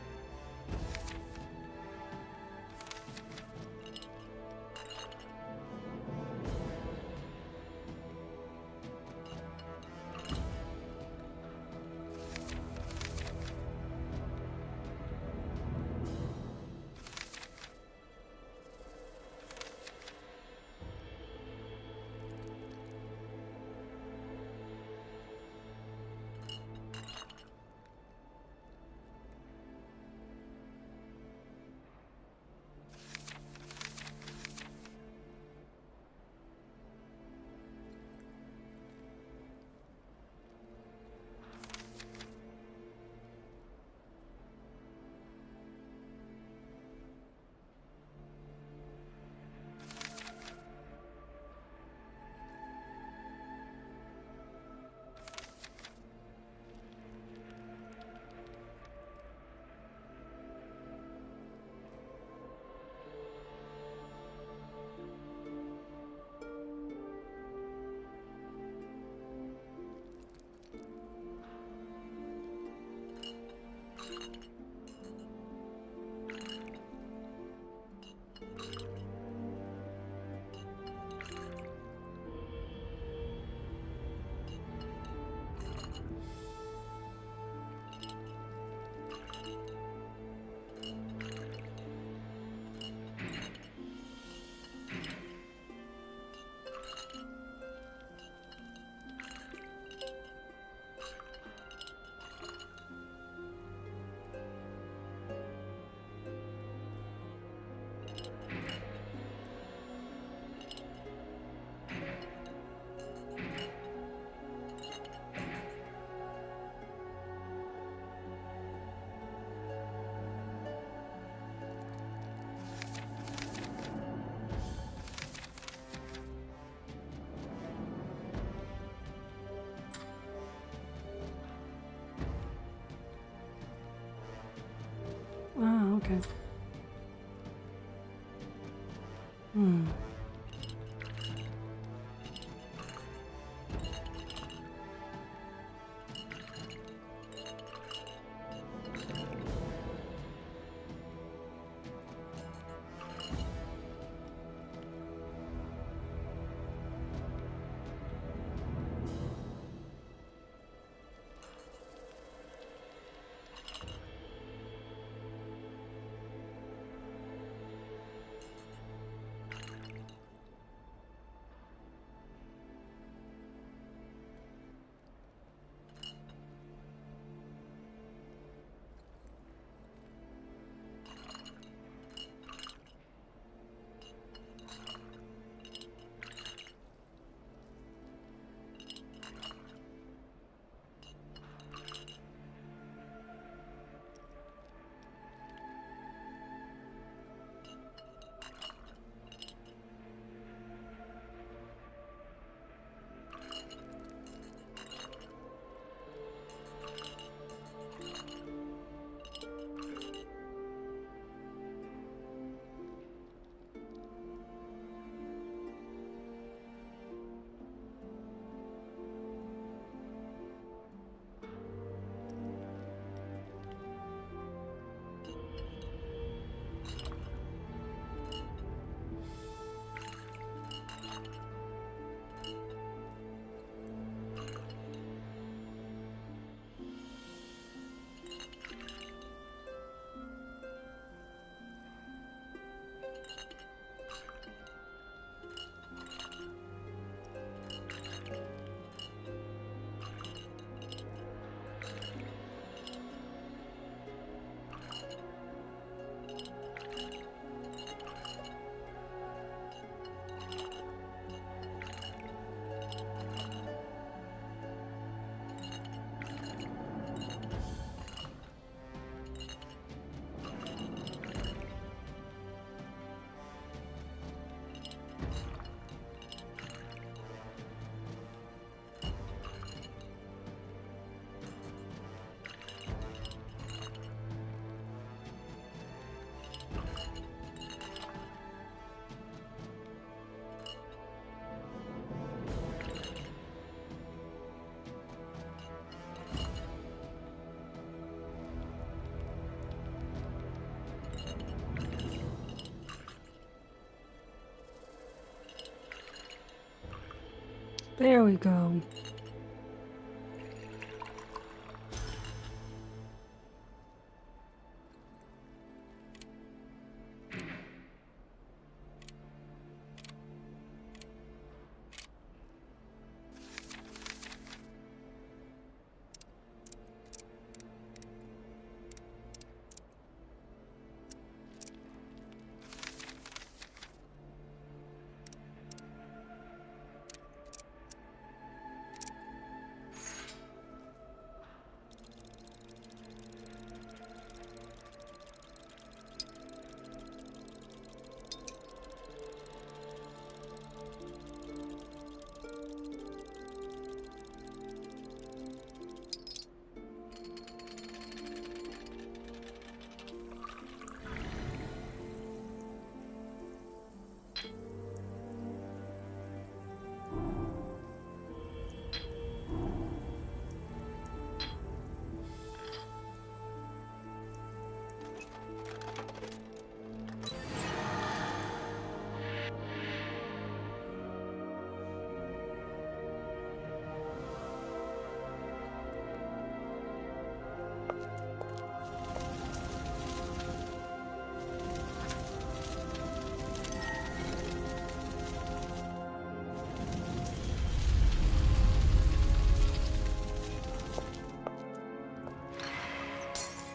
Ah, okay. There we go.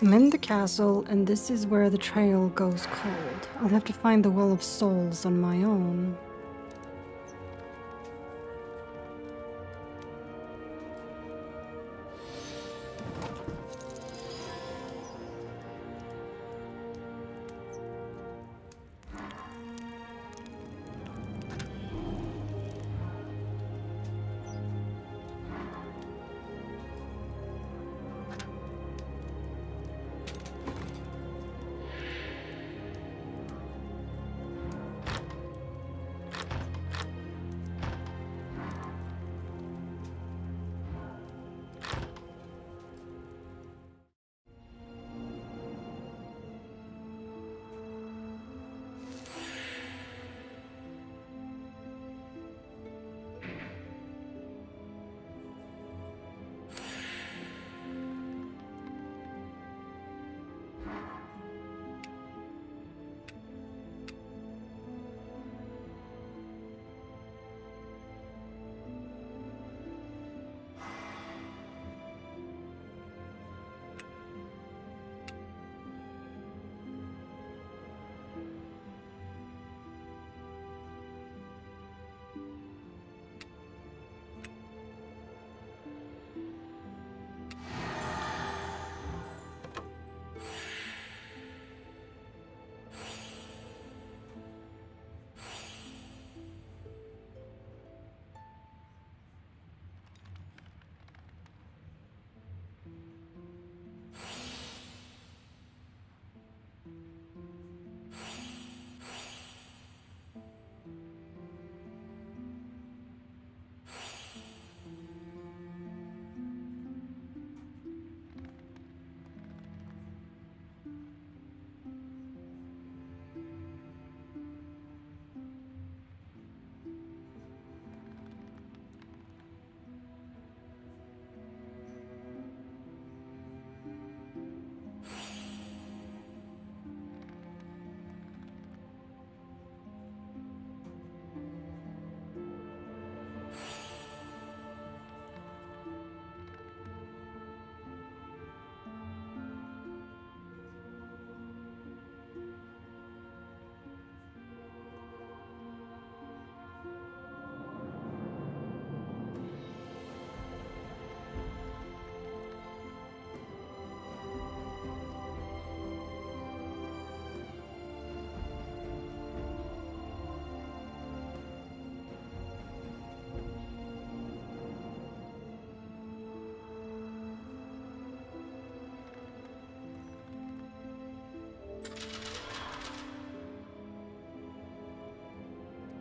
I'm in the castle, and this is where the trail goes cold. I'll have to find the Well of Souls on my own.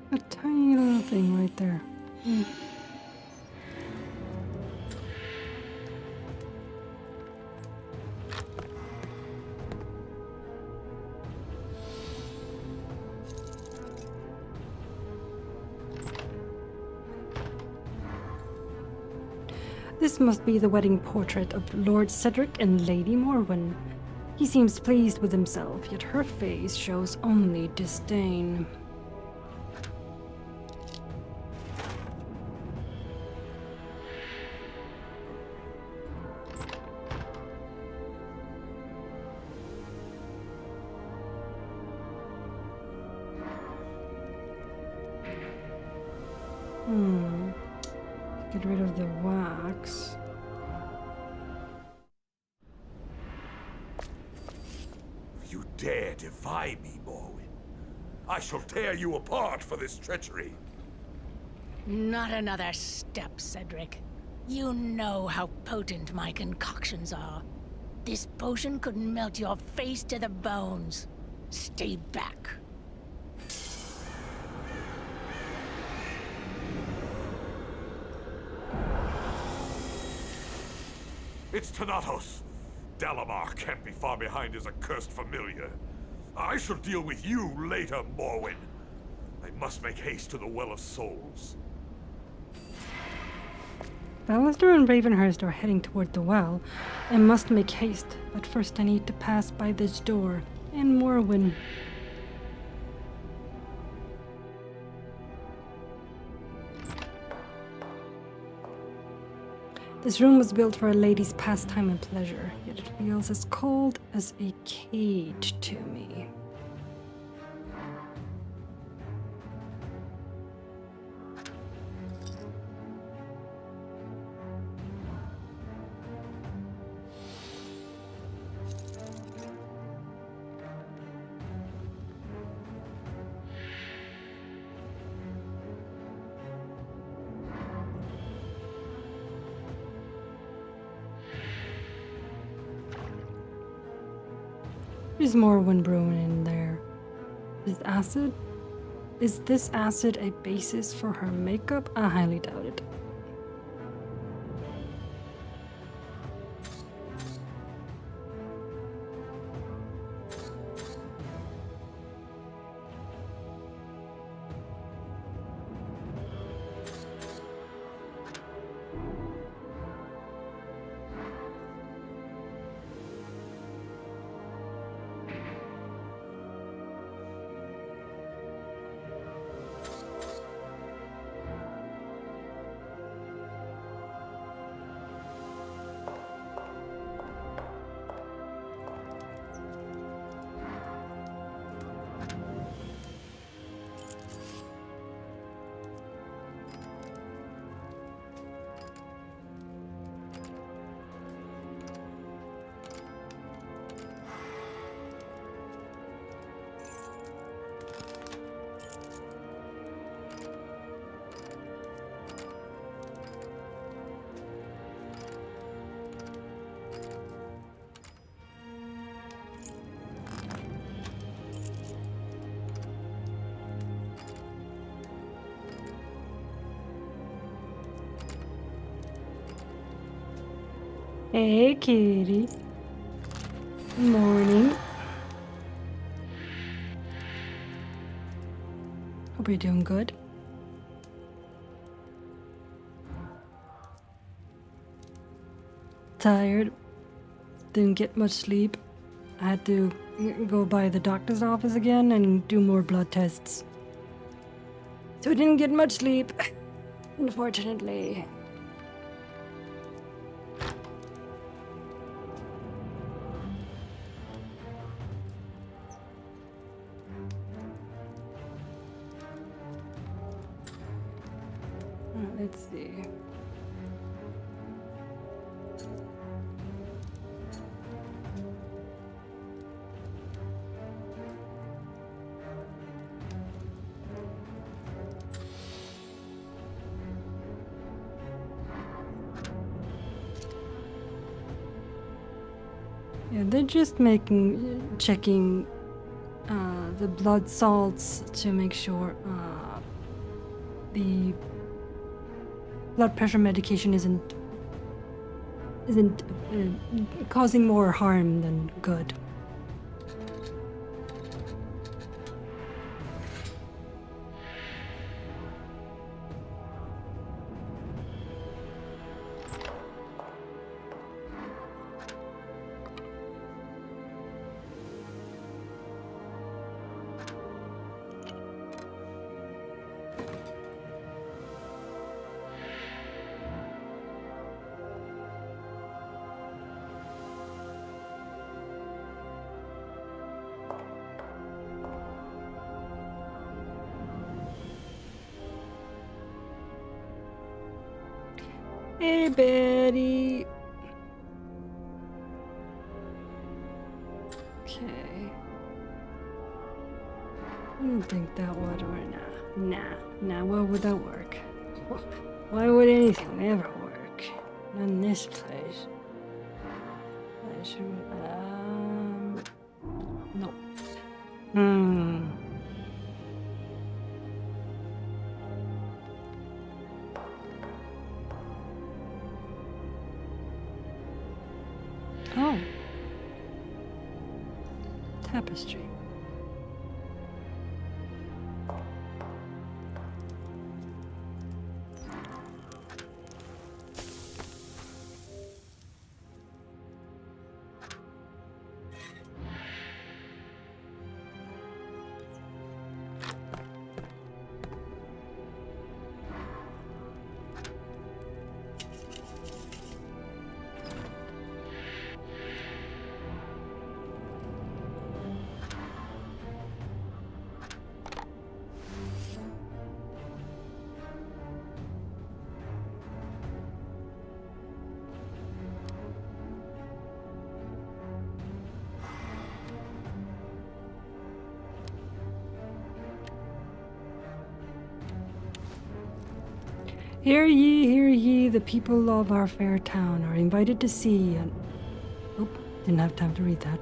A tiny little thing right there. This must be the wedding portrait of Lord Cedric and Lady Morwen. He seems pleased with himself, yet her face shows only disdain. Get rid of the wax. You dare defy me, Morwen. I shall tear you apart for this treachery. Not another step, Cedric. You know how potent my concoctions are. This potion could melt your face to the bones. Stay back. It's Thanatos. Dalamar can't be far behind his accursed familiar. I shall deal with you later, Morwen. I must make haste to the Well of Souls. Alistair and Ravenhearst are heading toward the well. I must make haste, but first I need to pass by this door. And Morwen. This room was built for a lady's pastime and pleasure, yet it feels as cold as a cage to me. There's more wind brewing in there. Is this acid a basis for her makeup? I highly doubt it. Hey, kitty. Morning. Hope you're doing good. Tired. Didn't get much sleep. I had to go by the doctor's office again and do more blood tests. So I didn't get much sleep, unfortunately. Let's see. Yeah, they're just checking the blood salts to make sure the blood pressure medication isn't causing more harm than good. Hey, Betty. Okay. I don't think that would work. Nah. Why would that work? Why would anything ever work? Not in this place. I should, no. Oh. Tapestry. Hear ye, the people of our fair town are invited to see and... Oh, didn't have time to read that.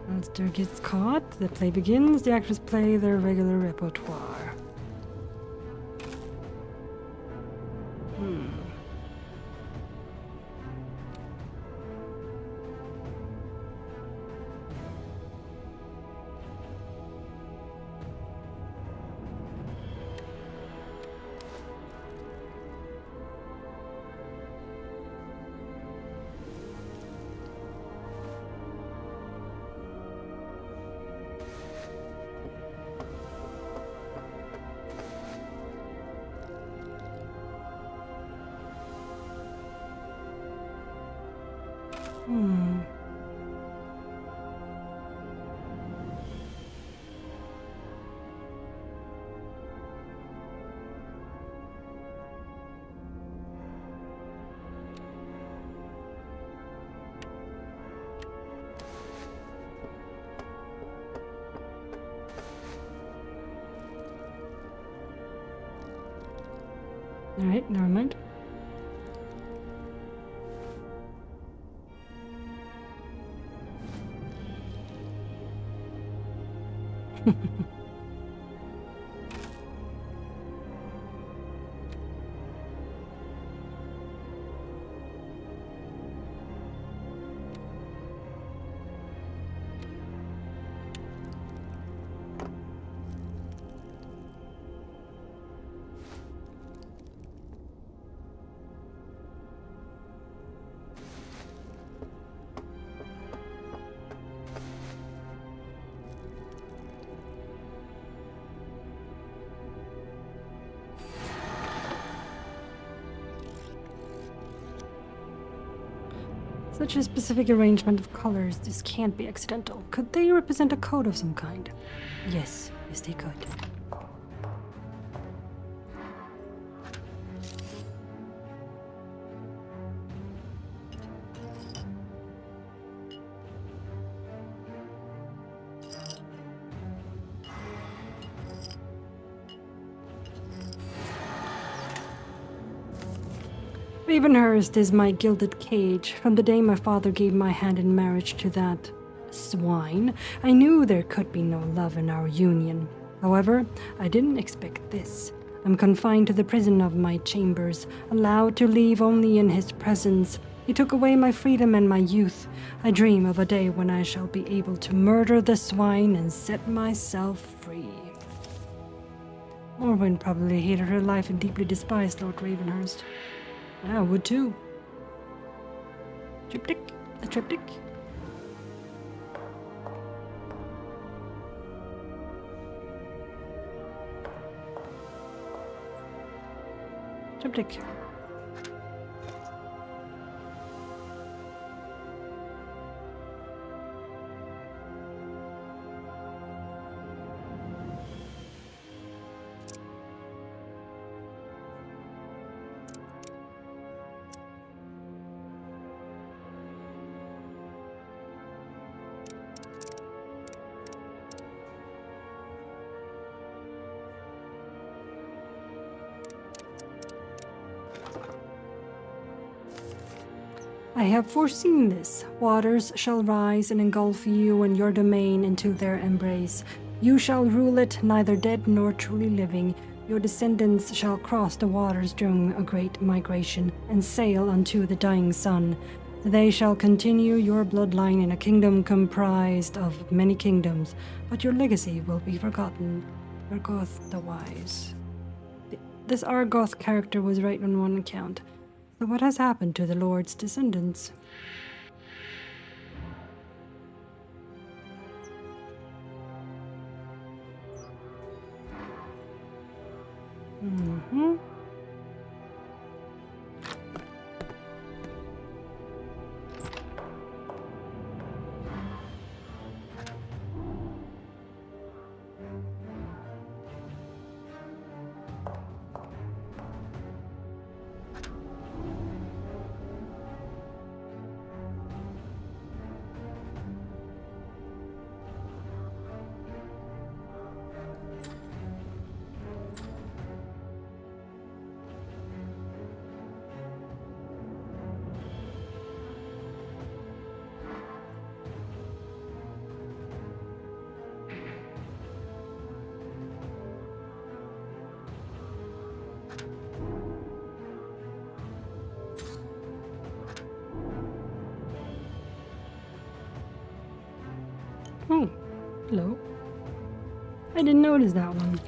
Monster gets caught, the play begins, the actors play their regular repertoire. Alright, never mind. Such a specific arrangement of colors, this can't be accidental. Could they represent a code of some kind? Yes, they could. Ravenhearst is my gilded cage. From the day my father gave my hand in marriage to that swine, I knew there could be no love in our union. However, I didn't expect this. I'm confined to the prison of my chambers, allowed to leave only in his presence. He took away my freedom and my youth. I dream of a day when I shall be able to murder the swine and set myself free. Morwen probably hated her life and deeply despised Lord Ravenhearst. I would too. Triptych? A triptych? Triptych. I have foreseen this. Waters shall rise and engulf you and your domain into their embrace. You shall rule it, neither dead nor truly living. Your descendants shall cross the waters during a great migration and sail unto the dying sun. They shall continue your bloodline in a kingdom comprised of many kingdoms, but your legacy will be forgotten. Argoth the Wise. This Argoth character was right on one account. So what has happened to the Lord's descendants? Mm-hmm. Oh, hello. I didn't notice that one.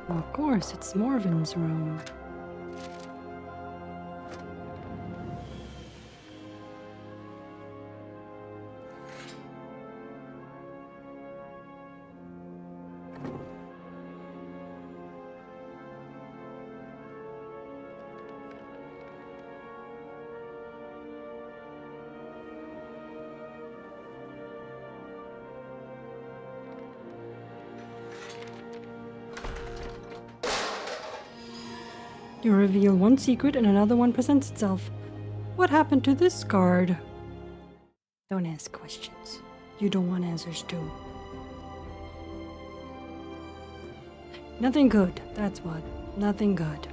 Of course, it's Morven's room. You reveal one secret and another one presents itself. What happened to this guard? Don't ask questions. You don't want answers too. Nothing good, that's what. Nothing good.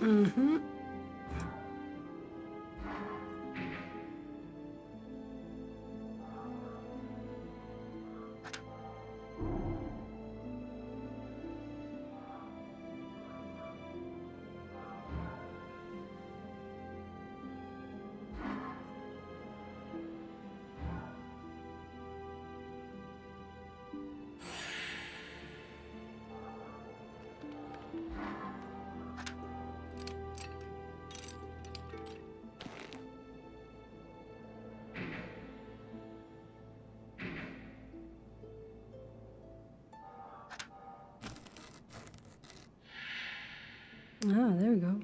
Mm-hmm. Ah, there we go.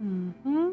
Mm-hmm.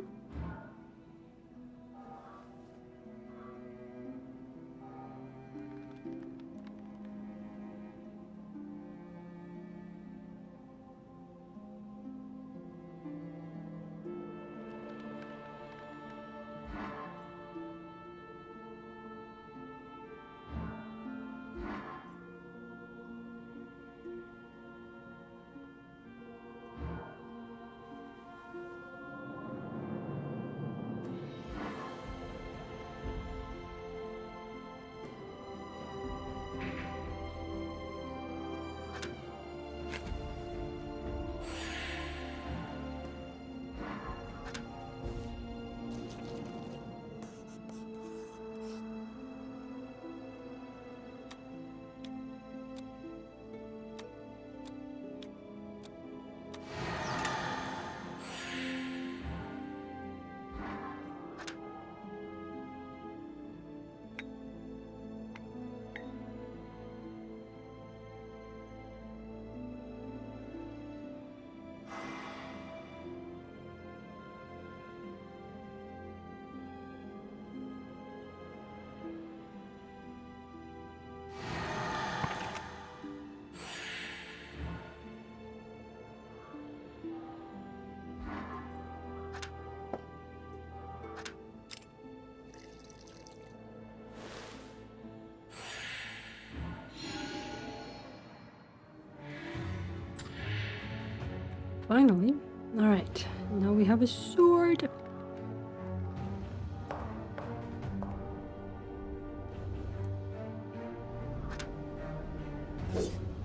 Finally. Alright, now we have a sword.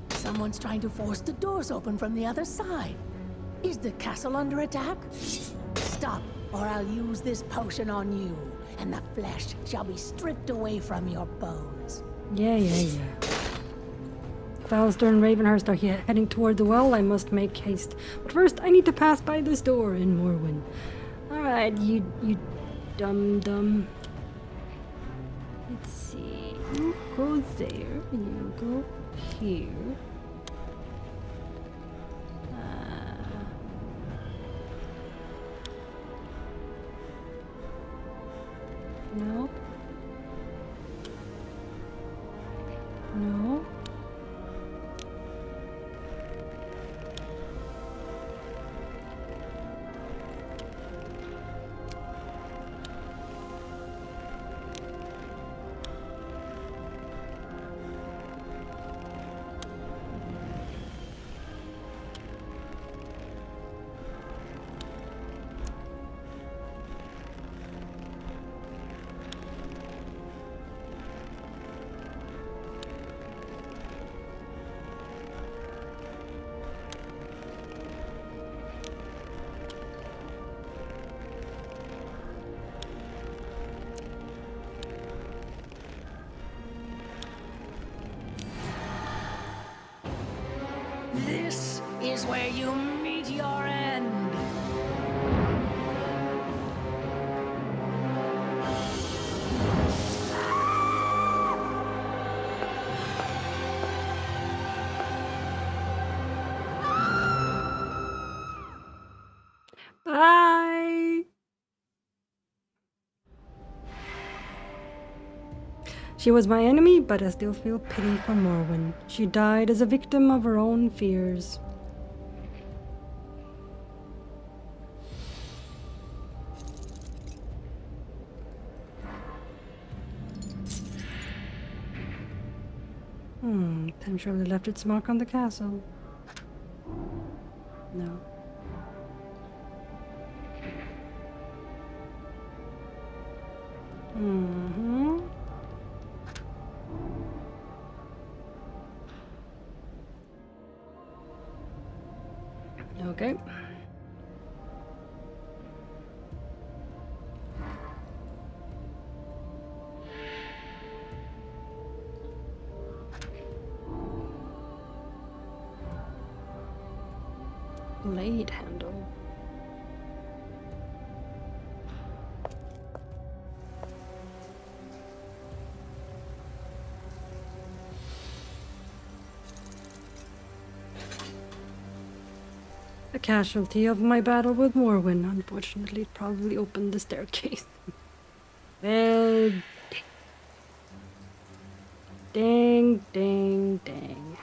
Someone's trying to force the doors open from the other side. Is the castle under attack? Stop, or I'll use this potion on you, and the flesh shall be stripped away from your bones. Yeah. If Alistair and Ravenhearst are heading toward the well, I must make haste. But first, I need to pass by this door in Morwen. Alright, you dum-dum. Let's see. You go there, you go here. No. No. This is where you meet your end. Bye! She was my enemy, but I still feel pity for Morwen. She died as a victim of her own fears. Time surely left its mark on the castle. No. Okay. Blade handle. A casualty of my battle with Morwen. Unfortunately, it probably opened the staircase. Well, dang, dang, dang.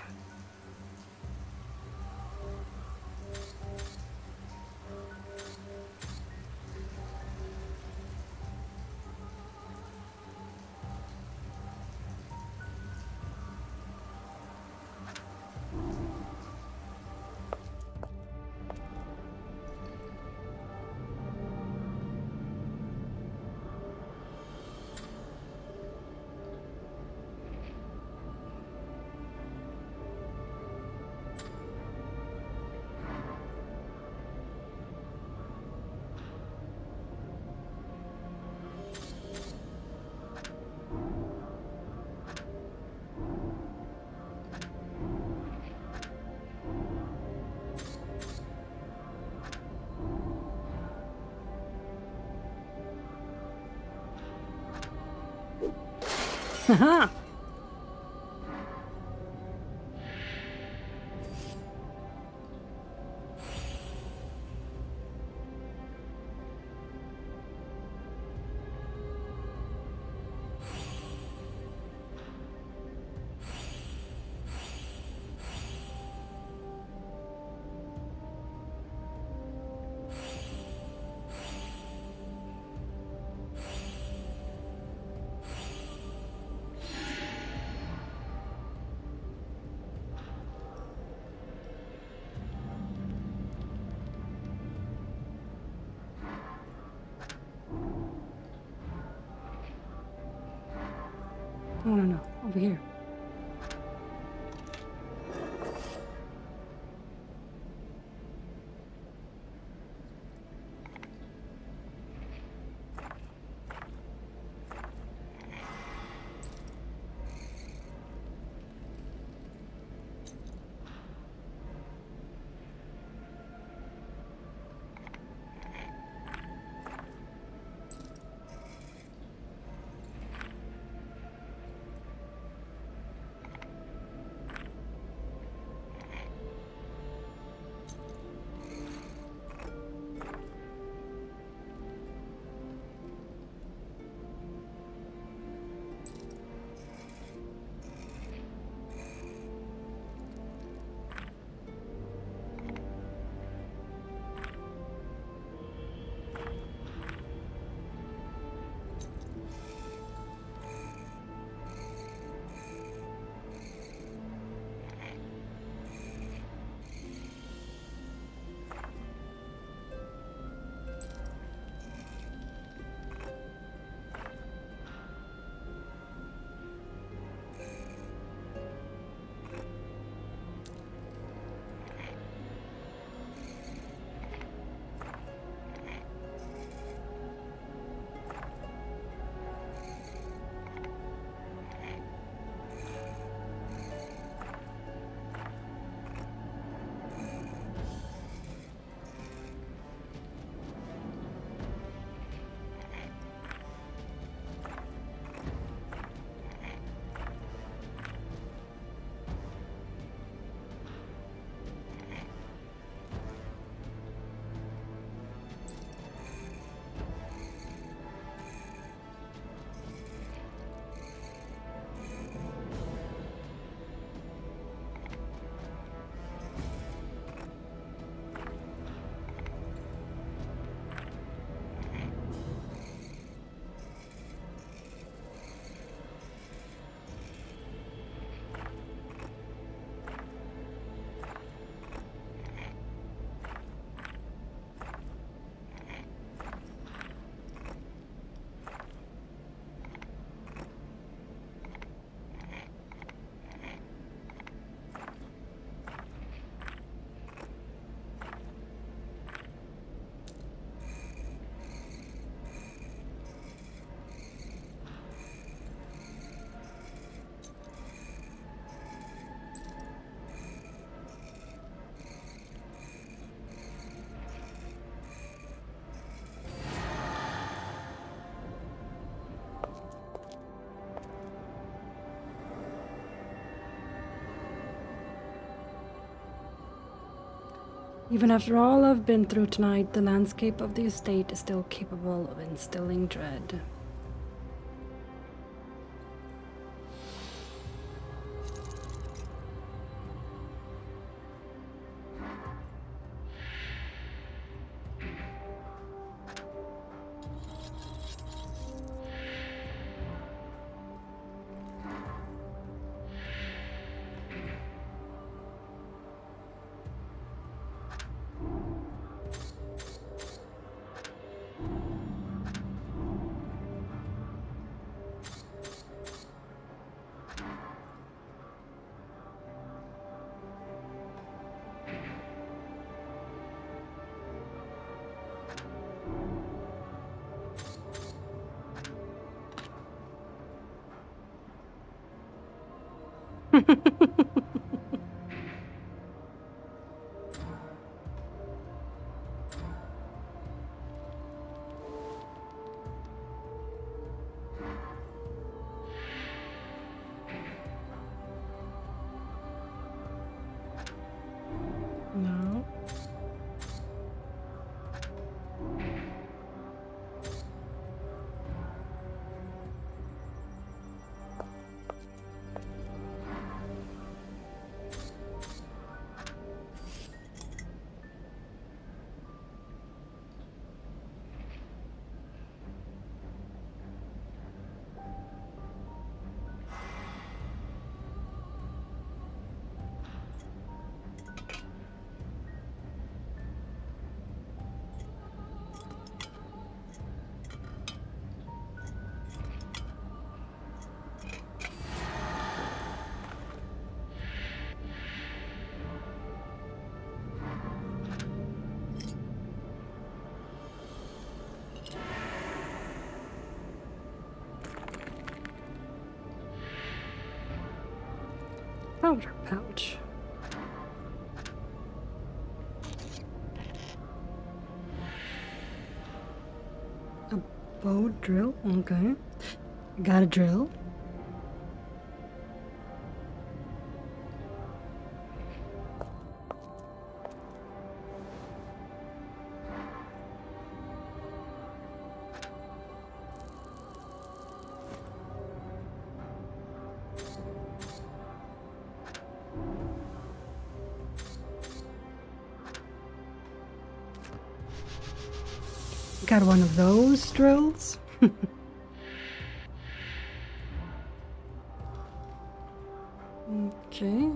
Haha! Oh, no, over here. Even after all I've been through tonight, the landscape of the estate is still capable of instilling dread. No. Powder pouch. A bow drill? Okay. Got a drill. Got one of those drills. Okay.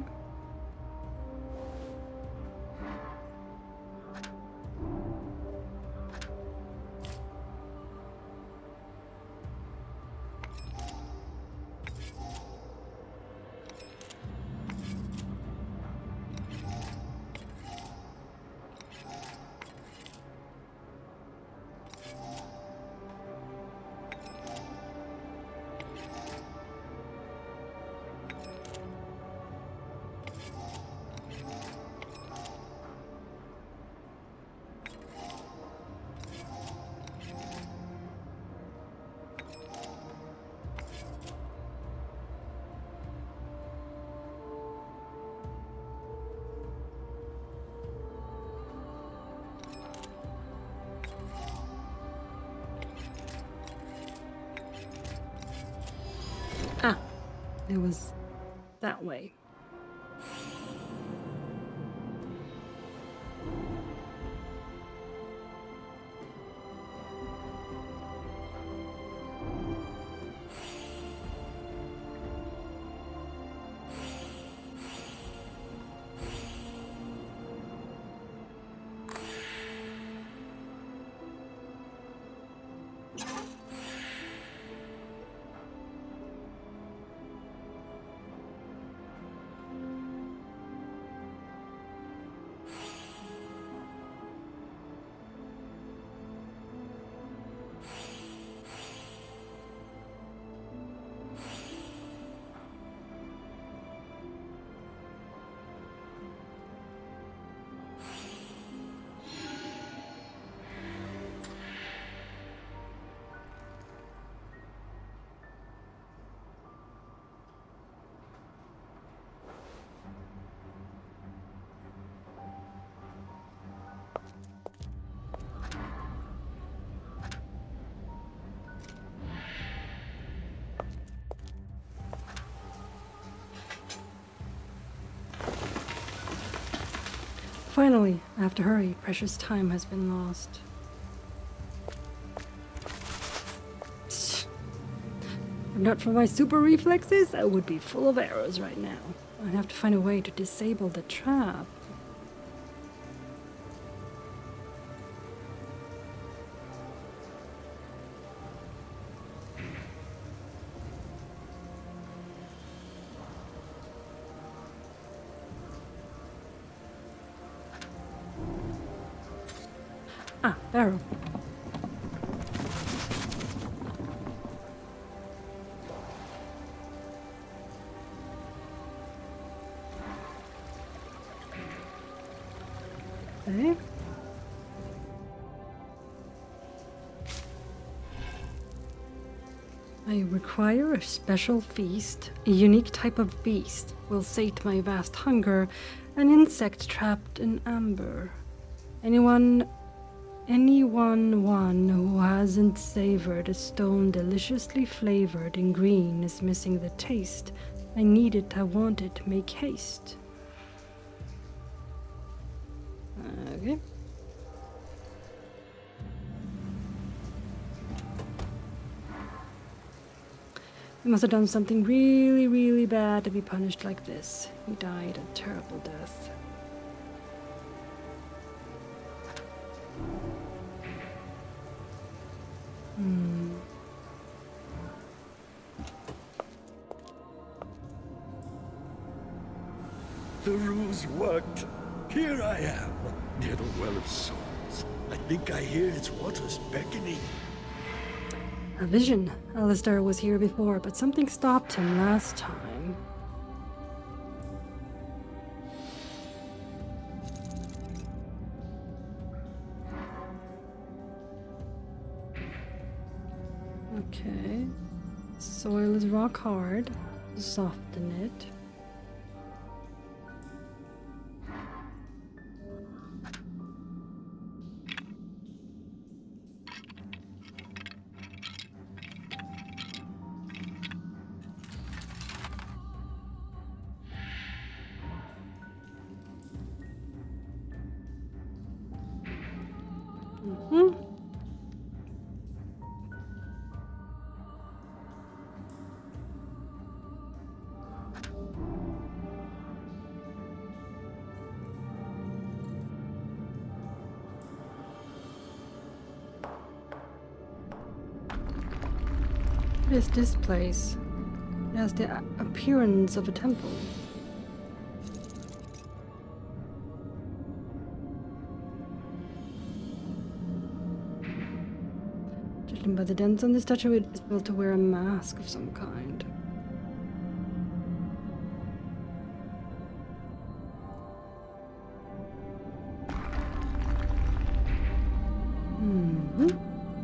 Ah, it was that way. Finally, I have to hurry. Precious time has been lost. If not for my super reflexes, I would be full of arrows right now. I have to find a way to disable the trap. Ah, barrel. Okay. I require a special feast. A unique type of beast will sate my vast hunger. An insect trapped in amber. Anyone who hasn't savored a stone deliciously flavored and green is missing the taste. I need it, I want it, make haste. Okay. He must have done something really, really bad to be punished like this. He died a terrible death. The ruse worked. Here I am, near the Well of Souls. I think I hear its waters beckoning. A vision. Alistair was here before, but something stopped him last time. Okay. Soil is rock hard. Soften it. What is this place? It has the appearance of a temple. Judging by the dents on the statue, it is built to wear a mask of some kind.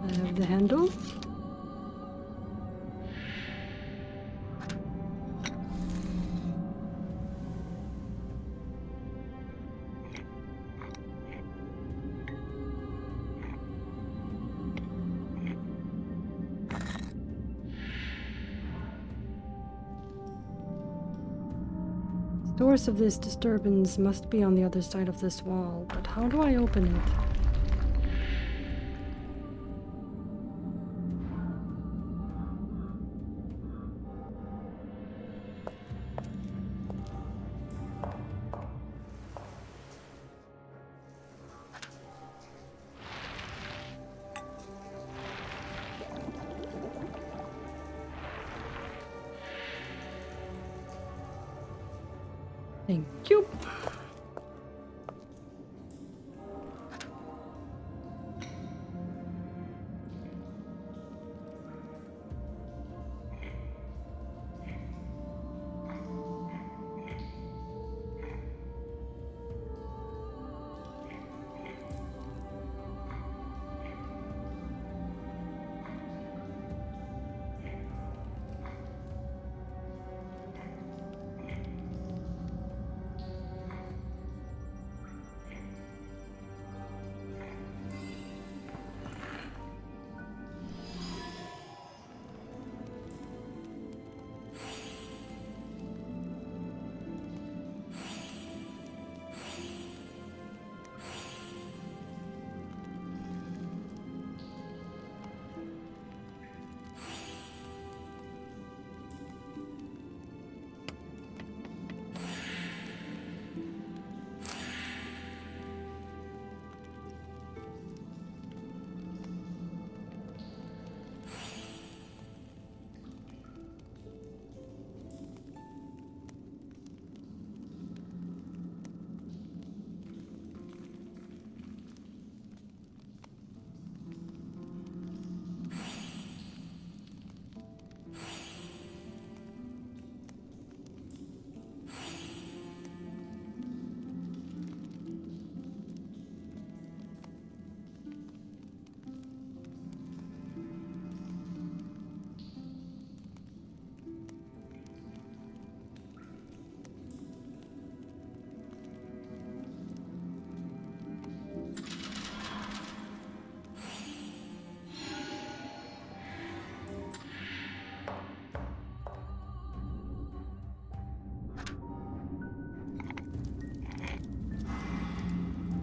I have the handle. The source of this disturbance must be on the other side of this wall, but how do I open it? Thank you.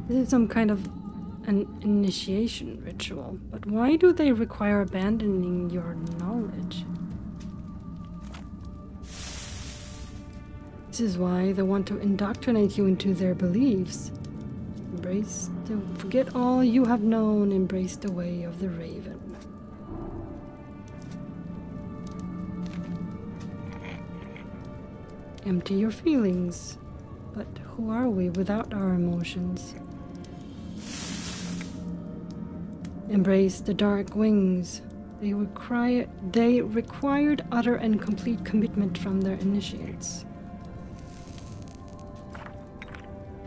This is some kind of an initiation ritual, but why do they require abandoning your knowledge? This is why they want to indoctrinate you into their beliefs. Forget all you have known, embrace the way of the Raven. Empty your feelings. But who are we without our emotions? Embrace the dark wings. They required utter and complete commitment from their initiates.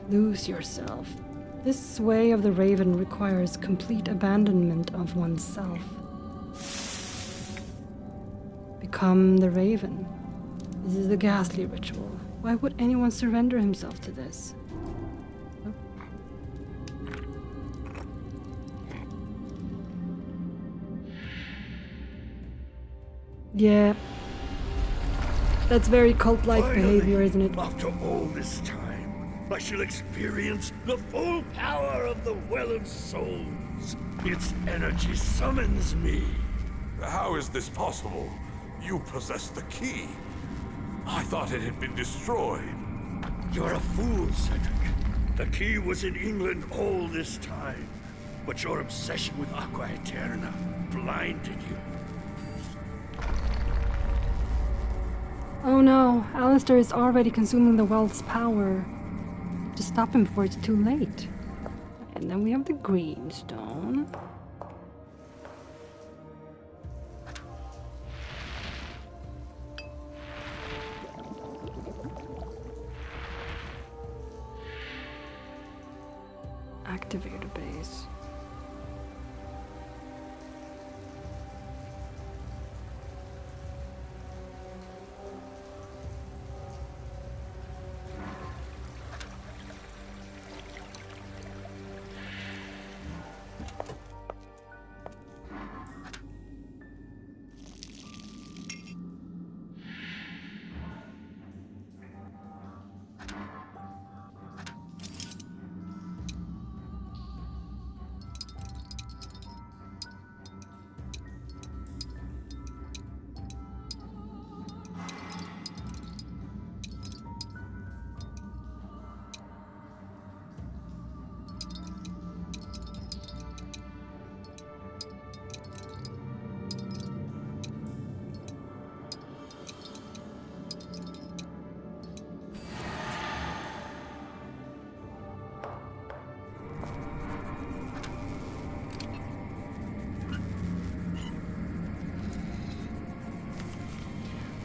Lose yourself. This way of the Raven requires complete abandonment of oneself. Become the Raven. This is a ghastly ritual. Why would anyone surrender himself to this? Yeah. That's very cult-like behavior, isn't it? After all this time, I shall experience the full power of the Well of Souls. Its energy summons me. How is this possible? You possess the key. I thought it had been destroyed. You're a fool, Cedric. The key was in England all this time. But your obsession with Aqua Eterna blinded you. Oh no, Alistair is already consuming the well's power. To stop him before it's too late. And then we have the green stone. Activate a base.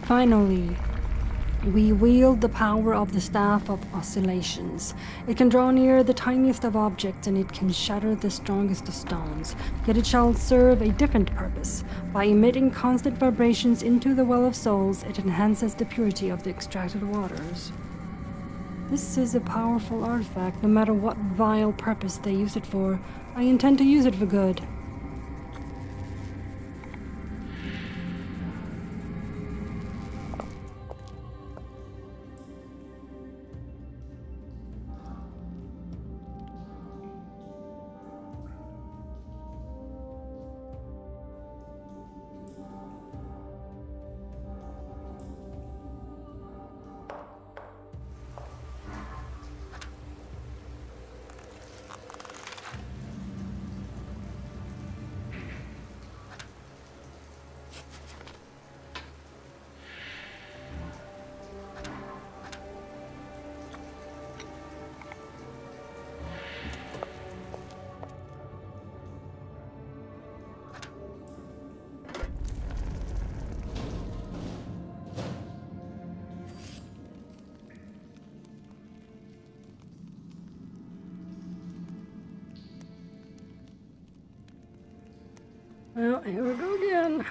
Finally, we wield the power of the Staff of Oscillations. It can draw near the tiniest of objects and it can shatter the strongest of stones. Yet it shall serve a different purpose. By emitting constant vibrations into the Well of Souls, it enhances the purity of the extracted waters. This is a powerful artifact, no matter what vile purpose they use it for. I intend to use it for good. Well, here we go again.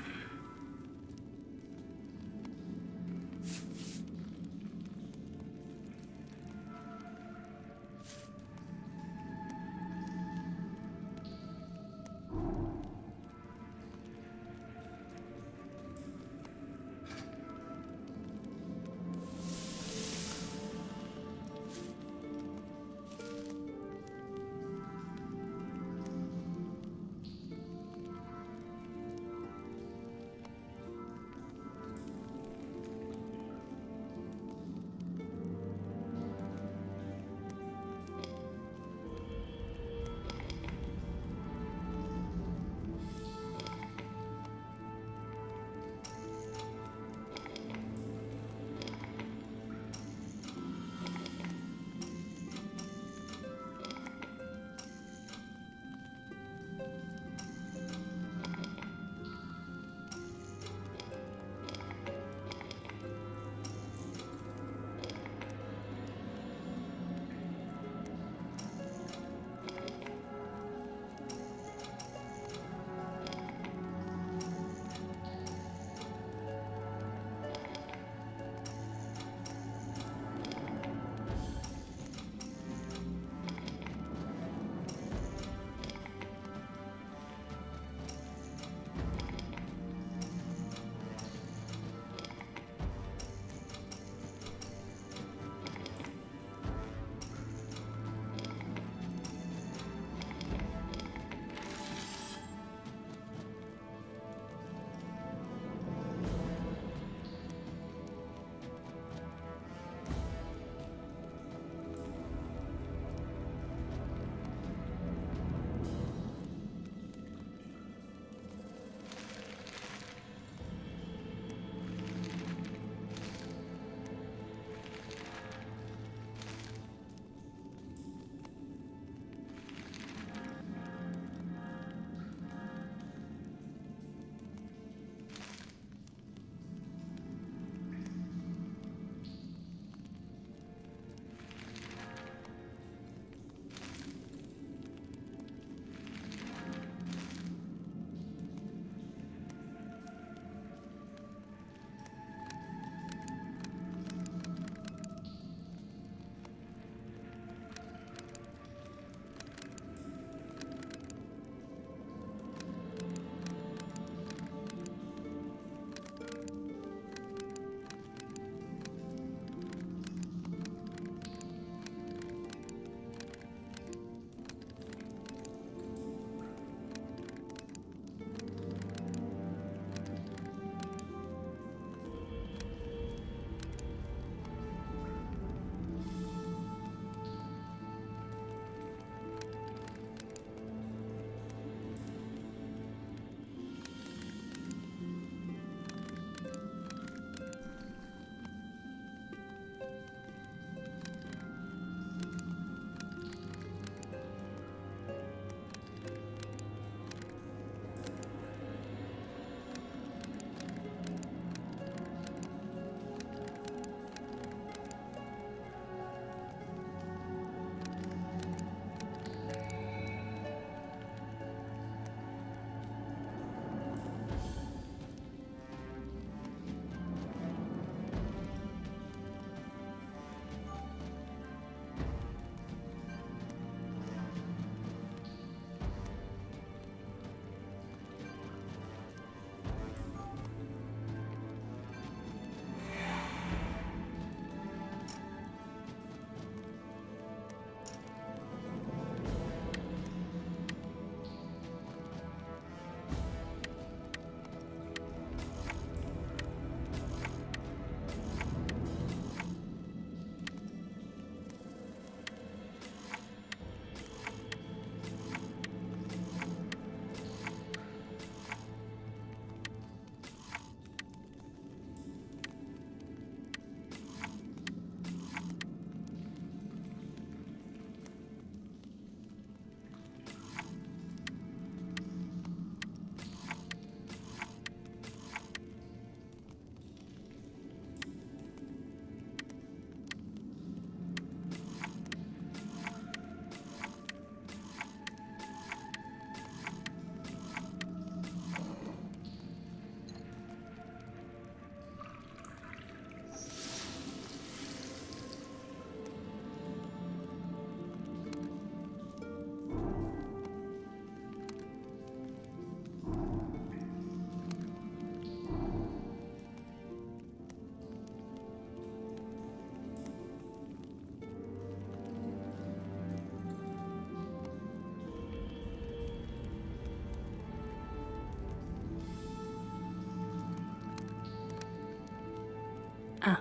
Ah.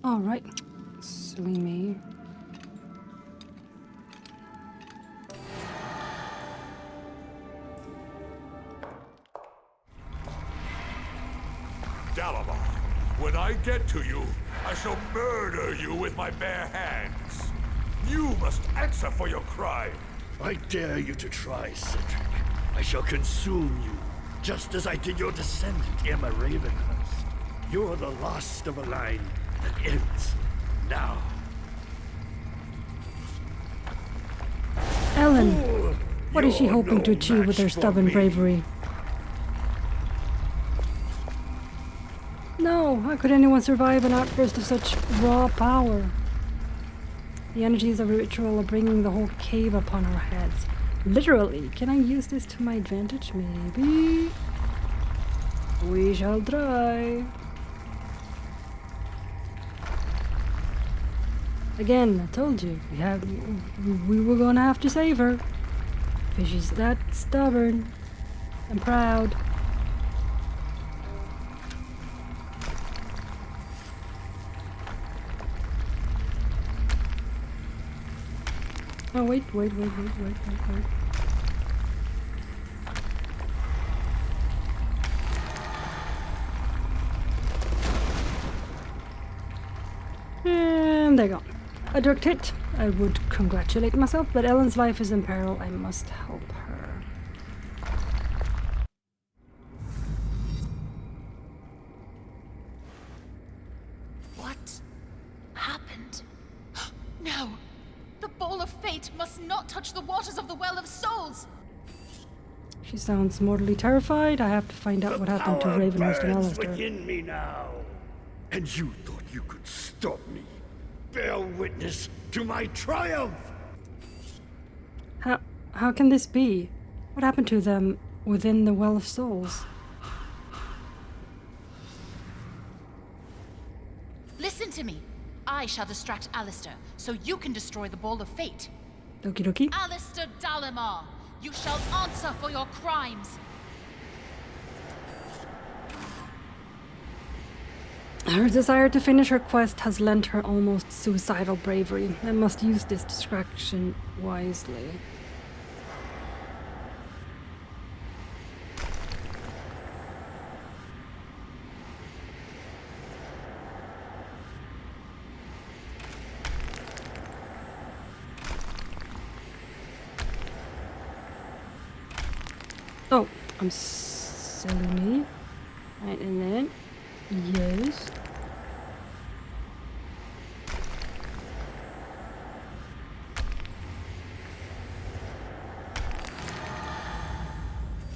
All right. Silly me. Dalamar, when I get to you, I shall murder you with my bare hands. You must answer for your crime. I dare you to try, Cedric. I shall consume you, just as I did your descendant, Emma Ravenhearst. You're the last of a line that ends now. Ellen, what is she hoping to achieve with her stubborn bravery? No, how could anyone survive an outburst of such raw power? The energies of a ritual are bringing the whole cave upon our heads. Literally, can I use this to my advantage? Maybe. We shall try. Again, I told you, we were gonna have to save her. Because she's that stubborn and proud. Oh, wait. And there you go. A direct hit. I would congratulate myself, but Ellen's life is in peril. I must help her. What happened? No! The Bowl of Fate must not touch the waters of the Well of Souls! She sounds mortally terrified. I have to find out what happened to Ravenhearst and Alistair. Within me now. And you thought you could stop me. Bear witness to my triumph! How can this be? What happened to them within the Well of Souls? Listen to me. I shall distract Alistair, so you can destroy the Bowl of Fate. Okie dokie. Alistair Dalamar, you shall answer for your crimes. Her desire to finish her quest has lent her almost suicidal bravery. I must use this distraction wisely. Oh, I'm silly me. Right, and then, yes.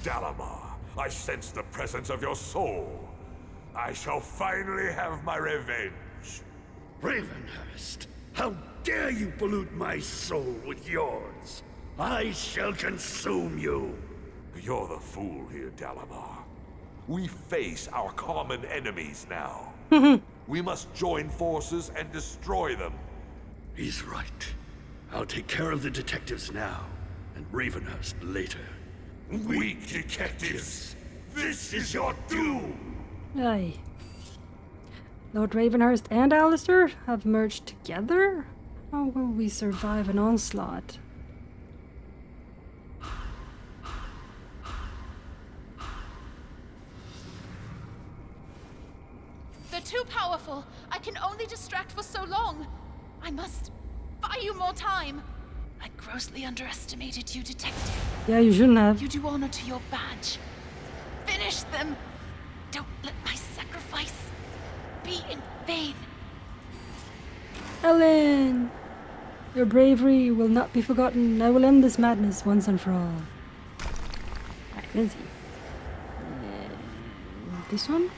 Dalamar, I sense the presence of your soul. I shall finally have my revenge. Ravenhearst, how dare you pollute my soul with yours? I shall consume you. You're the fool here, Dalamar. We face our common enemies now. We must join forces and destroy them. He's right. I'll take care of the detectives now, and Ravenhearst later. Weak detectives! This is your doom! Aye. Lord Ravenhearst and Alistair have merged together? How will we survive an onslaught? They're too powerful. I can only distract for so long. I must buy you more time. I grossly underestimated you, Detective. Yeah, you shouldn't have. You do honor to your badge. Finish them. Don't let my sacrifice be in vain. Ellen! Your bravery will not be forgotten. I will end this madness once and for all. Right, where's he? This one?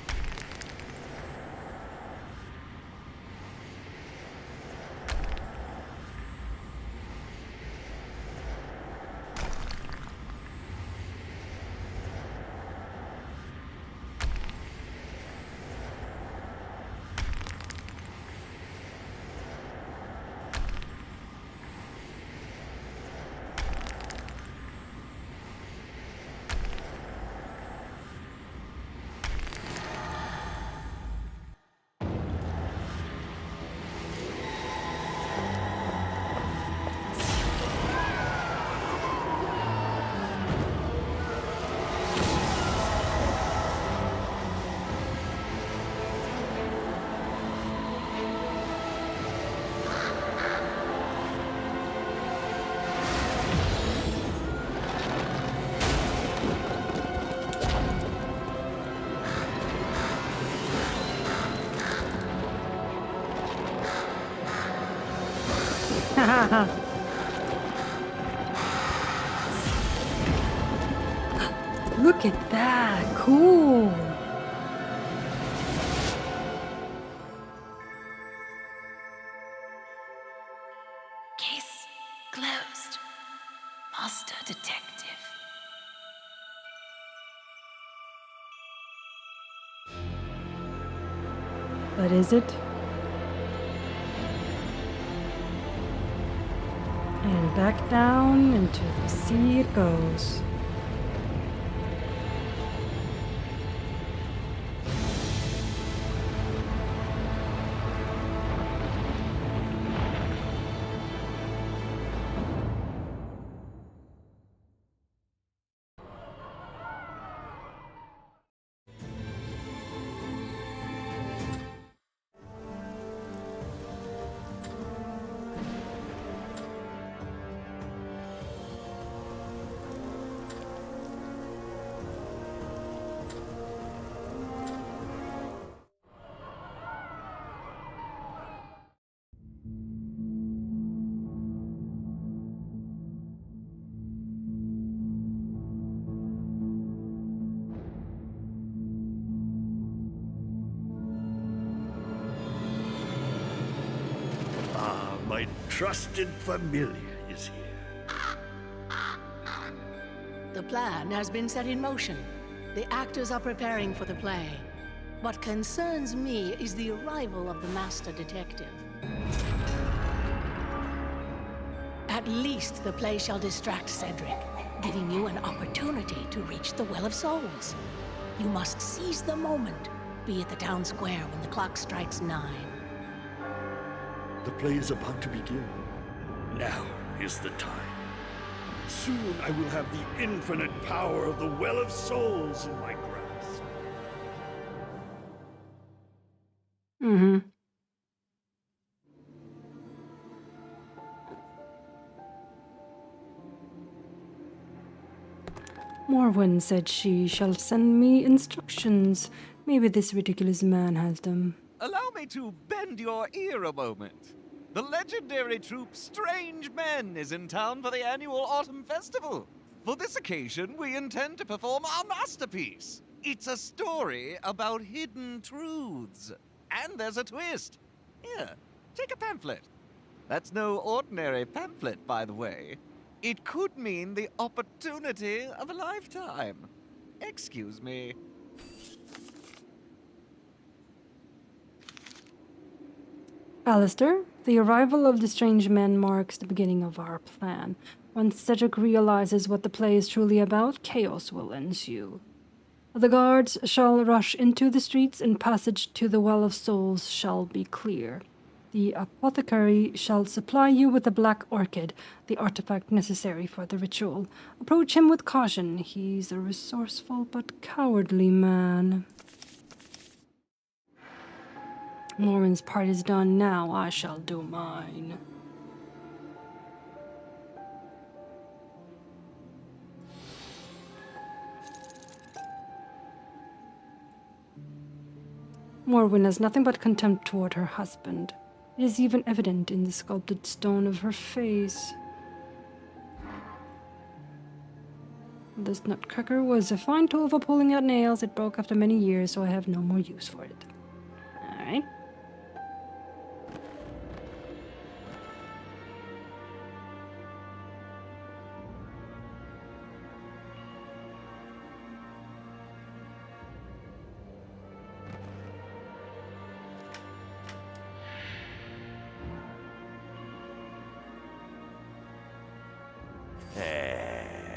Look at that! Cool! Case closed. Master Detective. But is it? And back down into the sea it goes. My trusted familiar is here. The plan has been set in motion. The actors are preparing for the play. What concerns me is the arrival of the Master Detective. At least the play shall distract Cedric, giving you an opportunity to reach the Well of Souls. You must seize the moment, be at the town square when the clock strikes 9. The play is about to begin. Now is the time. Soon I will have the infinite power of the Well of Souls in my grasp. Mm-hmm. Morwen said she shall send me instructions. Maybe this ridiculous man has them. Allow me to bend your ear a moment. The legendary troupe Strange Men is in town for the annual Autumn Festival. For this occasion, we intend to perform our masterpiece. It's a story about hidden truths. And there's a twist. Here, take a pamphlet. That's no ordinary pamphlet, by the way. It could mean the opportunity of a lifetime. Excuse me. Alistair, the arrival of the strange men marks the beginning of our plan. Once Cedric realizes what the play is truly about, chaos will ensue. The guards shall rush into the streets, and passage to the Well of Souls shall be clear. The apothecary shall supply you with a black orchid, the artifact necessary for the ritual. Approach him with caution. He's a resourceful but cowardly man. Lauren's part is done now. I shall do mine. Morwen has nothing but contempt toward her husband. It is even evident in the sculpted stone of her face. This nutcracker was a fine tool for pulling out nails. It broke after many years, so I have no more use for it. Alright.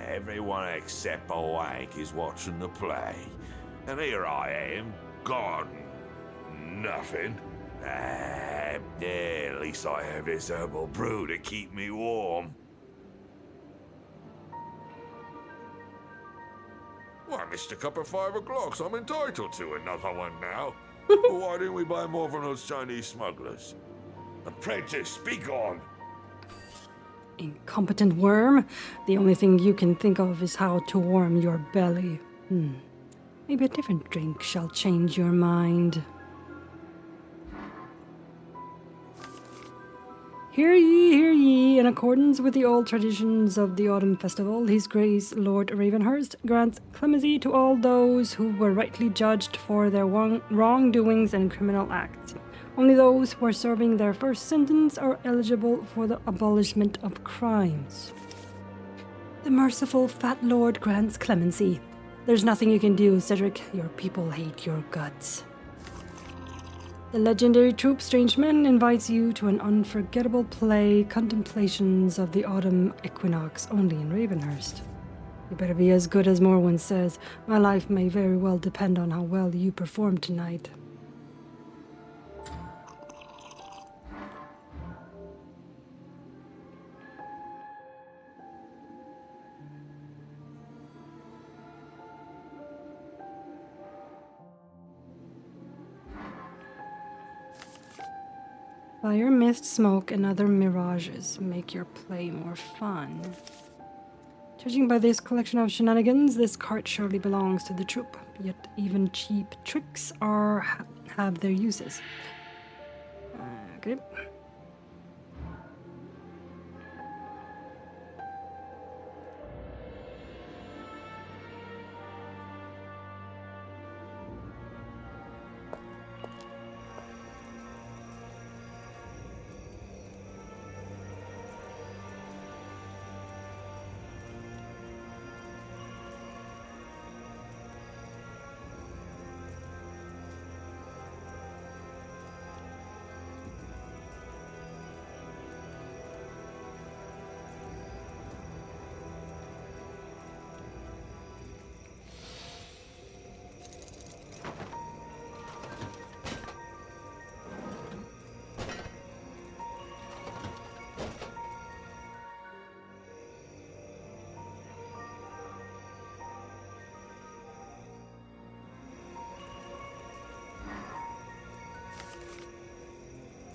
Everyone except Owank is watching the play. And here I am, gone. Nothing. At least I have this herbal brew to keep me warm. Well, I missed a cup at 5 o'clock, so I'm entitled to another one now. But why didn't we buy more from those Chinese smugglers? Apprentice, be gone! Incompetent worm. The only thing you can think of is how to warm your belly. Maybe a different drink shall change your mind. Hear ye, hear ye. In accordance with the old traditions of the Autumn Festival, His Grace Lord Ravenhearst grants clemency to all those who were rightly judged for their wrongdoings and criminal acts. Only those who are serving their first sentence are eligible for the abolishment of crimes. The merciful Fat Lord grants clemency. There's nothing you can do, Cedric. Your people hate your guts. The legendary troupe Strange Men invites you to an unforgettable play, Contemplations of the Autumn Equinox, only in Ravenhearst. You better be as good as Morwen says. My life may very well depend on how well you perform tonight. Fire, mist, smoke, and other mirages make your play more fun. Judging by this collection of shenanigans, this cart surely belongs to the troupe. Yet even cheap tricks have their uses. Okay.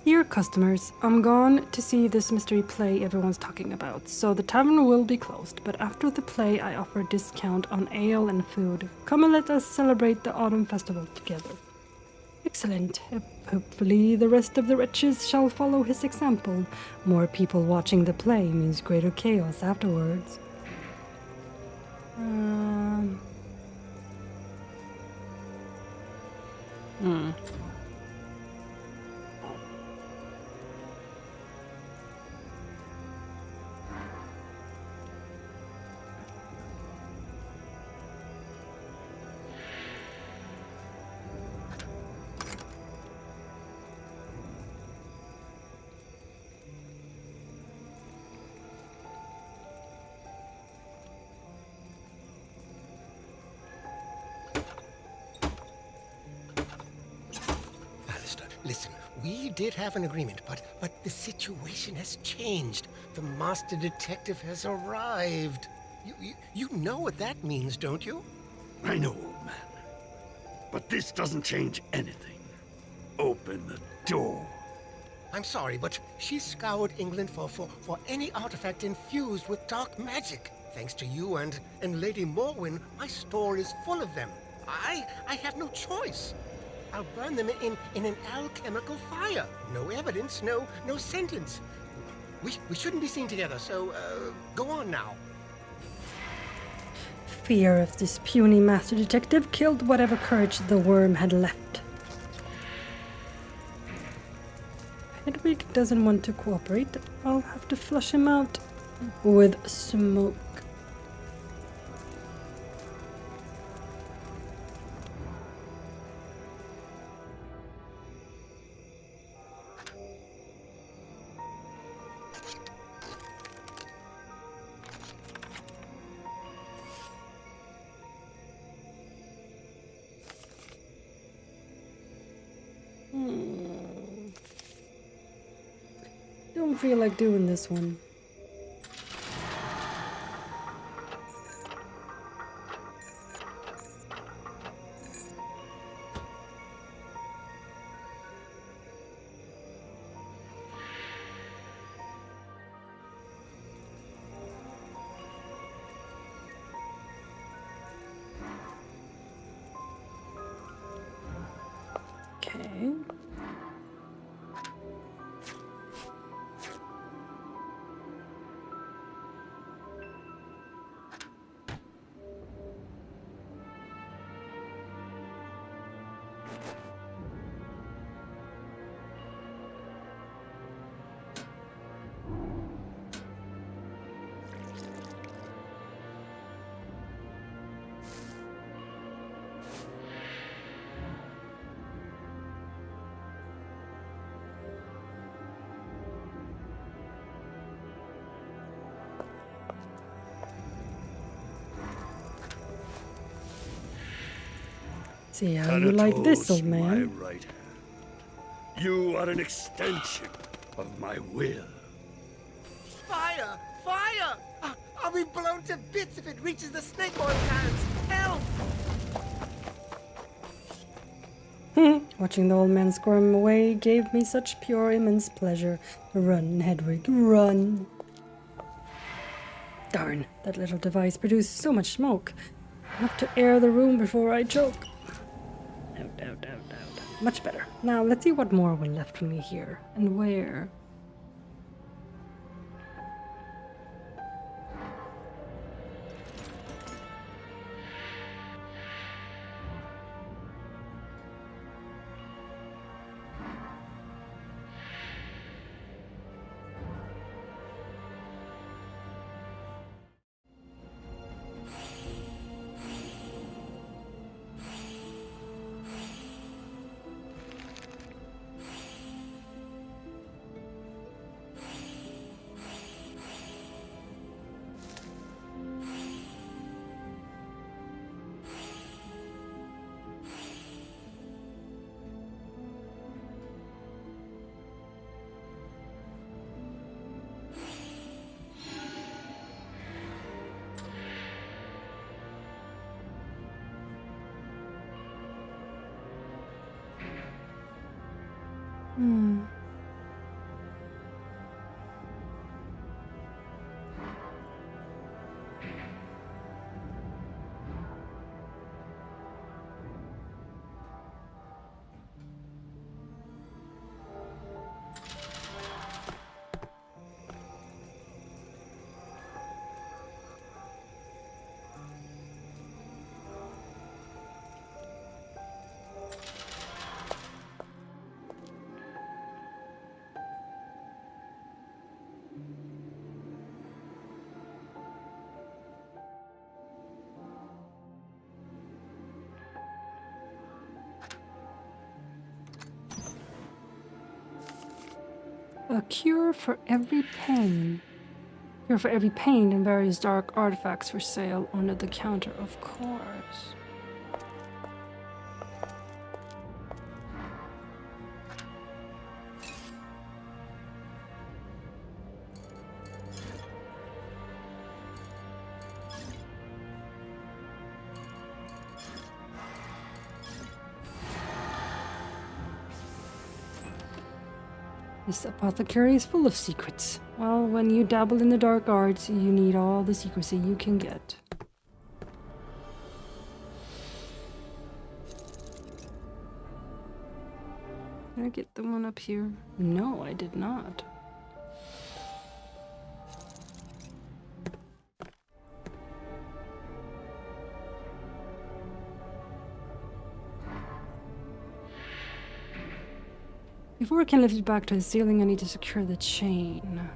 Dear customers, I'm gone to see this mystery play everyone's talking about, so the tavern will be closed, but after the play I offer a discount on ale and food. Come and let us celebrate the Autumn Festival together. Excellent. Hopefully the rest of the wretches shall follow his example. More people watching the play means greater chaos afterwards. We did have an agreement, but the situation has changed. The master detective has arrived. You know what that means, don't you? I know, old man. But this doesn't change anything. Open the door. I'm sorry, but she scoured England for any artifact infused with dark magic. Thanks to you and Lady Morwen, my store is full of them. I have no choice. I'll burn them in an alchemical fire. No evidence, no sentence. We shouldn't be seen together, so go on now. Fear of this puny master detective killed whatever courage the worm had left. Hedwig doesn't want to cooperate. I'll have to flush him out with smoke. Don't feel like doing this one. Okay. See how you like this, old man. My right hand. You are an extension of my will. Fire! Fire! I'll be blown to bits if it reaches the snake oil cans. Help! Watching the old man squirm away gave me such pure, immense pleasure. Run, Hedwig, run! Darn, that little device produced so much smoke. I have to air the room before I choke. Out. Much better. Now, let's see what more were left for me here. And where. A cure for every pain. Cure for every pain and various dark artifacts for sale under the counter, of course. This apothecary is full of secrets. Well, when you dabble in the dark arts, you need all the secrecy you can get. Did I get the one up here? No, I did not. Before I can lift it back to the ceiling, I need to secure the chain.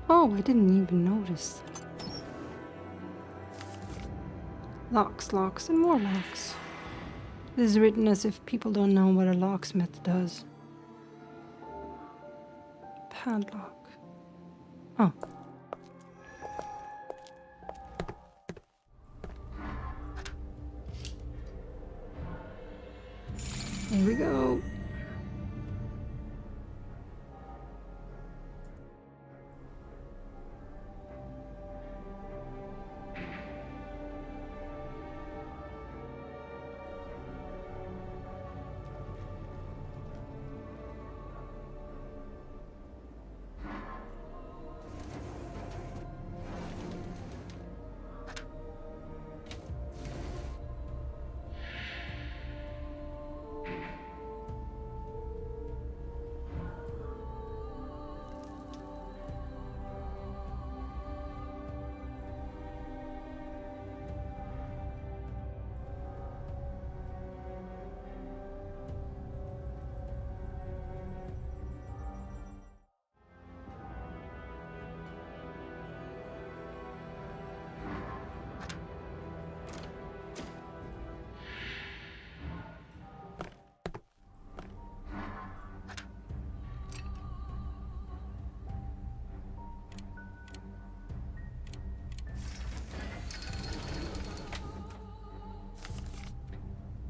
Oh, I didn't even notice. Locks, locks, and more locks. This is written as if people don't know what a locksmith does. Padlock. Oh. Here we go.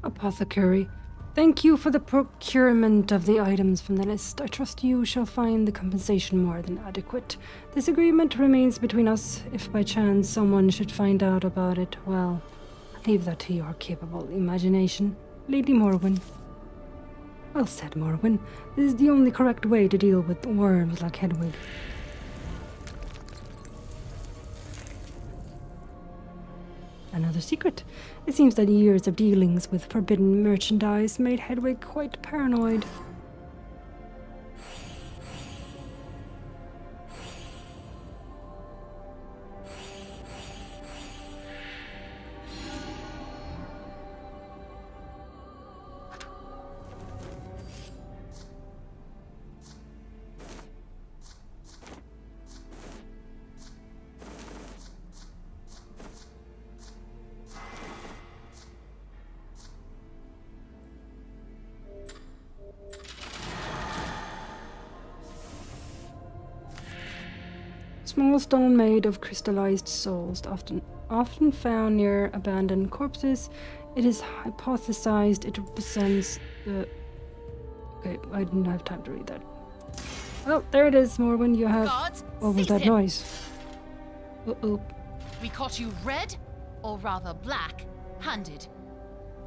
Apothecary, thank you for the procurement of the items from the list. I trust you shall find the compensation more than adequate. This agreement remains between us. If by chance someone should find out about it, well, leave that to your capable imagination. Lady Morwen. Well said, Morwen. This is the only correct way to deal with worms like Hedwig. Another secret. It seems that years of dealings with forbidden merchandise made Hedwig quite paranoid. small stone made of crystallized souls, often found near abandoned corpses. It is hypothesized it represents the... Okay, I didn't have time to read that. Oh, there it is, Morwen. You have... Guards, What was seize that him. noise? Uh-oh. We caught you red, or rather black-handed.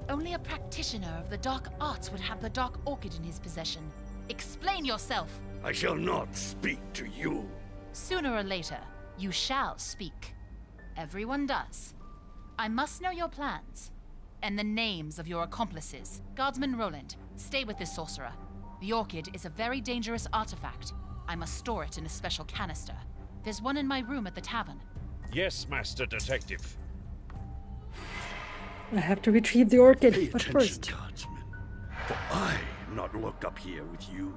Only a practitioner of the dark arts would have the dark orchid in his possession. Explain yourself. I shall not speak to you. Sooner or later, you shall speak. Everyone does. I must know your plans, and the names of your accomplices. Guardsman Roland, stay with this sorcerer. The orchid is a very dangerous artifact. I must store it in a special canister. There's one in my room at the tavern. Yes, Master Detective. I have to retrieve the orchid, Pay but attention, first... Guardsman, for I am not locked up here with you.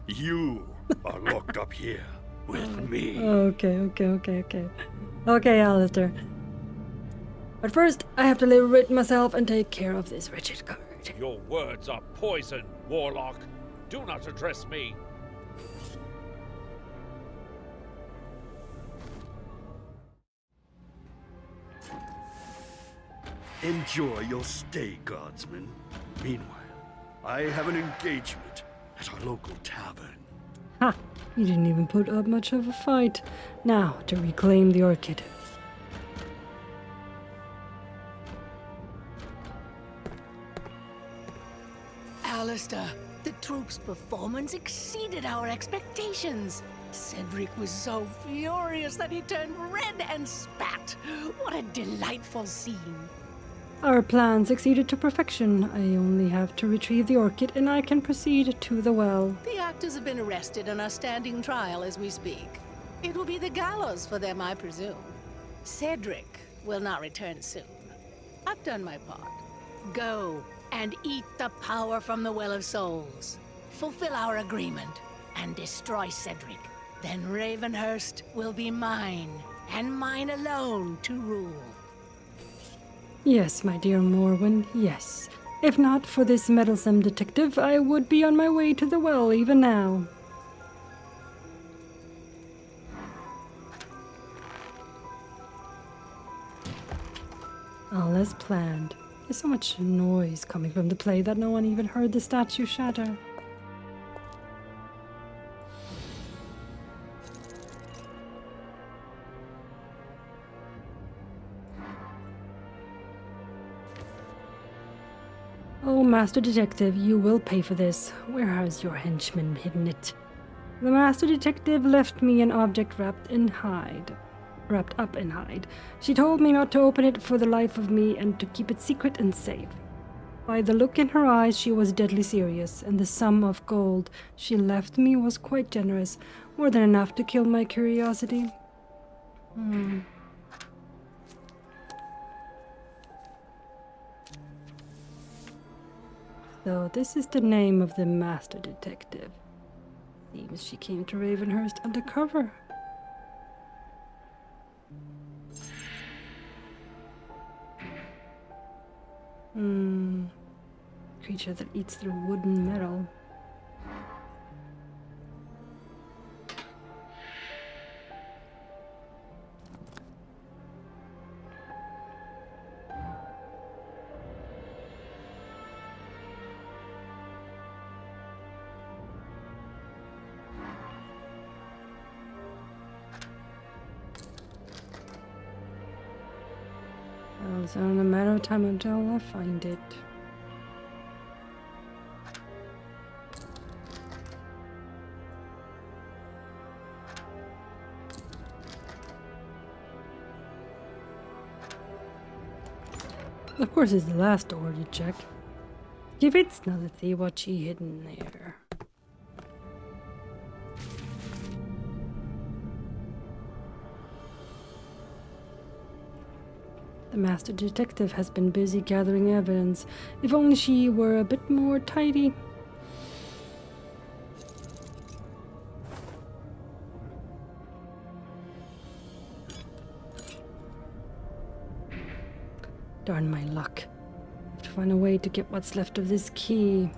You are locked up here with me. Okay. Okay, Alistair. But first, I have to liberate myself and take care of this wretched guard. Your words are poison, Warlock. Do not address me. Enjoy your stay, Guardsman. Meanwhile, I have an engagement at our local tavern. Ha! You didn't even put up much of a fight. Now, to reclaim the orchid. Alistair, the troops' performance exceeded our expectations. Cedric was so furious that he turned red and spat. What a delightful scene. Our plan succeeded to perfection. I only have to retrieve the orchid and I can proceed to the well. The actors have been arrested and are standing trial as we speak. It will be the gallows for them, I presume. Cedric will not return soon. I've done my part. Go and eat the power from the Well of Souls. Fulfill our agreement and destroy Cedric. Then Ravenhearst will be mine, and mine alone to rule. Yes, my dear Morwen, yes. If not for this meddlesome detective, I would be on my way to the well even now. All as planned. There's so much noise coming from the play that no one even heard the statue shatter. Oh, Master Detective, you will pay for this. Where has your henchman hidden it? The Master Detective left me an object wrapped up in hide. She told me not to open it for the life of me and to keep it secret and safe. By the look in her eyes, she was deadly serious, and the sum of gold she left me was quite generous, more than enough to kill my curiosity. So this is the name of the Master Detective. Seems she came to Ravenhearst undercover. Creature that eats through wood and metal. Well, it's only a matter of time until I find it. Of course, it's the last door to check. Give it now to see what she hidden there. The Master Detective has been busy gathering evidence. If only she were a bit more tidy. Darn my luck. I have to find a way to get what's left of this key.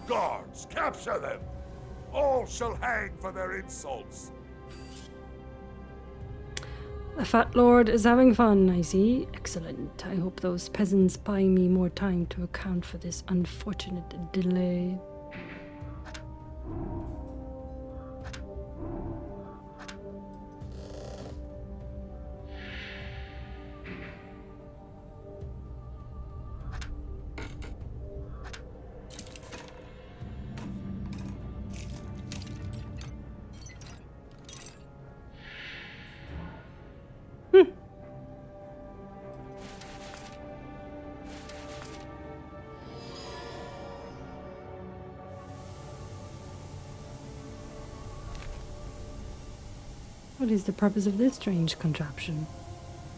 Guards, capture them! All shall hang for their insults. The fat lord is having fun, I see. Excellent. I hope those peasants buy me more time to account for this unfortunate delay. What is the purpose of this strange contraption?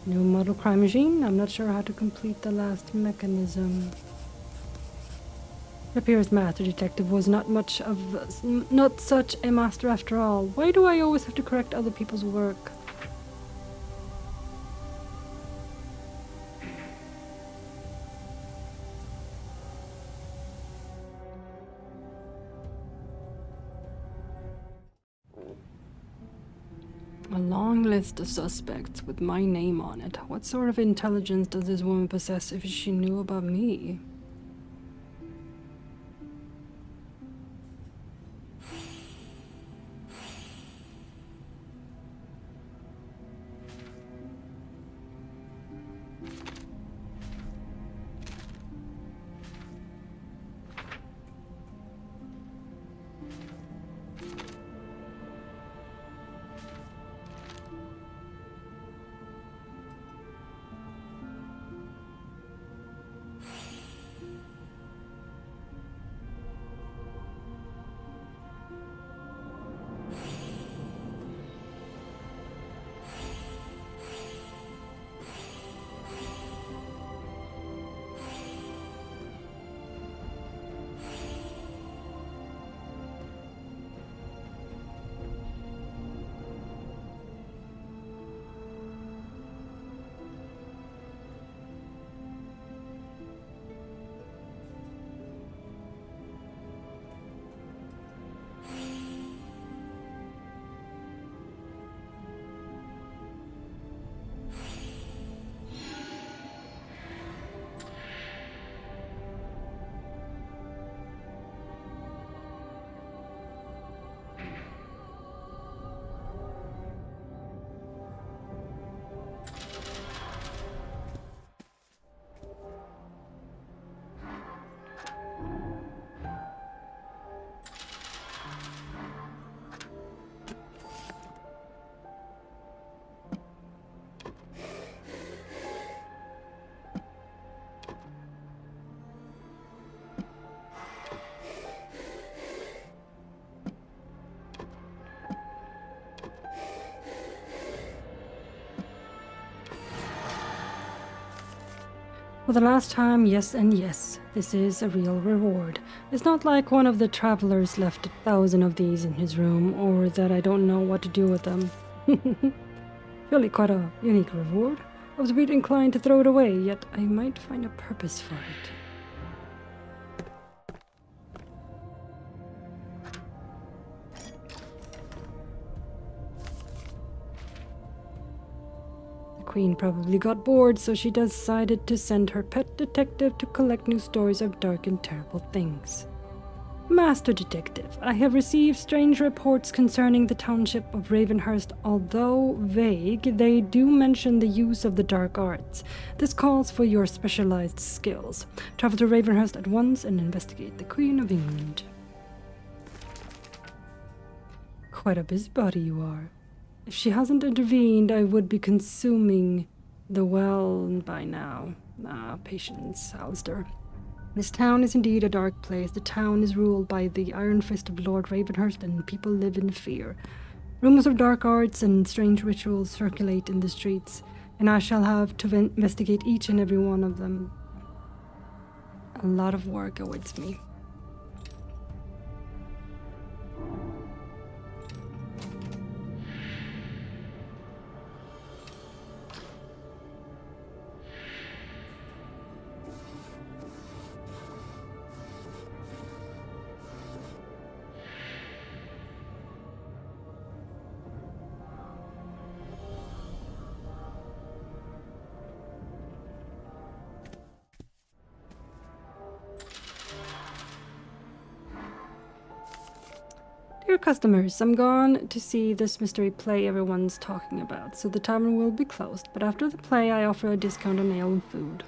New model crime machine? I'm not sure how to complete the last mechanism. It appears Master Detective was not such a master after all. Why do I always have to correct other people's work? A long list of suspects with my name on it. What sort of intelligence does this woman possess if she knew about me? For the last time, yes and yes. This is a real reward. It's not like one of the travelers left 1,000 of these in his room, or that I don't know what to do with them. Really quite a unique reward. I was a bit inclined to throw it away, yet I might find a purpose for it. The Queen probably got bored, so she decided to send her pet detective to collect new stories of dark and terrible things. Master Detective, I have received strange reports concerning the township of Ravenhearst. Although vague, they do mention the use of the dark arts. This calls for your specialized skills. Travel to Ravenhearst at once and investigate the Queen of England. Quite a busybody you are. If she hasn't intervened, I would be consuming the well by now. Patience, Alistair. This town is indeed a dark place. The town is ruled by the iron fist of Lord Ravenhearst, and people live in fear. Rumors of dark arts and strange rituals circulate in the streets, and I shall have to investigate each and every one of them. A lot of work awaits me. Dear customers, I'm gone to see this mystery play everyone's talking about, so the tavern will be closed. But after the play, I offer a discount on ale and food.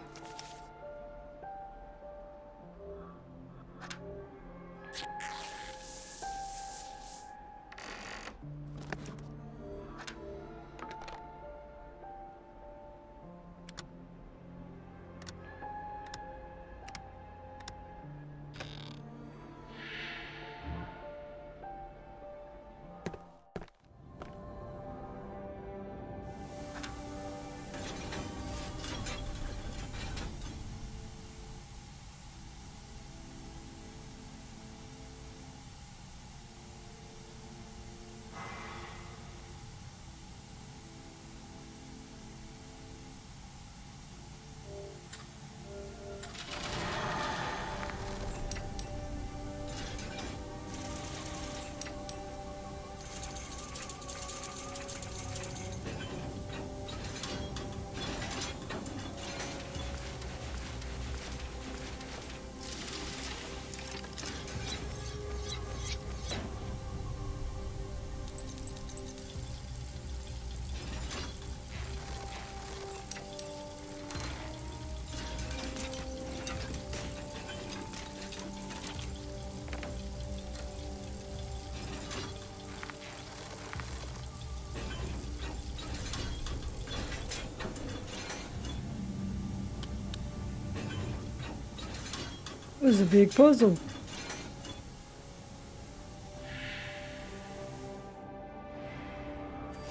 It was a big puzzle.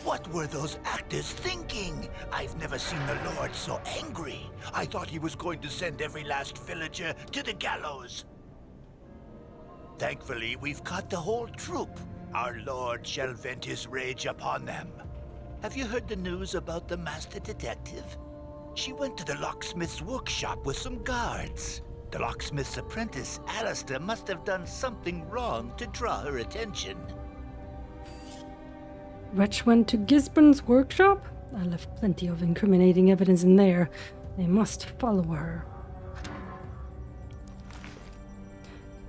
What were those actors thinking? I've never seen the Lord so angry. I thought he was going to send every last villager to the gallows. Thankfully, we've caught the whole troop. Our Lord shall vent his rage upon them. Have you heard the news about the master detective? She went to the locksmith's workshop with some guards. The locksmith's apprentice, Alistair, must have done something wrong to draw her attention. Wretch went to Gisborne's workshop? I left plenty of incriminating evidence in there. They must follow her.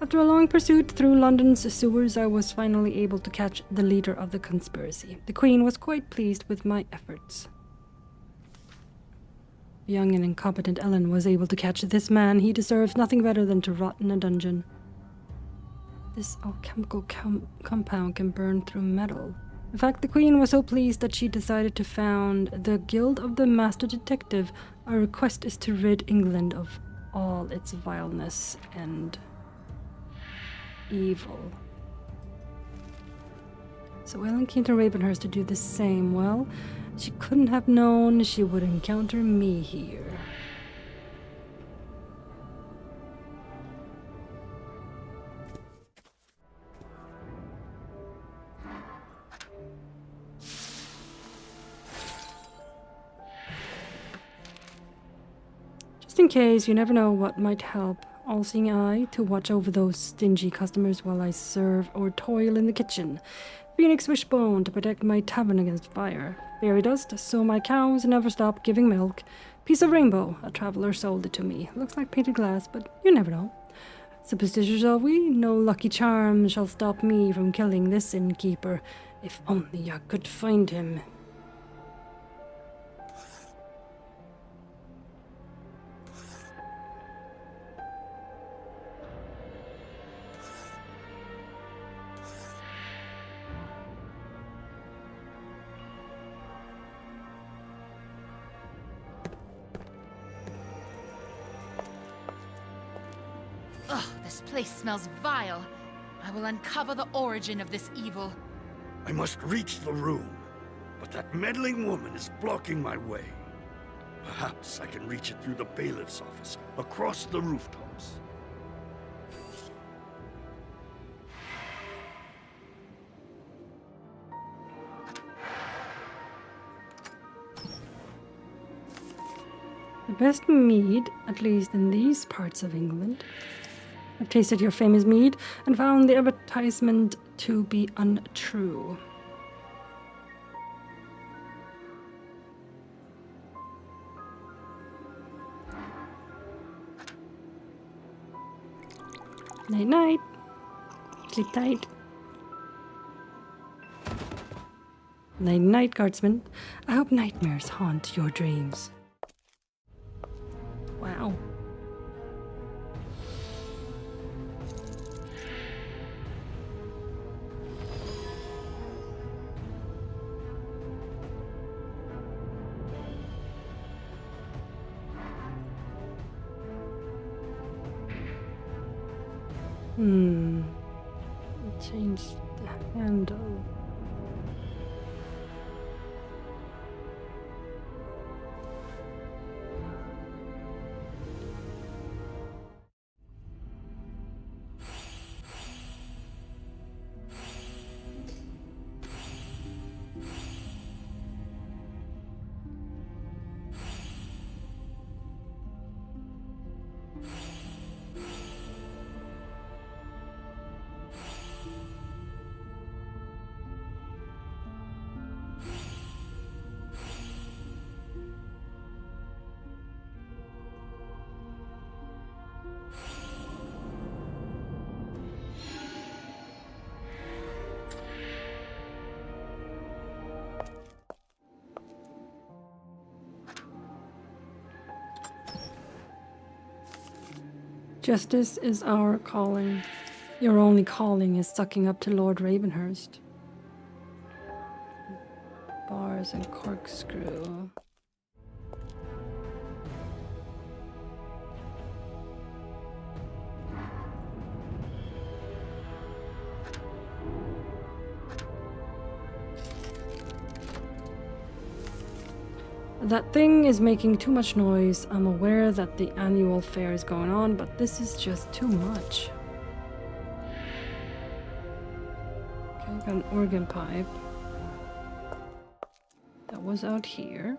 After a long pursuit through London's sewers, I was finally able to catch the leader of the conspiracy. The Queen was quite pleased with my efforts. Young and incompetent Ellen was able to catch this man. He deserves nothing better than to rot in a dungeon. This alchemical compound can burn through metal. In fact, the Queen was so pleased that she decided to found the Guild of the Master Detective. Our request is to rid England of all its vileness and evil. So Ellen came to Ravenhearst to do the same. Well, she couldn't have known she would encounter me here. Just in case, you never know what might help. All-seeing eye to watch over those stingy customers while I serve or toil in the kitchen. Phoenix wishbone to protect my tavern against fire. Fairy dust so my cows never stop giving milk. Piece of rainbow, a traveler sold it to me. Looks like painted glass, but you never know. Superstitious are we? No lucky charm shall stop me from killing this innkeeper. If only I could find him. Ugh, this place smells vile. I will uncover the origin of this evil. I must reach the room, but that meddling woman is blocking my way. Perhaps I can reach it through the bailiff's office, across the rooftops. The best mead, at least in these parts of England. I've tasted your famous mead and found the advertisement to be untrue. Night night. Sleep tight. Night night, guardsman. I hope nightmares haunt your dreams. Wow. Change the handle. Justice is our calling. Your only calling is sucking up to Lord Ravenhearst. Bars and corkscrew. That thing is making too much noise. I'm aware that the annual fair is going on, but this is just too much. Okay, got an organ pipe. That was out here.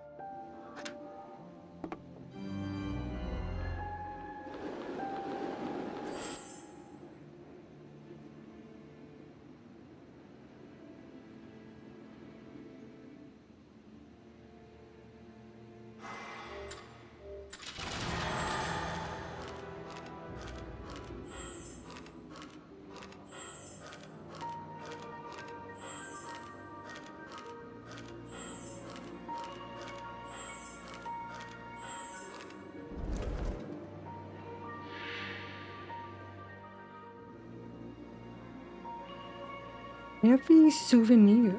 Heavy souvenir.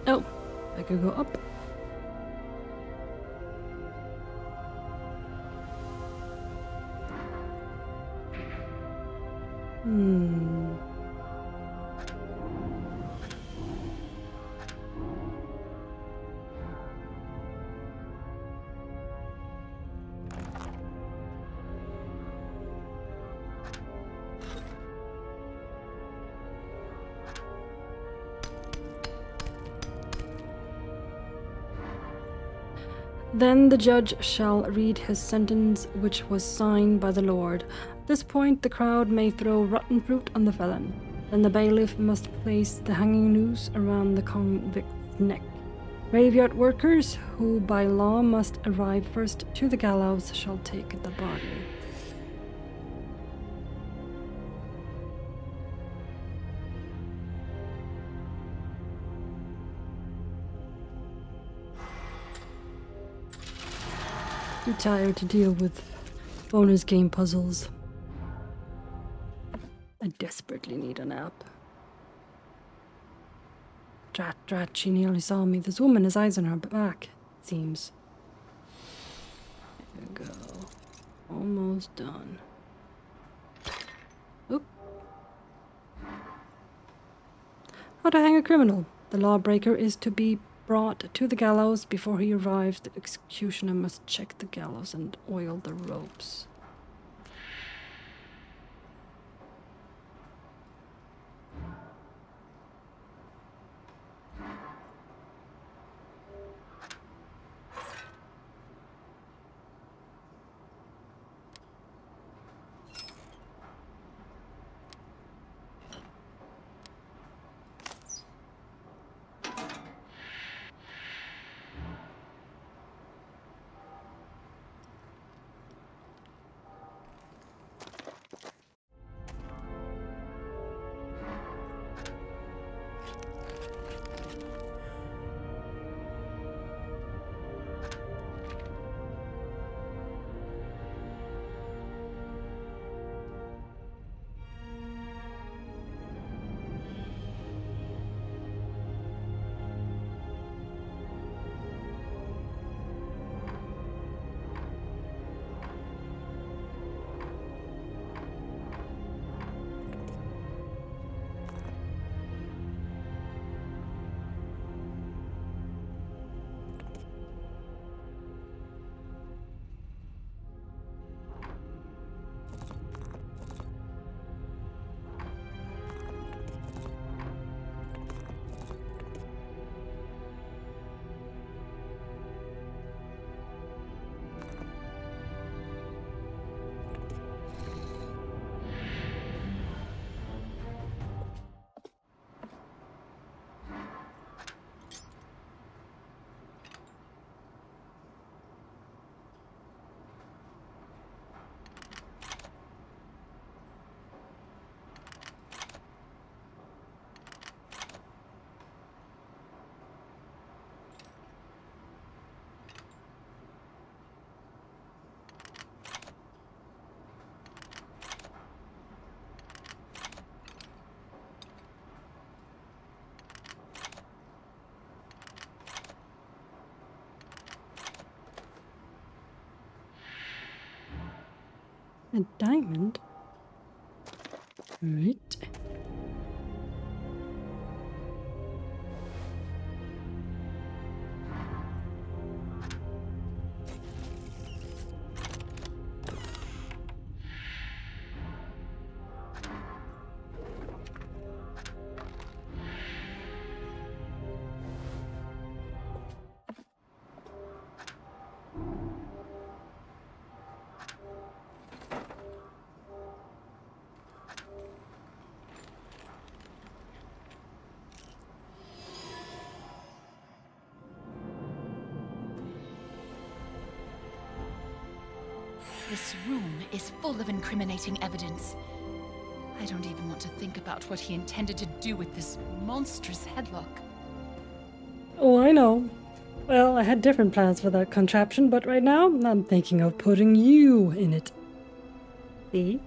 Oh, I could go up. Then the judge shall read his sentence, which was signed by the Lord. At this point, the crowd may throw rotten fruit on the felon. Then the bailiff must place the hanging noose around the convict's neck. Graveyard workers, who by law must arrive first to the gallows, shall take the body. Too tired to deal with bonus game puzzles. I desperately need a nap. Drat, she nearly saw me. This woman has eyes on her back, it seems. There we go. Almost done. Oop. How to hang a criminal. The lawbreaker is to be brought to the gallows. Before he arrives, the executioner must check the gallows and oil the ropes. A diamond? Right. This room is full of incriminating evidence. I don't even want to think about what he intended to do with this monstrous headlock. Oh, I know. Well, I had different plans for that contraption, but right now I'm thinking of putting you in it. See?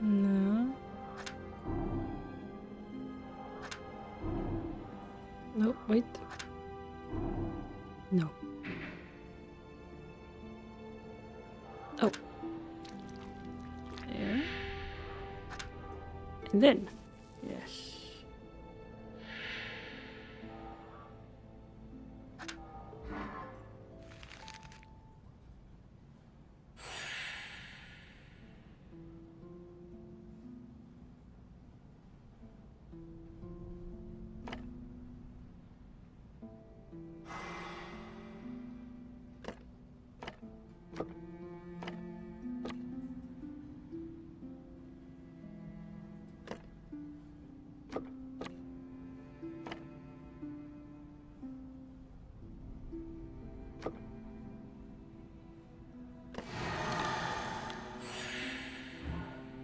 No. No, wait. No. Oh. There. And then. Yes.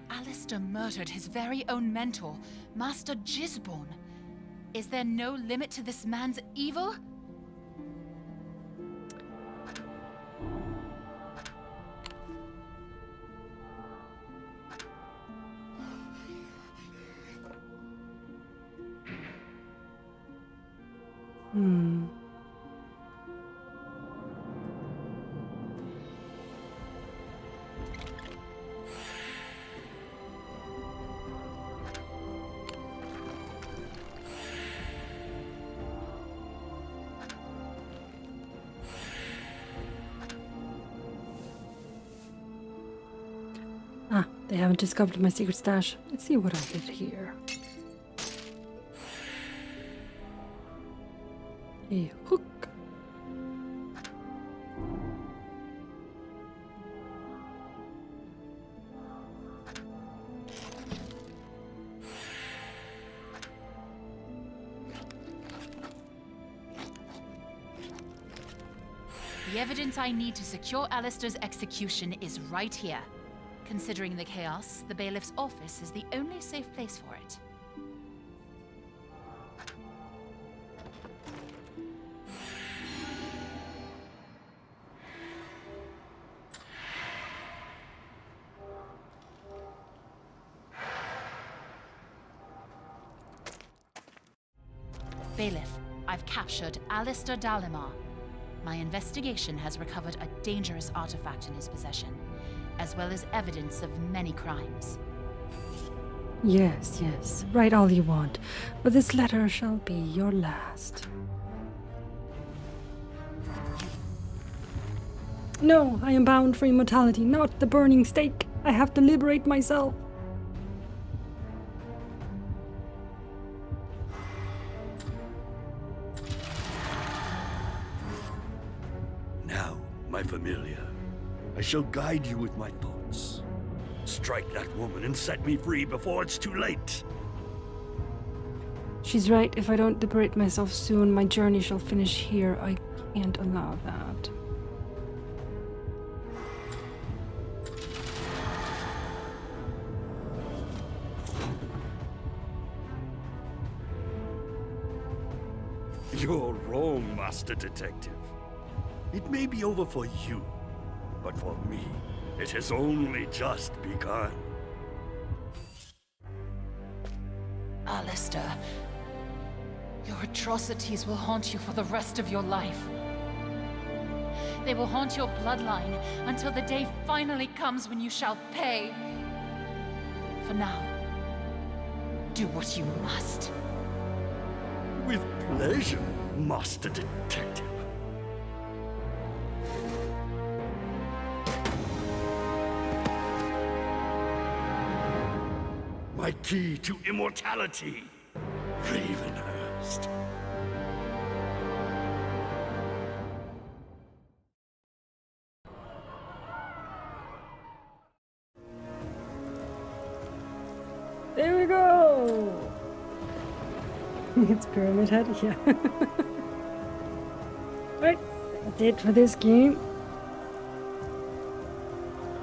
Alistair murdered his very own mentor, Master Gisborne. Is there no limit to this man's evil? Hmm. Ah, they haven't discovered my secret stash. Let's see what I did here. A hook. The evidence I need to secure Alistair's execution is right here. Considering the chaos, the bailiff's office is the only safe place for it. Bailiff, I've captured Alistair Dalimar. My investigation has recovered a dangerous artifact in his possession, as well as evidence of many crimes. Yes, yes. Write all you want, but this letter shall be your last. No, I am bound for immortality, not the burning stake. I have to liberate myself. Now, my familiar, I shall guide you with my thoughts. Strike that woman and set me free before it's too late. She's right. If I don't liberate myself soon, my journey shall finish here. I can't allow that. You're wrong, Master Detective. It may be over for you, but for me, it has only just begun. Alistair, your atrocities will haunt you for the rest of your life. They will haunt your bloodline until the day finally comes when you shall pay. For now, do what you must. With pleasure, Master Detective. My key to immortality, Ravenhearst. There we go! It's Pyramid Head, yeah. Right, that's it for this game.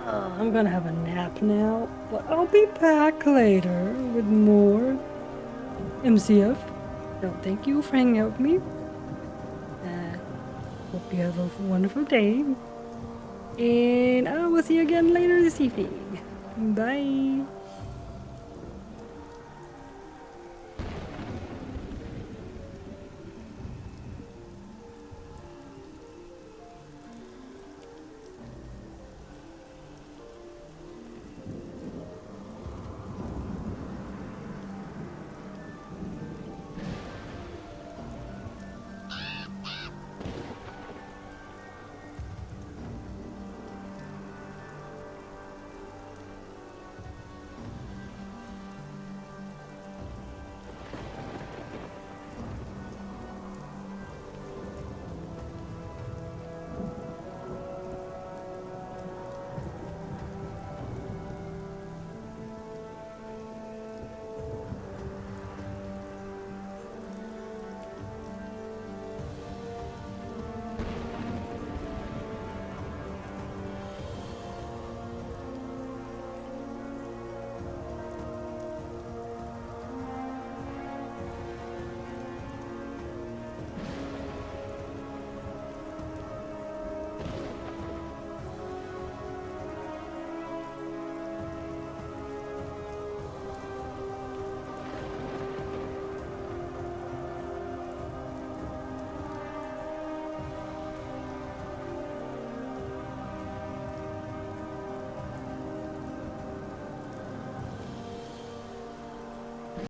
I'm gonna have a nap now, but I'll be back later with more MCF. So thank you for hanging out with me. Hope you have a wonderful day. And I will see you again later this evening. Bye.